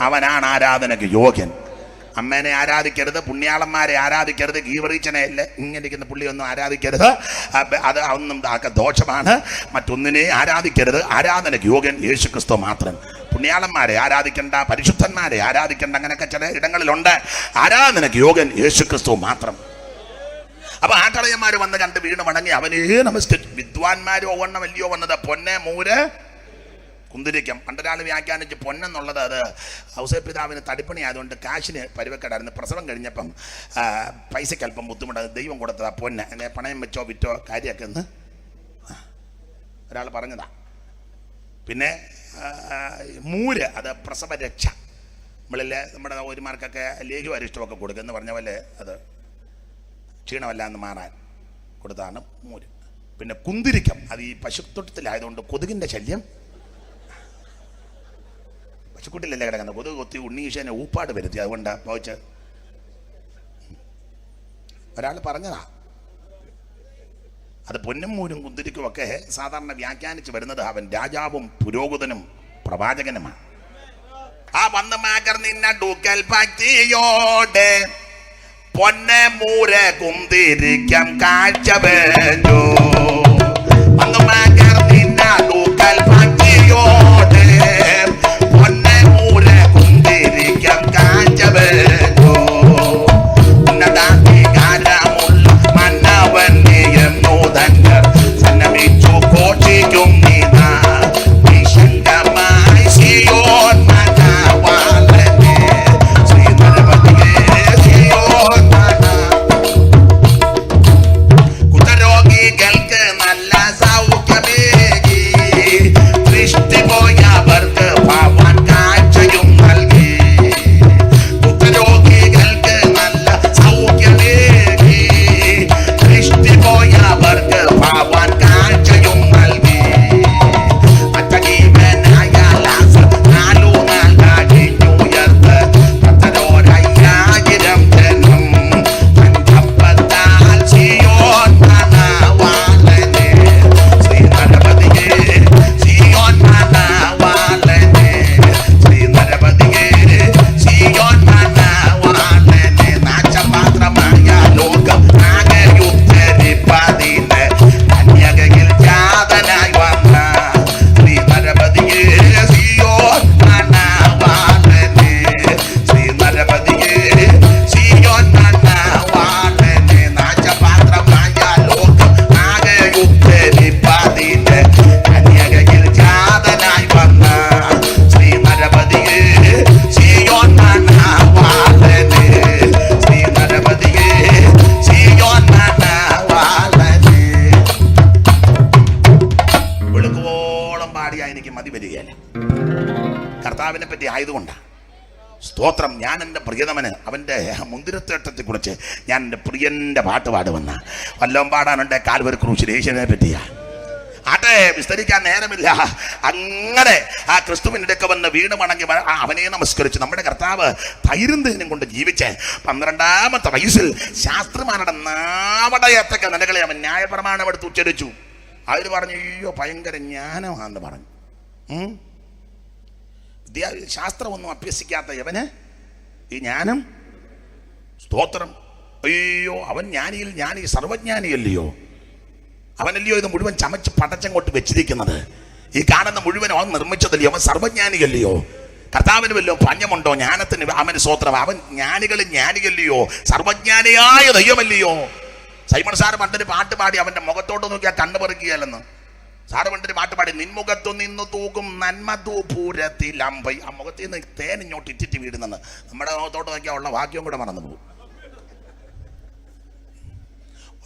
അവനാണ് ആരാധനയ്ക്ക് യോഗ്യൻ. അമ്മേനെ ആരാധിക്കരുത്, പുണ്യാളന്മാരെ ആരാധിക്കരുത്, ഗീവറീച്ചനെ ഇങ്ങനെ ഇരിക്കുന്ന പുള്ളിയൊന്നും ആരാധിക്കരുത്. അത് ഒന്നും ദോഷമാണ്. മറ്റൊന്നിനെ ആരാധിക്കരുത്. ആരാധനയ്ക്ക് യോഗ്യൻ യേശു ക്രിസ്തു മാത്രം. പുണ്യാളന്മാരെ ആരാധിക്കണ്ട, പരിശുദ്ധന്മാരെ ആരാധിക്കണ്ട, അങ്ങനെയൊക്കെ ചില ഇടങ്ങളിലുണ്ട്. ആരാധനയ്ക്ക് യോഗ്യൻ യേശു ക്രിസ്തു മാത്രം. അപ്പൊ ആട്ടളയന്മാർ വന്ന് കണ്ട് വീണ് മടങ്ങി അവനേ നമസ്കരിച്ചു. വിദ്വാൻമാരും ഒവണ്ണമല്ലയോ വന്നത്, പൊന്നെ മൂര് കുന്തിരിക്കം. പണ്ടൊരാൾ വ്യാഖ്യാനിച്ച് പൊന്നെന്നുള്ളത് അത് ഔസേപ്പിതാവിന് തടിപ്പണി ആയതുകൊണ്ട് കാശിന് പരിവക്കെടായിരുന്നു. പ്രസവം കഴിഞ്ഞപ്പം പൈസയ്ക്ക് അല്പം ബുദ്ധിമുട്ട്, ദൈവം കൊടുത്തതാ പൊന്ന്. എന്നെ പണയം വെച്ചോ വിറ്റോ കാര്യമൊക്കെ എന്ന് ഒരാൾ പറഞ്ഞതാ. പിന്നെ മൂര്, അത് പ്രസവരക്ഷ. നമ്മളിലെ നമ്മുടെ ഒരുമാർക്കൊക്കെ ലേഹ്യം അരിഷ്ടമൊക്കെ കൊടുക്കുക എന്ന് പറഞ്ഞ പോലെ അത് ക്ഷീണമല്ല എന്ന് മാറാൻ കൊടുത്താണ് മൂര്. പിന്നെ കുന്തിരിക്കം, അത് ഈ പശുത്തൊട്ടത്തിലായതുകൊണ്ട് കൊതുകിൻ്റെ ശല്യം. പശുക്കുട്ടിലല്ലേ കിടക്കുന്നത്, കൊതുക് കൊത്തി ഉണ്ണീശനെ ഊപ്പാട് വരുത്തി. അതുകൊണ്ടാണ് പോയിച്ച് ഒരാൾ പറഞ്ഞതാ. അത് പൊന്നും മൂരും കുന്തിരിക്കും ഒക്കെ സാധാരണ വ്യാഖ്യാനിച്ച് വരുന്നത് അവൻ രാജാവും പുരോഹിതനും പ്രവാചകനുമാണ്. ആ വന്ന് മാകർ നിന്ന ഡൂക്കൽ ഭക്തിയോടെ പൊന്നെ മൂര കുന്തിരിക്കം കാഴ്ച വേണ്ടു. വന്ന് മാകർ നിന്ന ഡൂക്കൽ ഭക്തിയോടെ പൊന്നെ മൂര കുന്തിരിക്കം കാഴ്ച വേണ്ടു. ഉന്നതാധികാരമുള്ള മന്നവനെ എന്നു തങ്ങൾ സന്നമിച്ചു കോഷിക്കും നീതാ. വിശങ്കമായി സിയോൻ മണവാളനെ ശ്രീധരപതിയെ സിയോൻ മണ. കുഷ്ഠരോഗികൾക്ക് പറ്റി ആയതുകൊണ്ടാണ്. സ്തോത്രം. ഞാൻ എൻ്റെ പ്രിയതമന് അവൻ്റെ മുന്തിരത്തോട്ടത്തെ കുറിച്ച് ഞാൻ എൻ്റെ പ്രിയൻ്റെ പാട്ട് പാടുവന്ന വല്ലതും പാടാനുണ്ട്. കാൽവരി ക്രൂശിൽ യേശുവിനെ പറ്റിയാ ആട്ടെ, വിസ്തരിക്കാൻ നേരമില്ല. അങ്ങനെ ആ ക്രിസ്തുവിൻ്റെ അടുക്ക വന്ന് വീണ് മടങ്ങി അവനെ നമസ്കരിച്ചു. നമ്മുടെ കർത്താവ് ധൈര്യം കൊണ്ട് ജീവിച്ച് 12-ാമത്തെ വയസ്സിൽ ശാസ്ത്രിമാരുടെ നാമടയത്തക്ക നിലകളെ അവൻ ന്യായപ്രമാണം എടുത്ത് ഉച്ചരിച്ചു. അവർ പറഞ്ഞു, അയ്യോ ഭയങ്കര ജ്ഞാനമാണെന്ന് പറഞ്ഞു. ശാസ്ത്രമൊന്നും അഭ്യസിക്കാത്ത യവന് ഈ ജ്ഞാനം. സ്തോത്രം. അയ്യോ, അവൻ ജ്ഞാനിയിൽ ജ്ഞാനി, സർവജ്ഞാനിയല്ലയോ? അവനല്ലയോ ഇത് മുഴുവൻ ചമച്ച് പടച്ചങ്ങോട്ട് വെച്ചിരിക്കുന്നത്? ഈ കാണുന്ന മുഴുവൻ അവൻ നിർമ്മിച്ചതല്ലയോ? അവൻ സർവജ്ഞാനിയല്ലയോ? കർത്താവിന് വല്ലതും പഞ്ഞമുണ്ടോ ജ്ഞാനത്തിന്? അവന് സ്തോത്രം. അവൻ ജ്ഞാനികളിൽ ജ്ഞാനിയല്ലയോ? സർവജ്ഞാനിയായ ദൈവമല്ലയോ? സൈമൺ സാറ് പണ്ടൊരു പാട്ട് പാടി, അവന്റെ മുഖത്തോട്ട് നോക്കിയാൽ കണ്ണു പറിക്കുകയല്ലെന്ന്. സാറ് പണ്ടൊരു പാട്ട് പാടി, നിൻമുഖത്തു നിന്ന് തൂക്കും നന്മതൂപൂരത്തിലമ്പൈ. ആ മുഖത്തിൽ നിന്ന് തേനിങ്ങോട്ട് ഇറ്റിറ്റ് വീടുന്നെന്ന്. നമ്മുടെ മുഖത്തോട്ട് നോക്കിയാൽ ഉള്ള വാക്യവും കൂടെ മറന്നു പോകും.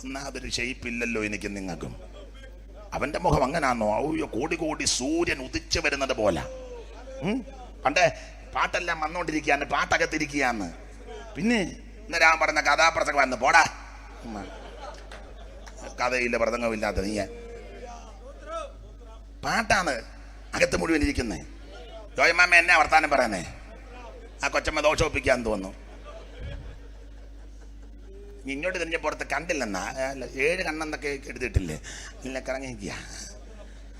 ഒന്നാമതൊരു ഷെയ്പ്പില്ലല്ലോ എനിക്കും നിങ്ങൾക്കും. അവന്റെ മുഖം അങ്ങനാന്നോ? ഔയ്യോ, കോടി കോടി സൂര്യൻ ഉദിച്ചു വരുന്നത് പോലെ. പണ്ട് പാട്ടെല്ലാം വന്നോണ്ടിരിക്കുകയാണ്, പാട്ടകത്തിരിക്കുകയാന്ന്. പിന്നെ ഇന്ന് ഞാൻ പറഞ്ഞ കഥാപ്രസംഗം വന്ന് പോടാ, കഥയില്ല പ്രസംഗമില്ലാത്ത നീ. പാട്ടാണ് അകത്ത് മുഴുവൻ ഇരിക്കുന്നേ. ജോയമാമ എന്നെ വർത്താനം പറയാനേ, ആ കൊച്ചമ്മ ദോഷമൊപ്പിക്കാൻ തോന്നുന്നു. ഇങ്ങോട്ട് തിരിഞ്ഞ പുറത്ത് കണ്ടില്ലെന്നാ, 7 കണ്ണെന്നൊക്കെ എഴുതിയിട്ടില്ലേ? ഇല്ല, കറങ്ങിക്കുക.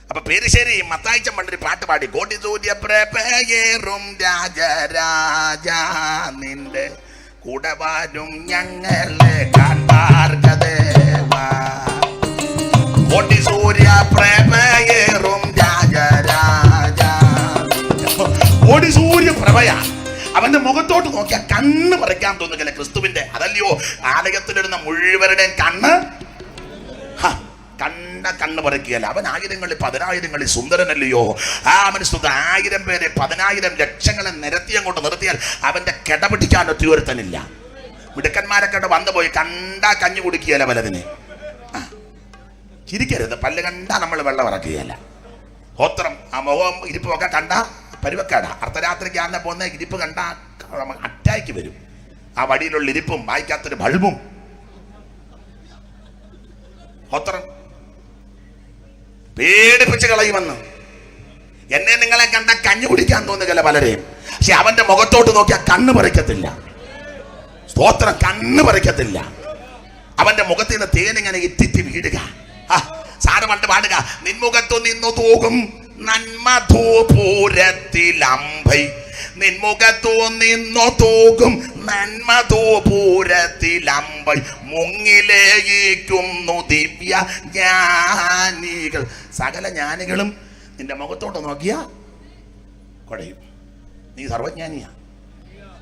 അപ്പൊ പേരിശ്ശേരി മത്തായിച്ചൻ പണ്ടൊരു പാട്ട് പാടി, കോടി സൂര്യ പ്രഭയേറും രാജരാജ നിന്റെ കൂടവാരും ഞങ്ങളെ കാൺപാർക്കദേവാ. കോടി സൂര്യ പ്രഭയേറും രാജരാജ. കോടി സൂര്യ പ്രഭയാ. അവന്റെ മുഖത്തോട്ട് നോക്കിയാൽ കണ്ണ് പറിക്കാൻ തോന്നുകയല്ലേ ക്രിസ്തുവിന്റെ? അതല്ലയോ ആലയത്തിലിടുന്ന മുഴുവരുടെയും കണ്ണ് കണ്ണ് പറിക്കുകയല്ല. അവൻ 1000ങ്ങളിൽ 10,000ങ്ങളിൽ സുന്ദരനല്ലയോ? ആ മനുഷ്യ 1000 പേരെ 10,000 ലക്ഷങ്ങളെ നിരത്തി അങ്ങോട്ട് നിർത്തിയാൽ അവന്റെ കിടപിടിക്കാൻ ഒത്തിയൊരുത്തനില്ല. മിടുക്കന്മാരൊക്കെ വന്നു പോയി കണ്ടാ കഞ്ഞു കുടിക്കുകയല്ല പലതിന്. ചിരിക്കരുത്, പല്ല് കണ്ടാ നമ്മൾ വെള്ളം ഇറക്കുകയല്ല. ഹോത്രം. ആ മുഖം ഇരിപ്പൊക്കെ കണ്ടാ പരിവക്കാടാ. അർദ്ധരാത്രിക്ക് ആന്നെ പോകുന്ന ഇരിപ്പ് കണ്ടാ അറ്റാക്ക് വരും. ആ വടിയിലുള്ള ഇരിപ്പും വായിക്കാത്തൊരു ബൾബും. ഹോത്രം പേടിപ്പിച്ച് കളയുമെന്ന്. എന്നെ നിങ്ങളെ കണ്ട കഞ്ഞു കുടിക്കാൻ തോന്നുകയല്ല പലരെയും. പക്ഷെ അവന്റെ മുഖത്തോട്ട് നോക്കിയാൽ കണ്ണ് പറിക്കത്തില്ല. സ്തോത്രം. കണ്ണ് പറിക്കത്തില്ല. അവന്റെ മുഖത്തിൽ നിന്ന് തേനിങ്ങനെ ഇറ്റിറ്റ് വീടുക. സാറ് പണ്ട് പാടുക, നിൻമുഖത്തു നിന്നു തൂകും നന്മധൂപൂരത്തിലമ്പൈ. നിൻമുഖത്തു നിന്നു തൂകും നന്മധൂപൂരത്തിലമ്പൈ. മുങ്ങിലേയിക്കുന്നു ദിവ്യ ജ്ഞാനികൾ. സകല ജ്ഞാനികളും നിന്റെ മുഖത്തോട്ട് നോക്കിയ കൊടയും. നീ സർവജ്ഞാനിയാ.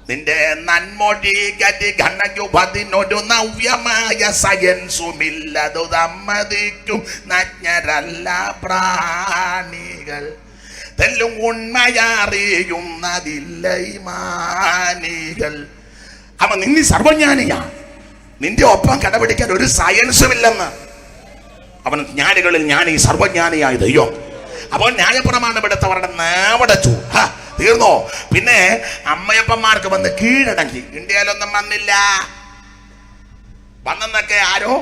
നിന്റെ നന്മൊഴി ഗതി ഘനയുപതിനൊരു നവ്യമായ സയൻസുമില്ലതു സമ്മതിക്കും നഗ്നരല്ല പ്രാണികൾ. തെല്ലും ഉണ്മയറിയുന്നതില്ല മാനികൾ. അവൻ നിന്നി സർവജ്ഞാനിയാ. നിന്റെ ഒപ്പം കടപിടിക്കാൻ ഒരു സയൻസുമില്ലെന്ന്. അവൻ ജ്ഞാനികളിൽ ജ്ഞാനി, സർവജ്ഞാനിയായ ദൈവം. അപ്പോൾ ന്യായപ്രമാണം എടുത്തവരുടെ നാമടച്ചു. തീർന്നോ? പിന്നെ അമ്മയപ്പന്മാർക്ക് വന്ന് കീഴടങ്ങി. ഇന്ത്യയിലൊന്നും വന്നില്ല. വന്നെന്നൊക്കെ ആരോ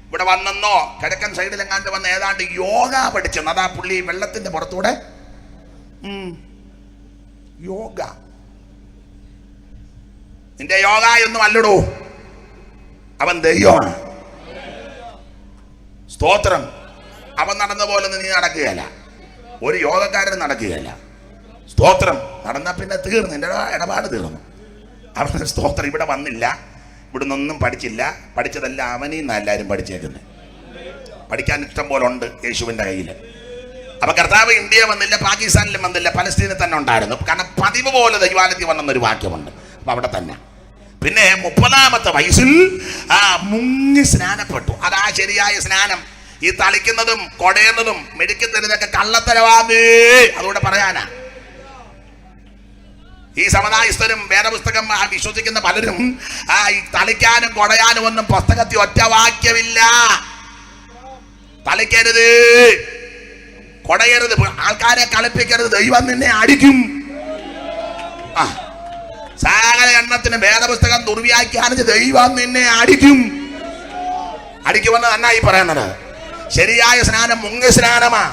ഇവിടെ വന്നെന്നോ കിഴക്കൻ സൈഡിലെങ്ങാണ്ട് വന്ന് ഏതാണ്ട് യോഗ പഠിച്ചെന്ന്. അതാ പുള്ളി വെള്ളത്തിന്റെ പുറത്തൂടെ യോഗ. നിന്റെ യോഗ ഒന്നും അല്ലടോ, അവൻ ദൈവമാണ്. സ്തോത്രം. അവൻ നടന്ന പോലെ നീ നടക്കുകയല്ല, ഒരു യോഗക്കാരൻ നടക്കുകയല്ല. സ്തോത്രം. നടന്നാൽ പിന്നെ തീർന്നു, നിന്റെ ഇടപാട് തീർന്നു. അവൻ സ്തോത്രം ഇവിടെ വന്നില്ല, ഇവിടെ നിന്നൊന്നും പഠിച്ചില്ല. പഠിച്ചതല്ല അവനിൽ നിന്ന് എല്ലാവരും പഠിച്ചേക്കുന്നത്. പഠിക്കാൻ ഇഷ്ടം പോലെ ഉണ്ട് യേശുവിൻ്റെ കയ്യിൽ. അപ്പൊ കർത്താവ് ഇന്ത്യ വന്നില്ല, പാകിസ്ഥാനിലും വന്നില്ല, പലസ്തീനിൽ തന്നെ ഉണ്ടായിരുന്നു. കാരണം പതിവ് പോലെ ദൈവാലയത്തിൽ വന്നെന്നൊരു വാക്യമുണ്ട്. അപ്പൊ അവിടെ തന്നെ. പിന്നെ 30-ാമത്തെ വയസ്സിൽ മുങ്ങി സ്നാനപ്പെട്ടു. അതാ ശരിയായ സ്നാനം. ഈ തളിക്കുന്നതും കൊടയുന്നതും മെഡിക്കുന്നതൊക്കെ കള്ളത്തരവാന്നേ. അതുകൊണ്ട് പറയാനാ. ഈ സമുദായസ്ഥരും വേദപുസ്തകം വിശ്വസിക്കുന്ന പലരും ഈ തളിക്കാനും കൊടയാനും ഒന്നും പുസ്തകത്തിൽ ഒറ്റ വാക്യമില്ല. തളിക്കരുത്, കൊടയരുത്, ആൾക്കാരെ കളിപ്പിക്കരുത്, ദൈവം നിന്നെ അടിക്കും. സകല എണ്ണത്തിന് വേദപുസ്തകം ദുർവ്യാഖ്യാനിച്ച് ദൈവം നിന്നെ അടിക്കുമെന്ന് നന്നായി പറയുന്നത്. ശരിയായ സ്നാനം മുങ്ങി സ്നാനമാ.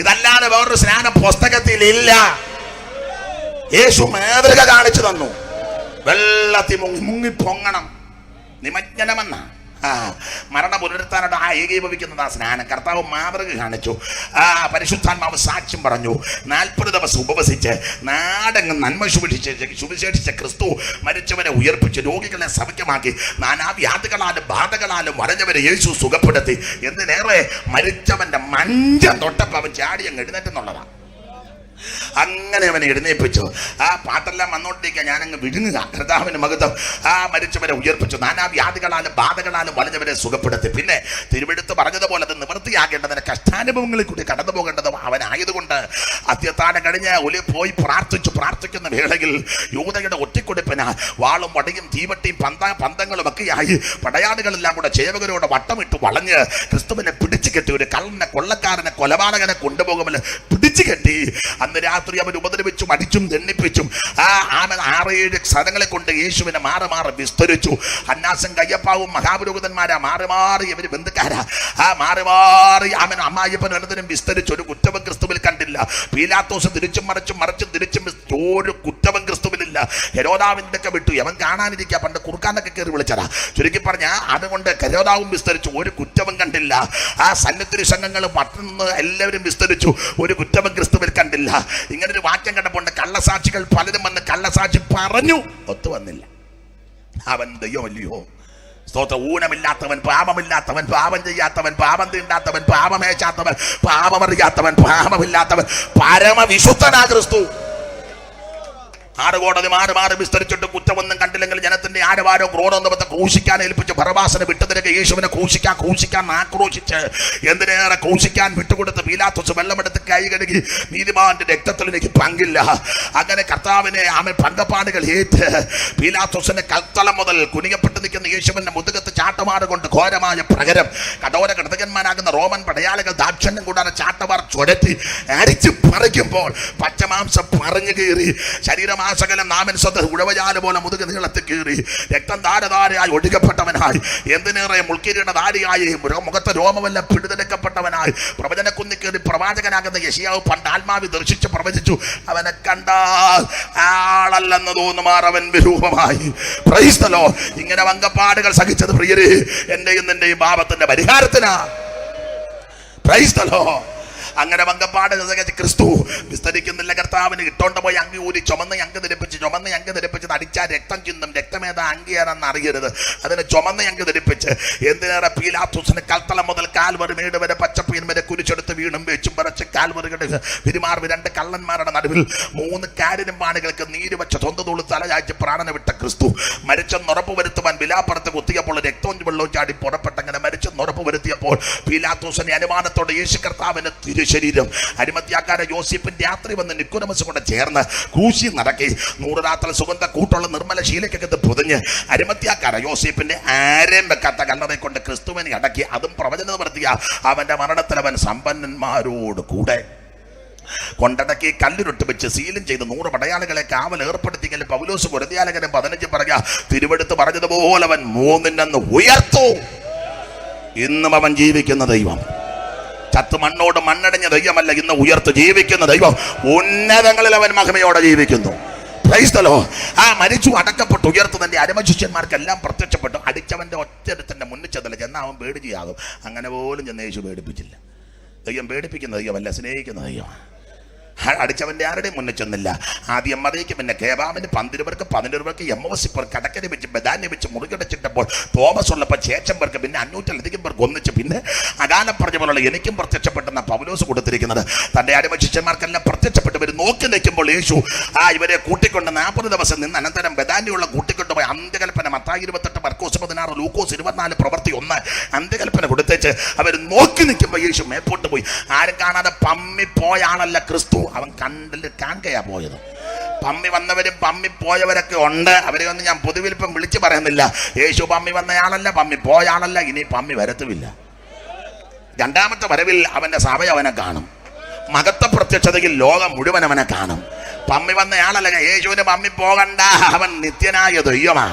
ഇതല്ലാതെ വേറൊരു സ്നാനം പുസ്തകത്തിൽ ഇല്ല. യേശു മാതൃക കാണിച്ചു തന്നു. വെള്ളത്തിൽ മുങ്ങി പൊങ്ങണം, നിമജ്ജനമെന്ന മരണ പുനരുത്ഥാനോട് ഏകീഭവിക്കുന്നത് ആ സ്നാനം. കർത്താവ് മാതൃക കാണിച്ചു. പരിശുദ്ധാത്മാവ് സാക്ഷ്യം പറഞ്ഞു. 40 ദിവസം ഉപവസിച്ച് നാടെങ്ങും നന്മ സുവിശേഷിച്ച ക്രിസ്തു മരിച്ചവരെ ഉയർപ്പിച്ച് രോഗികളെ സൗഖ്യമാക്കി നാനാവ്യാധികളാലും ബാധകളാലും വരഞ്ഞവരെ യേശു സുഖപ്പെടുത്തി. എന്തിനേറെ മരിച്ചവന്റെ മഞ്ചം തൊട്ടപ്പോൾ അവൻ ചാടി അങ്ങ് എഴുന്നേറ്റെന്നുള്ളതാണ്. അങ്ങനെ അവനെ എഴുന്നേൽപ്പിച്ചു. ആ പാട്ടെല്ലാം വന്നോണ്ടിരിക്കുക. ഞാനങ്ങ് വിഴുങ്ങുക. കർത്താവിന് മഹത്വം. മരിച്ചവരെ ഉയർപ്പിച്ചു, നാനാവ്യാധികളാലും ബാധകളാലും വലഞ്ഞവരെ സുഖപ്പെടുത്തി. പിന്നെ തിരുവെടുത്ത് പറഞ്ഞതുപോലെ അത് നിവൃത്തിയാകേണ്ടതിന് കഷ്ടാനുഭവങ്ങളിൽ കൂടി കടന്നു പോകേണ്ടതും അവനായതുകൊണ്ട് അത്യത്താനം കഴിഞ്ഞ് ഒലി പോയി പ്രാർത്ഥിക്കുന്ന വേളയിൽ യൂദയുടെ ഒറ്റിക്കൊടുപ്പിന് വാളും വടിയും തീവട്ടിയും പന്തങ്ങളും ഒക്കെയായി പടയാളികളെല്ലാം കൂടെ ചേവകരോട് വട്ടമിട്ട് വളഞ്ഞ് ക്രിസ്തുവിനെ പിടിച്ചു കെട്ടി. ഒരു കള്ളനെ, കൊള്ളക്കാരനെ, കൊലപാതകനെ കൊണ്ടുപോകുമ്പോൾ പിടിച്ചു കെട്ടി. അന്ന് രാത്രി അവൻ ഉപദ്രവിച്ചും അടിച്ചും ദണ്ഡിപ്പിച്ചും 6-7 സ്ഥലങ്ങളെ കൊണ്ട് യേശുവിനെ മാറി വിസ്തരിച്ചു. അന്നാസും കയ്യപ്പാവും മഹാപുരോഹിതന്മാരാ മാറി ഇവര് ബന്ധുക്കാരാ. മാറി അവൻ അമ്മായിപ്പൻ വനത്തിനും വിസ്തരിച്ചു. ഒരു കുറ്റവും ക്രിസ്തുവിൽ കണ്ടില്ല. പീലാത്തോസ് തിരിച്ചും മറിച്ചും ഒരു കുറ്റവും ക്രിസ്തുവിലില്ല. ഹെരോദാവിന്റെ ഒക്കെ വിട്ടു. അവൻ കാണാനിരിക്കുക. പണ്ട് കുറുക്കാനൊക്കെ കയറി വിളിച്ചതാ. ചുരുക്കി പറഞ്ഞ അതുകൊണ്ട് ഹെരോദാവും വിസ്തരിച്ചു. ഒരു കുറ്റവും കണ്ടില്ല. സന്നിധി സംഘങ്ങളും മറ്റൊന്ന് എല്ലാവരും വിസ്തരിച്ചു. ഒരു കുറ്റവും ക്രിസ്തുവിൽ കണ്ടില്ല. ഇങ്ങനൊരു വാക്യം കണ്ടപ്പോൾ കള്ളസാക്ഷികൾ പലരും വന്ന് കള്ളസാക്ഷി പറഞ്ഞു, ഒത്തു വന്നില്ല. അവൻ ദൈവമല്ലയോ? സ്തോത്രം. ഊനമില്ലാത്തവൻ, പാപമില്ലാത്തവൻ, പാപം ചെയ്യാത്തവൻ, പാപം തീണ്ടാത്തവൻ, പാപമേച്ചാത്തവൻ, പാപമറിയാത്തവൻ, പാപമില്ലാത്തവൻ, പരമവിശുദ്ധനാ ക്രിസ്തു. 6 കോടതി മാറി വിസ്തരിച്ചിട്ട് കുറ്റമൊന്നും കണ്ടില്ലെങ്കിൽ ജനത്തിന്റെ ആരവാരോ ക്രോധം ക്രൂശിക്കാൻ ഏൽപ്പിച്ച് ബറബാസിനെ വിട്ടുതിരകെ യേശുവിനെ ക്രൂശിക്കാൻ ആക്രോശിച്ച് എന്തിനേറെ ക്രൂശിക്കാൻ വിട്ടുകൊടുത്ത് പീലാത്തോസ് വെള്ളമെടുത്ത് കൈ കഴുകി നീതിമാന്റെ രക്തത്തിൽ എനിക്ക് പങ്കില്ല. അങ്ങനെ കർത്താവിനെ പങ്കപ്പാടുകൾ ഏറ്റ് പീലാത്തോസിന്റെ കൽത്തളം മുതൽ കുനിയപ്പെട്ട് നിൽക്കുന്ന യേശുവിന്റെ മുതുകത്ത് ചാട്ടമാറ് കൊണ്ട് ഘോരമായ പ്രകരം കഠോര കൃതകന്മാരാകുന്ന റോമൻ പടയാളികൾ ദാക്ഷിണ്യം കൂടാതെ ചാട്ടമാർ ചുരത്തി അടിച്ചു പറിക്കുമ്പോൾ പച്ചമാംസം പറഞ്ഞു കീറി ശരീരം സകലം നാമൻ സ്വന്തം ഉഴവജാല പോലെ മുതുക നീളത്തിൽ കീറി രക്തം ധാരധാരയായി ഒഴുകപ്പെട്ടവനായി എന്തിനേറെ മുൾക്കിരീട ധാരിയായി മുഖത്തെ രോമമെല്ലാം പിടിതെടുക്കപ്പെട്ടവനായി പ്രവചന കുന്നി കയറി പ്രവാചകനാകുന്ന യെശയ്യാവ് പണ്ട് ആത്മാവി ദർശിച്ച് പ്രവചിച്ചു. അവനെ കണ്ടാൽ ആളല്ലെന്ന് തോന്നുമാർ അവൻ വിരൂപമായി. Price the Lord. ഇങ്ങനെ വങ്കപ്പാടുകൾ സഹിച്ചത് പ്രിയരെ എന്റെയും നിന്റെയും പാപത്തിന്റെ പരിഹാരത്തിനാ. Price the Lord. അങ്ങനെ വങ്കപ്പാട് ക്രിസ്തു വിസ്തരിക്കുന്നില്ല. കർത്താവിന് ഇട്ടോണ്ട് പോയി അങ്കി ഊരി ചുമന്ന് അങ്ക് ധരിപ്പിച്ച് അടിച്ചാൽ രക്തം ചിന്തും. രക്തമേതാ അങ്കിയാണെന്ന് അറിയരുത്. അതിന് ചുമന്ന് അങ്ക് ധരിപ്പിച്ച് എന്തിനേറെ പീലാത്തോസിന് കൽത്തളം മുതൽ കാൽവറി മേട് വരെ പച്ചപ്പീൻ വരെ കുരിച്ചെടുത്ത് വീണും വെച്ചും പറച്ച് കാൽവറികളുടെ പെരുമാറി 2 കള്ളന്മാരുടെ നടുവിൽ 3 കാരിനും പാണികൾക്ക് നീര് വെച്ച തൊന്തതോള് തലയാഴ്ച പ്രാണന വിട്ട ക്രിസ്തു മരിച്ചെന്ന് ഉറപ്പ് വരുത്തുവാൻ വിലാപ്പുറത്ത് കുത്തിയപ്പോൾ രക്തവും വെള്ളവും ചാടി പുറപ്പെട്ടങ്ങനെ മരിച്ചെന്ന് ഉറപ്പ് വരുത്തിയപ്പോൾ പീലാത്തോസിന്റെ അനുമാനത്തോടെ യേശു കർത്താവിന്റെ ശരീരം അരിമത്യാക്കാരെ യോസേപ്പിന്റെ രാത്രി വന്ന് നിക്കോദമസ് കൊണ്ട് ചേർന്ന് ക്രൂശി നടക്കി 100 രാത്രി സുഗന്ധ കൂട്ടുള്ള നിർമ്മല ശീലക്കകത്ത് പൊതിഞ്ഞ് അരിമത്യാക്കാരെ യോസേപ്പിന്റെ ആരെയും വെക്കാത്ത കല്ലറയെ കൊണ്ട് ക്രിസ്തുവിനെ അടക്കി. അതും പ്രവചന നിവർത്തിയ അവന്റെ മരണത്തിൽ അവൻ സമ്പന്നന്മാരോട് കൂടെ കൊണ്ടടക്കി കല്ലിരൊട്ട് വെച്ച് സീലും ചെയ്ത് 100 പടയാളികളെ കാവൽ ഏർപ്പെടുത്തിയെങ്കിലും പൗലോസ് കൊരിന്ത്യലേഖനം 15 പറയുക തിരുവെടുത്ത് പറഞ്ഞതുപോലെ അവൻ 3 ഉയർത്തു. ഇന്നും അവൻ ജീവിക്കുന്ന ദൈവം. ചത്ത് മണ്ണോട് മണ്ണടഞ്ഞ ദൈവമല്ല, ഇന്ന് ഉയർത്ത് ജീവിക്കുന്ന ദൈവം. ഉന്നതങ്ങളിൽ അവൻ മഹിമയോടെ ജീവിക്കുന്നു. Price the Lord. മരിച്ചു അടക്കപ്പെട്ടു ഉയർത്ത് തന്റെ അരമശിഷ്യന്മാർക്കെല്ലാം പ്രത്യക്ഷപ്പെട്ടു. അടിച്ചവന്റെ ഒറ്റടുത്തന്റെ മുന്നിൽ ചെന്നല്ല ചെന്നാൽ അവൻ പേടിച്ചാകും. അങ്ങനെ പോലും ചെന്ന് യേശു പേടിപ്പിച്ചില്ല. ദൈവം പേടിപ്പിക്കുന്ന ദൈവമല്ല, സ്നേഹിക്കുന്ന ദൈവമാണ്. അടിച്ചവന്റെ ആരുടെയും മുന്നിൽ ചെന്നില്ല. ആദ്യം മറിയയ്ക്ക്, പിന്നെ കേബാമിന് 12 പേർക്ക്, 11 പേർക്ക്, എമ്മോസി പേർക്ക്, കടക്കരി വെച്ച് ബദാന്യ വെച്ച് മുറുകിടച്ചിട്ടപ്പോൾ തോമസ് ഉള്ളപ്പോൾ ചേച്ചൻ പേർക്ക്, പിന്നെ 500-ലധികം പേർക്ക് ഒന്നിച്ച്, പിന്നെ അകാലം പറഞ്ഞ പോലുള്ള എനിക്കും പ്രത്യക്ഷപ്പെട്ടെന്ന പൗലോസ് കൊടുത്തിരിക്കുന്നത്. തന്റെ അടിമശിഷ്യന്മാർക്കെല്ലാം പ്രത്യക്ഷപ്പെട്ട് ഇവർ നോക്കി നിൽക്കുമ്പോൾ യേശു ഇവരെ കൂട്ടിക്കൊണ്ട് 40 ദിവസം നിന്ന് അനന്തരം ബദാന്യയുള്ള കൂട്ടിക്കൊണ്ടുപോയി അന്ത്യകൽപ്പന മത്തായി 28, മർക്കോസ് 16, ലൂക്കോസ് 24, പ്രവൃത്തി 1 അന്ത്യകൽപ്പന കൊടുത്തേച്ച് അവർ നോക്കി നിൽക്കുമ്പോൾ യേശു മേപ്പോട്ട് പോയി. ആരും കാണാതെ പമ്മിപ്പോയ ആളല്ല ക്രിസ്തു. അവൻ കാണുകയാ പോയത്. പമ്മി വന്നവരും പമ്മി പോയവരൊക്കെ ഉണ്ട്. അവരെ ഒന്നും ഞാൻ പൊതുവിൽ ഇപ്പം വിളിച്ചു പറയുന്നില്ല. യേശു പമ്മി വന്നയാളല്ല, പമ്മി പോയാളല്ല, ഇനി പമ്മി വരത്തുമില്ല. 2ാമത്തെ വരവിൽ അവന്റെ സഭ അവനെ കാണും. മഹത്വ പ്രത്യക്ഷതയിൽ ലോകം മുഴുവൻ അവനെ കാണും. പമ്മി വന്നയാളല്ല. യേശുവിന് പമ്മി പോകണ്ട, അവൻ നിത്യനായ ദൈവമാ.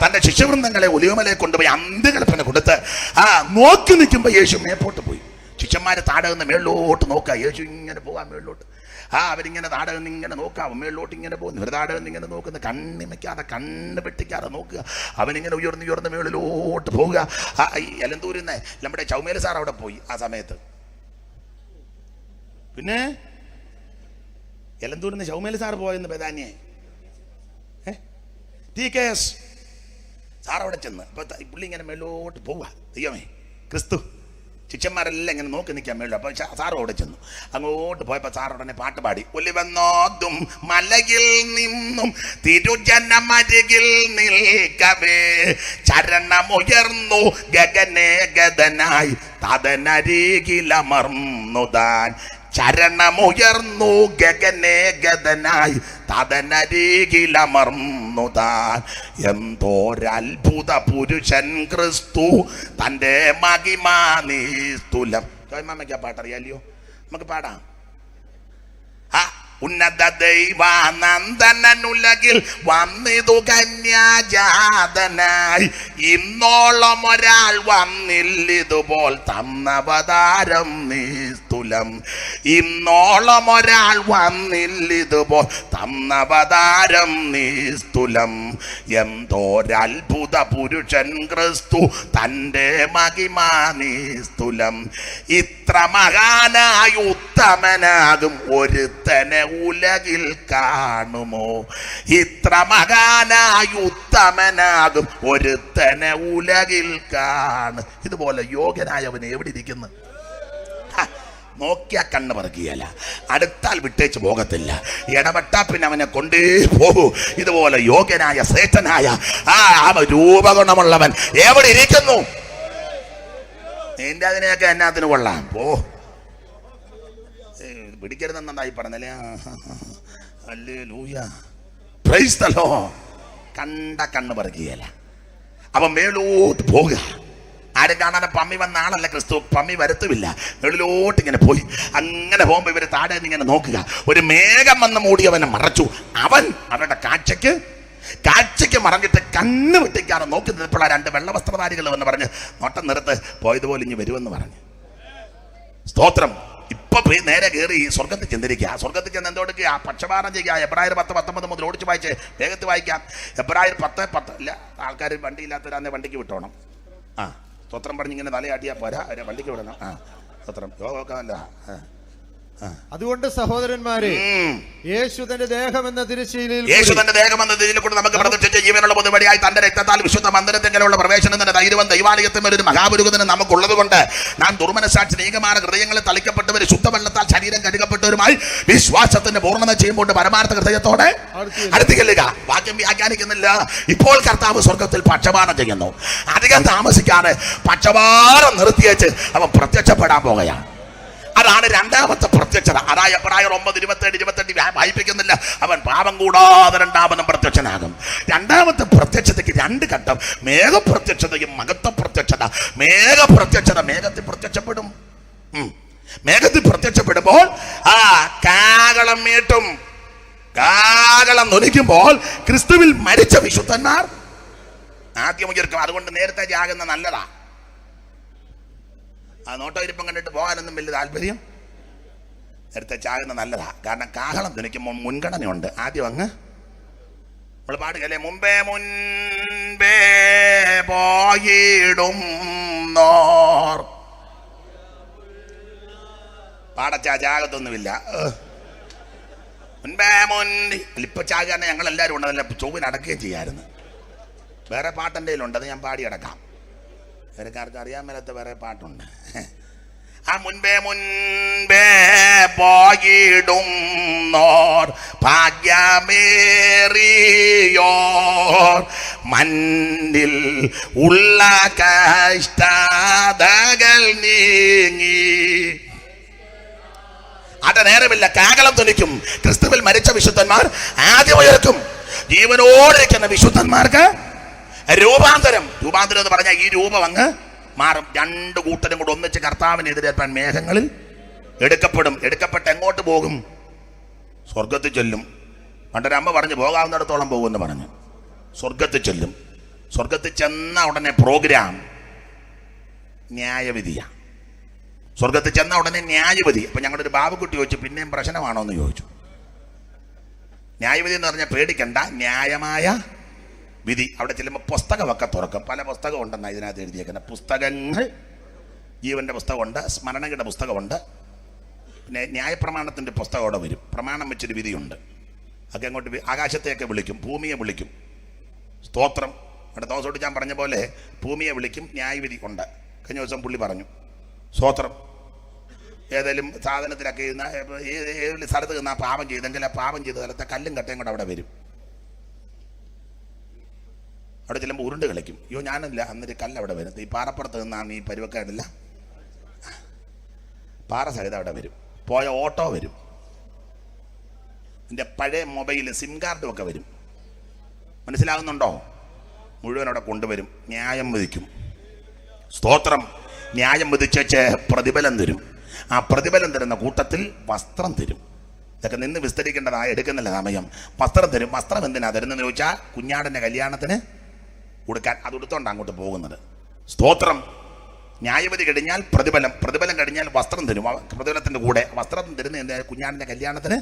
തന്റെ ശിഷ്യവൃന്ദങ്ങളെ ഒലിവമലയെ കൊണ്ടുപോയി അന്ത്യകൽപ്പന കൊടുത്ത് നോക്കി നിൽക്കുമ്പോ യേശു മേപ്പോട്ട് പോയി. ശിഷ്യന്മാരെ താഴെ നിന്ന് മേളിലോട്ട് നോക്കുക. യേശു ഇങ്ങനെ പോകാം മേളിലോട്ട്. അവരിങ്ങനെ താഴെ നിന്ന് ഇങ്ങനെ നോക്കാം, മേളിലോട്ട് ഇങ്ങനെ പോകുന്നു. ഇവർ താഴെ നിന്ന് ഇങ്ങനെ നോക്കുന്നു, കണ്ണിമയ്ക്കാതെ കണ്ണ് വെട്ടിക്കാതെ നോക്കുക. അവനിങ്ങനെ ഉയർന്ന് മേളിലോട്ട് പോവുക. എലന്തൂരിൽ നിന്ന് നമ്മുടെ ചൗമേൽ സാർ അവിടെ പോയി ആ സമയത്ത്. പിന്നെ എലന്തൂരിൽ നിന്ന് ചൗമേൽ സാർ പോയെന്ന് ബദാനിയെ TKS സാർ അവിടെ ചെന്ന് അപ്പൊ പുള്ളി ഇങ്ങനെ മേലോട്ട് പോവുക. ദൈവമേ ക്രിസ്തു ശിഷ്യന്മാരെല്ലാം ഇങ്ങനെ നോക്കി നിൽക്കാൻ മേളു. അപ്പൊ സാറ് അവിടെ ചെന്നു. അങ്ങോട്ട് പോയപ്പോ സാർ ഉടനെ പാട്ട് പാടി. ഒലിവന്നോതും മലയിൽ നിന്നും തിരുജനമരികിൽ നിൽക്കവേ ചരണമുയർന്നു ഗഗനേ ഗതനായി തതനരികിലമർന്നു താൻ. ചരണമുയർന്നു ഗഗനേ ഗതനായി തതനരികിലമർന്നു താൻ. എന്തോരത്ഭുത പുരുഷൻ ക്രിസ്തു തൻ്റെ മഹിമാ നിസ്തുലം. ജോയ്മാമയ്ക്ക് ആ പാട്ടറിയാലോ, നമുക്ക് പാടാം. ഉന്നത ദൈവാനന്ദനുലകിൽ വന്നിതു കന്യാജാതനായി. ഇന്നോളം ഒരാൾ വന്നില്ലിതുപോൽ തന്നവതാരം നിസ്തുലം. ഇന്നോളം ഒരാൾ വന്നില്ലിതുപോൽ തന്നവതാരം നിസ്തുലം. എന്തോരത്ഭുത പുരുഷൻ ക്രിസ്തു തൻ്റെ മഹിമാ നിസ്തുലം. ഇത്ര മഹാനായ ഉത്തമനാകും ഒരുത്തനെ ഉലകിൽ കാണുമോ? ഇത്ര മഹാനായ ഉത്തമനാകും ഒരുത്തനെ ഉലകിൽ കാണും. ഇതുപോലെ യോഗ്യനായവൻ എവിടെ ഇരിക്കുന്നു? നോക്കിയാ കണ്ണ് പറക്കുകയല്ല, അടുത്താൽ വിട്ടേച്ച് പോകത്തില്ല, ഇടപെട്ടാ പിന്നെ അവനെ കൊണ്ടേ പോകൂ. ഇതുപോലെ യോഗ്യനായ ശ്രേഷ്ഠനായ രൂപഗുണമുള്ളവൻ എവിടെ ഇരിക്കുന്നു? നിന്റെ അതിനെയൊക്കെ എന്നാത്തിന് കൊള്ളാം, പോ. പിടിക്കരുതെന്നായി പറഞ്ഞല്ലേ. Hallelujah, price the Lord. കണ്ട കണ്ണ് പറക്കുകയല്ല, അവൻ മേലോട്ട് പോകുക. ആരും കാണാൻ പമ്മി വന്ന ആളല്ല ക്രിസ്തു, പമ്മി വരുത്തുമില്ല. മേളിലോട്ട് ഇങ്ങനെ പോയി. അങ്ങനെ പോകുമ്പോ ഇവര് താഴെ ഇങ്ങനെ നോക്കുക. ഒരു മേഘം വന്ന് മൂടിയവനെ മറച്ചു. അവൻ അവരുടെ കാഴ്ചയ്ക്ക് മറഞ്ഞിട്ട് കണ്ണ് വെട്ടിക്കാതെ നോക്കി നിന്നപ്പോൾ രണ്ട് വെള്ളവസ്ത്രധാരികൾ എന്ന് പറഞ്ഞ് നോട്ടം നിർത്ത്, പോയതുപോലെ ഇനി വരുമെന്ന് പറഞ്ഞു. സ്തോത്രം. ഇപ്പൊ നേരെ കയറി സ്വർഗത്തിൽ ചെന്നിരിക്കുക. സ്വർഗത്തിൽ ചെന്ന് എന്തോടുക്കുക? പക്ഷപാതം ചെയ്യുക. എബ്രായർ 10:19 മുതൽ ഓടിച്ച് വായിച്ച് വേഗത്തിൽ വായിക്കാം. എബ്രായർ 10:10 ഇല്ല, ആൾക്കാർ വണ്ടിയില്ലാത്തവരാന്നെ വണ്ടിക്ക് വിട്ടോണം. സ്തോത്രം പറഞ്ഞ് ഇങ്ങനെ തലയാട്ടിയാൽ പോരാ, അവരെ വണ്ടിക്ക് വിടണം. സ്തോത്രം. യോഗമൊക്കെ നല്ല. അതുകൊണ്ട് സഹോദരന്മാരെ, യേശു തന്റെ ദേഹം എന്ന തിരശ്ശീലയിൽ കൂടെ നമുക്ക് പ്രത്യക്ഷ ജീവനുള്ള പൊതുവഴിയായി തന്റെ രക്തത്താൽ വിശുദ്ധ മന്ദിരത്തിലുള്ള പ്രവേശനത്തിന്റെ ധൈര്യവും ദൈവാലയത്തിൽ ഒരു മഹാപുരുഷനും നമുക്കുള്ളത് കൊണ്ട് നാം ദുർമനസാക്ഷി നീകമായ ഹൃദയങ്ങളിൽ തളിക്കപ്പെട്ടവർ ശുദ്ധവെള്ളത്താൽ ശരീരം കഴുകപ്പെട്ടവരുമായി വിശ്വാസത്തിന്റെ പൂർണ്ണത ചെയ്യുമ്പോൾ പരമാർത്ഥ ഹൃദയത്തോടെ അടുത്തിക്കല്ലുക. വാക്യം വ്യാഖ്യാനിക്കുന്നില്ല. ഇപ്പോൾ കർത്താവ് സ്വർഗത്തിൽ പക്ഷപാതം ചെയ്യുന്നു. അധികം താമസിക്കാതെ പക്ഷപാതം നിർത്തിയേച്ച് അവൻ പ്രത്യക്ഷപ്പെടാൻ പോകുകയാണ്. അതാണ് രണ്ടാമത്തെ പ്രത്യക്ഷത. അതായത് എബ്രായർ 9:27-28 വായിപ്പിക്കുന്നില്ല. അവൻ പാപം കൂടാതെ രണ്ടാമതും പ്രത്യക്ഷനാകും. രണ്ടാമത്തെ പ്രത്യക്ഷതയ്ക്ക് രണ്ട് ഘട്ടം: മേഘപ്രത്യക്ഷതയും മഹത്വ പ്രത്യക്ഷത. മേഘപ്രത്യക്ഷത മേഘത്തിൽ പ്രത്യക്ഷപ്പെടും. മേഘത്തിൽ പ്രത്യക്ഷപ്പെടുമ്പോൾ കാഹളം മീട്ടും. കാഹളം ധ്വനിക്കുമ്പോൾ ക്രിസ്തുവിൽ മരിച്ച വിശുദ്ധന്മാർ ആദ്യം ഉയർക്കും. അതുകൊണ്ട് നേരത്തെ ജാകുന്ന നല്ലതാ. നോട്ടോ ഇരിപ്പം കണ്ടിട്ട് പോകാനൊന്നും വലിയ താല്പര്യം. നേരത്തെ ചാകുന്ന നല്ലതാ. കാരണം കാഹളം ധ്വനിക്കുമ്പോൾ മുൻഗണനയുണ്ട്. ആദ്യം അങ്ങ് നമ്മൾ പാടുകല്ലേ, മുൻപേ പോയിടും നോർ. പാടച്ചാ ചാകത്തൊന്നുമില്ല. മുൻപേ ഇപ്പൊ ചാകാന്നെ ഞങ്ങളെല്ലാവരും ഉണ്ടതല്ല, ചൊവ്വിന് അടക്കുകയും ചെയ്യാമായിരുന്നു. വേറെ പാട്ടെൻ്റെ കയ്യിലുണ്ട്, അത് ഞാൻ പാടി അടക്കാം. വേറെക്കാർക്ക് അറിയാൻ മേലാത്ത വേറെ പാട്ടുണ്ട്. മുൻപേ പോയിടും നോർ ഭാഗ്യമേറിയോർ മണ്ണിൽ ഉള്ള കഷ്ടതകൾ നീങ്ങി. അത് നേരമില്ല. കാഹളം ധ്വനിക്കും. ക്രിസ്തുവിൽ മരിച്ച വിശുദ്ധന്മാർ ആദ്യം ഉയർക്കും. ജീവനോടിരിക്കുന്ന വിശുദ്ധന്മാർക്ക് രൂപാന്തരം എന്ന് പറഞ്ഞാൽ ഈ രൂപം അങ്ങ് മാറും. രണ്ട് കൂട്ടരും കൂടെ ഒന്നിച്ച് കർത്താവിനെതിരേൽപ്പാൻ മേഘങ്ങളിൽ എടുക്കപ്പെടും. എടുക്കപ്പെട്ട് എങ്ങോട്ട് പോകും? സ്വർഗത്തിൽ ചെല്ലും. പണ്ടൊരമ്മ പറഞ്ഞു പോകാവുന്നിടത്തോളം പോകുമെന്ന് പറഞ്ഞു. സ്വർഗത്തിൽ ചെല്ലും. സ്വർഗത്തിൽ ചെന്ന ഉടനെ പ്രോഗ്രാം ന്യായവിധിയാണ്. സ്വർഗത്തിൽ ചെന്ന ഉടനെ ന്യായവിധി. അപ്പം ഞങ്ങളുടെ ഒരു ബാബുക്കുട്ടി ചോദിച്ചു, പിന്നെയും പ്രശ്നമാണോ എന്ന് ചോദിച്ചു. ന്യായവിധി എന്ന് പറഞ്ഞാൽ പേടിക്കണ്ട, ന്യായമായ വിധി. അവിടെ ചെല്ലുമ്പോൾ പുസ്തകമൊക്കെ തുറക്കും. പല പുസ്തകം ഉണ്ടെന്നാണ് ഇതിനകത്ത് എഴുതിയേക്കുന്നത്. പുസ്തകങ്ങൾ, ജീവന്റെ പുസ്തകമുണ്ട്, സ്മരണയുടെ പുസ്തകമുണ്ട്, പിന്നെ ന്യായപ്രമാണത്തിൻ്റെ പുസ്തകം അവിടെ വരും. പ്രമാണം വെച്ചൊരു വിധിയുണ്ട്. ഒക്കെ അങ്ങോട്ട് ആകാശത്തെയൊക്കെ വിളിക്കും, ഭൂമിയെ വിളിക്കും. സ്തോത്രം. അവിടെ തോസോട്ട് ഞാൻ പറഞ്ഞ പോലെ ഭൂമിയെ വിളിക്കും, ന്യായവിധി ഉണ്ട്. കഴിഞ്ഞ ദിവസം പുള്ളി പറഞ്ഞു. സ്തോത്രം. ഏതെങ്കിലും സാധനത്തിലൊക്കെ ഇരുന്ന ഏതെങ്കിലും സ്ഥലത്ത് നിന്നാൽ പാപം ചെയ്തെങ്കിൽ ആ പാപം ചെയ്ത സ്ഥലത്തെ കല്ലും കട്ടയും കൂടെ അവിടെ വരും. അവിടെ ചെല്ലുമ്പോൾ ഉരുണ്ട് കളിക്കും. അയ്യോ ഞാനില്ല, അന്നൊരു കല്ല് അവിടെ വരും. ഈ പാറപ്പുറത്ത് നിന്നാണ് ഈ പരുവക്കാടില്ല, പാറ സഹിതം അവിടെ വരും. പോയ ഓട്ടോ വരും. എൻ്റെ പഴയ മൊബൈൽ സിം കാർഡും ഒക്കെ വരും. മനസ്സിലാകുന്നുണ്ടോ? മുഴുവൻ അവിടെ കൊണ്ടുവരും. ന്യായം വിധിക്കും. സ്തോത്രം. ന്യായം വിധിച്ചേച്ച് പ്രതിഫലം തരും. ആ പ്രതിഫലം തരുന്ന കൂട്ടത്തിൽ വസ്ത്രം തരും. ഇതൊക്കെ നിന്ന് വിസ്തരിക്കേണ്ടതായ എടുക്കുന്നില്ല സമയം. വസ്ത്രം തരും. വസ്ത്രം എന്തിനാ തരുന്നതെന്ന് ചോദിച്ചാൽ കുഞ്ഞാടിൻ്റെ കല്യാണത്തിന് കൊടുക്കാൻ. അത് കൊടുത്തോണ്ട് അങ്ങോട്ട് പോകുന്നത്. സ്തോത്രം. ന്യായവിധി കഴിഞ്ഞാൽ പ്രതിഫലം, പ്രതിഫലം കഴിഞ്ഞാൽ വസ്ത്രം തരും. പ്രതിഫലത്തിൻ്റെ കൂടെ വസ്ത്രം തരുന്ന എന്താ? കുഞ്ഞാടിൻ്റെ കല്യാണത്തിന്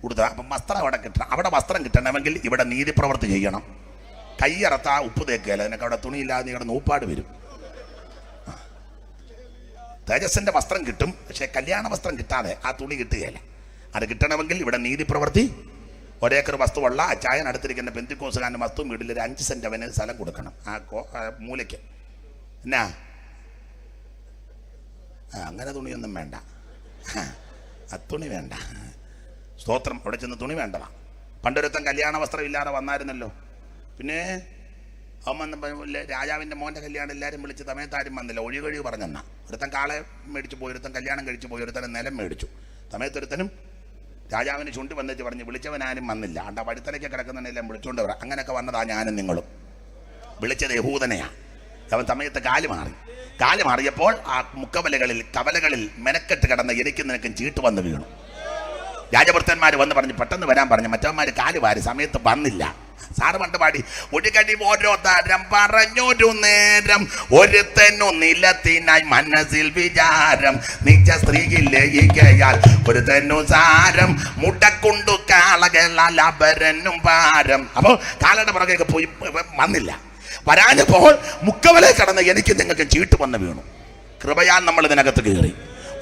കൊടുത്താൽ. അപ്പം വസ്ത്രം അവിടെ കിട്ടണം. അവിടെ വസ്ത്രം കിട്ടണമെങ്കിൽ ഇവിടെ നീതിപ്രവൃത്തി ചെയ്യണം. കയ്യറത്ത ഉപ്പ് തേക്കുകയല്ല. നിനക്ക് അവിടെ തുണിയില്ലാതെ നീ അവിടെ നൂപ്പാട് വരും. തേജസ്സിൻ്റെ വസ്ത്രം കിട്ടും, പക്ഷേ കല്യാണ വസ്ത്രം കിട്ടാതെ ആ തുണി കിട്ടുകയല്ല. അത് കിട്ടണമെങ്കിൽ ഇവിടെ നീതിപ്രവൃത്തി. ഒരേക്കർ വസ്തുവുള്ള അച്ചായൻ അടുത്തിരിക്കുന്ന പെന്തിക്കോസുകാരൻ്റെ വസ്തു വീട്ടിൽ ഒരു 5 സെന്റ് അവന് സ്ഥലം കൊടുക്കണം. ആ മൂലയ്ക്ക് എന്നാ അങ്ങനെ തുണിയൊന്നും വേണ്ട. ആ തുണി വേണ്ട. സ്തോത്രം. അവിടെ ചെന്ന് തുണി വേണ്ടതാ. പണ്ടൊരുത്തൻ കല്യാണ വസ്ത്രം ഇല്ലാതെ വന്നായിരുന്നല്ലോ. പിന്നെ അവൻ വന്നപ്പോൾ രാജാവിൻ്റെ മോൻ്റെ കല്യാണം എല്ലാവരും വിളിച്ച് സമയത്താരും വന്നില്ല. ഒഴികഴിവ് പറഞ്ഞെന്നാ. ഒരുത്തൻ കാളെ മേടിച്ചു പോയി, ഒരുത്തൻ കല്യാണം കഴിച്ചു പോയി, ഒരുത്തൻ നിലം മേടിച്ചു. സമയത്തൊരുത്തനും രാജാവിന് ചുണ്ടി വന്നിട്ട് പറഞ്ഞ് വിളിച്ചവനാരും വന്നില്ല. അണ്ട വഴിത്തലയ്ക്ക് കിടക്കുന്നതിനെല്ലാം വിളിച്ചുകൊണ്ട് വരാം. അങ്ങനെയൊക്കെ വന്നതാ ഞാനും നിങ്ങളും. വിളിച്ചത് യഹൂദനെയാണ്. അവൻ സമയത്ത് കാല് മാറി. കാല് മാറിയപ്പോൾ ആ മുക്കവലകളിൽ കവലകളിൽ മെനക്കെട്ട് കിടന്ന എനിക്ക് നിനക്കും ചീട്ട് വന്ന് വീണു. രാജഭൃത്തന്മാർ വന്ന് പറഞ്ഞ് പെട്ടെന്ന് വരാൻ പറഞ്ഞു. മറ്റവന്മാർ കാല് വാരി സമയത്ത് വന്നില്ല. സാറ് പണ്ട് പാടി. ഒരു കടി ഓരോ തരം പറഞ്ഞൊരു നേരം ഒരുത്തനു നിലത്തിനായി മനസ്സിൽ വിചാരം നിജ സ്ത്രീയിലേക്കയാൽ ഒരുത്തനു സാരം മുടക്കൊണ്ടു കാളകളാൽ അപരനും ഭാരം. അപ്പോൾ കാലയുടെ പുറകെയൊക്കെ പോയി വന്നില്ല. വരാഞ്ഞപ്പോൾ മുക്കവലെ കടന്ന് എനിക്ക് നിങ്ങൾക്ക് ചീട്ട് വന്ന് വീണു. കൃപയാൽ നമ്മൾ ഇതിനകത്ത് കയറി.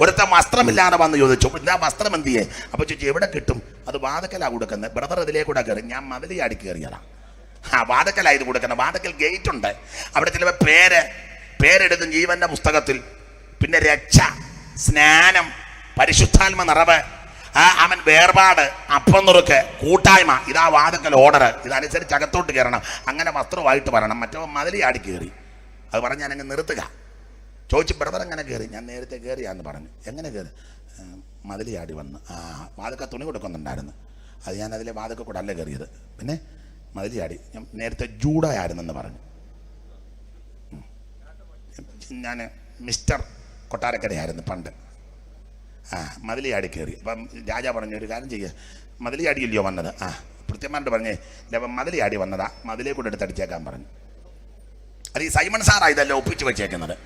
ഒരുത്ത വസ്ത്രമില്ലാതെ വന്ന് ചോദിച്ചു, എന്താ വസ്ത്രം എന്തിയേ? അപ്പോൾ ചോദിച്ചു എവിടെ കിട്ടും? അത് വാതക്കലാണ് കൊടുക്കുന്നത്. ബ്രദർ ഇതിലേക്കൂടെ കയറി. ഞാൻ മതിലിയാടി കയറിയതാണ്. വാതക്കലാണ് ഇത് കൊടുക്കുന്നത്. വാതക്കൽ ഗേറ്റ് ഉണ്ട്. അവിടെ ചിലപ്പോൾ പേരെടുത്തും ജീവന്റെ പുസ്തകത്തിൽ. പിന്നെ രക്ഷ, സ്നാനം, പരിശുദ്ധാത്മ നിറവ്, അവൻ വേർപാട്, അപ്പം നുറുക്ക്, കൂട്ടായ്മ. ഇതാ വാതക്കൽ ഓർഡർ. ഇതനുസരിച്ച് അകത്തോട്ട് കയറണം. അങ്ങനെ വസ്ത്രമായിട്ട് വരണം. മറ്റോ മതിലിയാടി കയറി. അത് പറഞ്ഞ് ഞാനങ്ങ് നിർത്തുക. ചോദിച്ചു ബ്രദർ എങ്ങനെ കയറി? ഞാൻ നേരത്തെ കയറിയാന്ന് പറഞ്ഞു. എങ്ങനെ കയറി? മതിലിയാടി വന്ന്. വാതക്ക തുണി കൊടുക്കുന്നുണ്ടായിരുന്നു. അത് ഞാൻ അതിലെ വാതക്ക കൂടെ അല്ല കയറിയത്. പിന്നെ മതിലിയാടി. ഞാൻ നേരത്തെ ജൂഡായിരുന്നെന്ന് പറഞ്ഞു. ഞാൻ മിസ്റ്റർ കൊട്ടാരക്കരയായിരുന്നു പണ്ട്. മതിലിയാടി കയറി. അപ്പം രാജാ പറഞ്ഞു ഒരു കാര്യം ചെയ്യുക, മതിലിയാടിയില്ലയോ വന്നത്? കൃത്യമായിട്ട് പറഞ്ഞേ ഇല്ല, അപ്പം മതിലിയാടി വന്നതാ, മതിലേ കൂടെ എടുത്തടിച്ചേക്കാൻ പറഞ്ഞു. അത് ഈ സൈമൺ സാറാ ഇതല്ല ഒപ്പിച്ച് വെച്ചേക്കുന്നത്.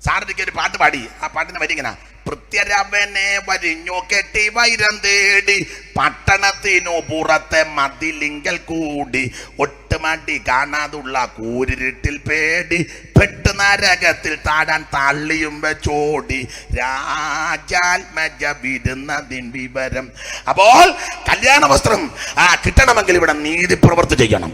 സാറിലേക്ക് ഒരു പാട്ട് പാടി. ആ പാട്ടിന് വരി ഇങ്ങനെ: പ്രത്യരവനെ വരിഞ്ഞു കെട്ടി വൈരം തേടി പട്ടണത്തിനു പുറത്തെ മതിലിങ്കൽ കൂടി ഒട്ടുമടി കാണാതുള്ള കൂരിരുട്ടിൽ പേടി പെട്ട് നരകത്തിൽ താഴാൻ തള്ളിയും വെച്ചോടി രാജാത്മജ വിടുന്നതിൻ വിവരം. അപ്പോൾ കല്യാണ വസ്ത്രം കിട്ടണമെങ്കിൽ ഇവിടെ നീതി പ്രവൃത്തി ചെയ്യണം.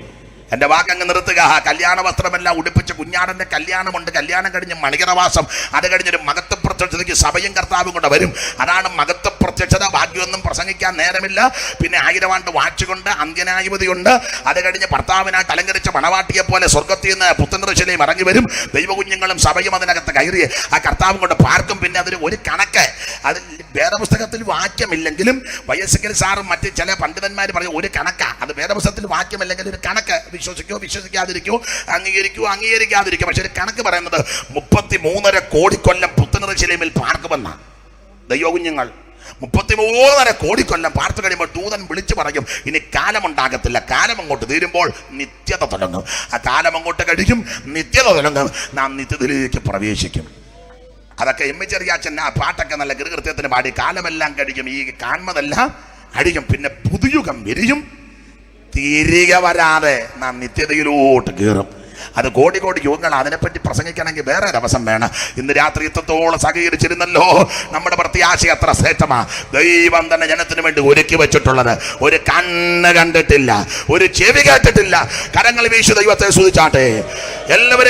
എൻ്റെ വാക്കങ്ങ് നിർത്തുക. കല്യാണ വസ്ത്രമെല്ലാം ഉടുപ്പിച്ച് കുഞ്ഞാടൻ്റെ കല്യാണമുണ്ട്. കല്യാണം കഴിഞ്ഞ് മണികരവാസം, അത് കഴിഞ്ഞൊരു മഹത്വ പ്രത്യക്ഷതയ്ക്ക് സഭയും കർത്താവും കൊണ്ട് വരും. അതാണ് മഹത്വ പ്രത്യക്ഷത. ഭാഗ്യമൊന്നും പ്രസംഗിക്കാൻ നേരമില്ല. പിന്നെ 1000 ആണ്ട് വാച്ചുകൊണ്ട് അന്ത്യനായുമതിയുണ്ട്. അത് കഴിഞ്ഞ് ഭർത്താവിനായിട്ട് അലങ്കരിച്ച മണവാട്ടിയെ പോലെ സ്വർഗത്തിൽ നിന്ന് പുത്തൻദൃശ്യയിലും ഇറങ്ങി വരും. ദൈവകുഞ്ഞുങ്ങളും സഭയും അതിനകത്ത് കയറി ആ കർത്താവും കൊണ്ട് പാർക്കും. പിന്നെ അതിന് ഒരു കണക്ക്, അത് വേദപുസ്തകത്തിൽ വാക്യമില്ലെങ്കിലും വയസ്സെങ്കിൽ സാറും മറ്റ് ചില പണ്ഡിതന്മാർ പറഞ്ഞ ഒരു കണക്കാണ്. അത് വേദപുസ്തകത്തിൽ വാക്യമില്ലെങ്കിൽ ഒരു കണക്ക്. വിശ്വസിക്കോ വിശ്വസിക്കാതിരിക്കോ, അംഗീകരിക്കോ അംഗീകരിക്കാതിരിക്കോ, പക്ഷെ ഒരു കണക്ക് പറയുന്നത് 33.5 കോടി കൊല്ലം പുത്തൻദൃശ്യയിലിൽ പാർക്കുമെന്നാണ്. ദൈവകുഞ്ഞുങ്ങൾ 33 കോടി കൊല്ലം പാർത്തു കഴിയുമ്പോൾ ദൂതൻ വിളിച്ചു പറയും, ഇനി കാലമുണ്ടാകത്തില്ല, കാലം അങ്ങോട്ട് തീരുമ്പോൾ നിത്യത തുടങ്ങും. ആ കാലം അങ്ങോട്ട് കഴിയും, നിത്യത തുടങ്ങും, നാം നിത്യതയിലേക്ക് പ്രവേശിക്കും. അതൊക്കെ ചെറിയാച്ചൻ ആ പാട്ടൊക്കെ നല്ല കൃത്യത്തിന് പാടി. കാലമെല്ലാം കഴിയും, ഈ കാൺമതെല്ലാം അടിയും, പിന്നെ പുതുയുഗം വിരിയും, തിരികെ വരാതെ നാം നിത്യതയിലോട്ട് കയറും. അത് കോടി യുഗങ്ങൾ. അതിനെപ്പറ്റി പ്രസംഗിക്കണമെങ്കിൽ വേറെ ദിവസം വേണം. ഇന്ന് രാത്രി ഇത്രത്തോളം സഹകരിച്ചിരുന്നല്ലോ. നമ്മുടെ പ്രത്യാശ അത്ര ശ്രേഷ്ഠമാ. ദൈവം തന്നെ ജനത്തിന് വേണ്ടി ഒരുക്കി വെച്ചിട്ടുള്ളത് ഒരു കണ്ണ് കണ്ടിട്ടില്ല, ഒരു ചെവി കേട്ടിട്ടില്ല. കരങ്ങൾ വീശു ദൈവത്തെ സ്തുതിച്ചാട്ടെ എല്ലാവരും.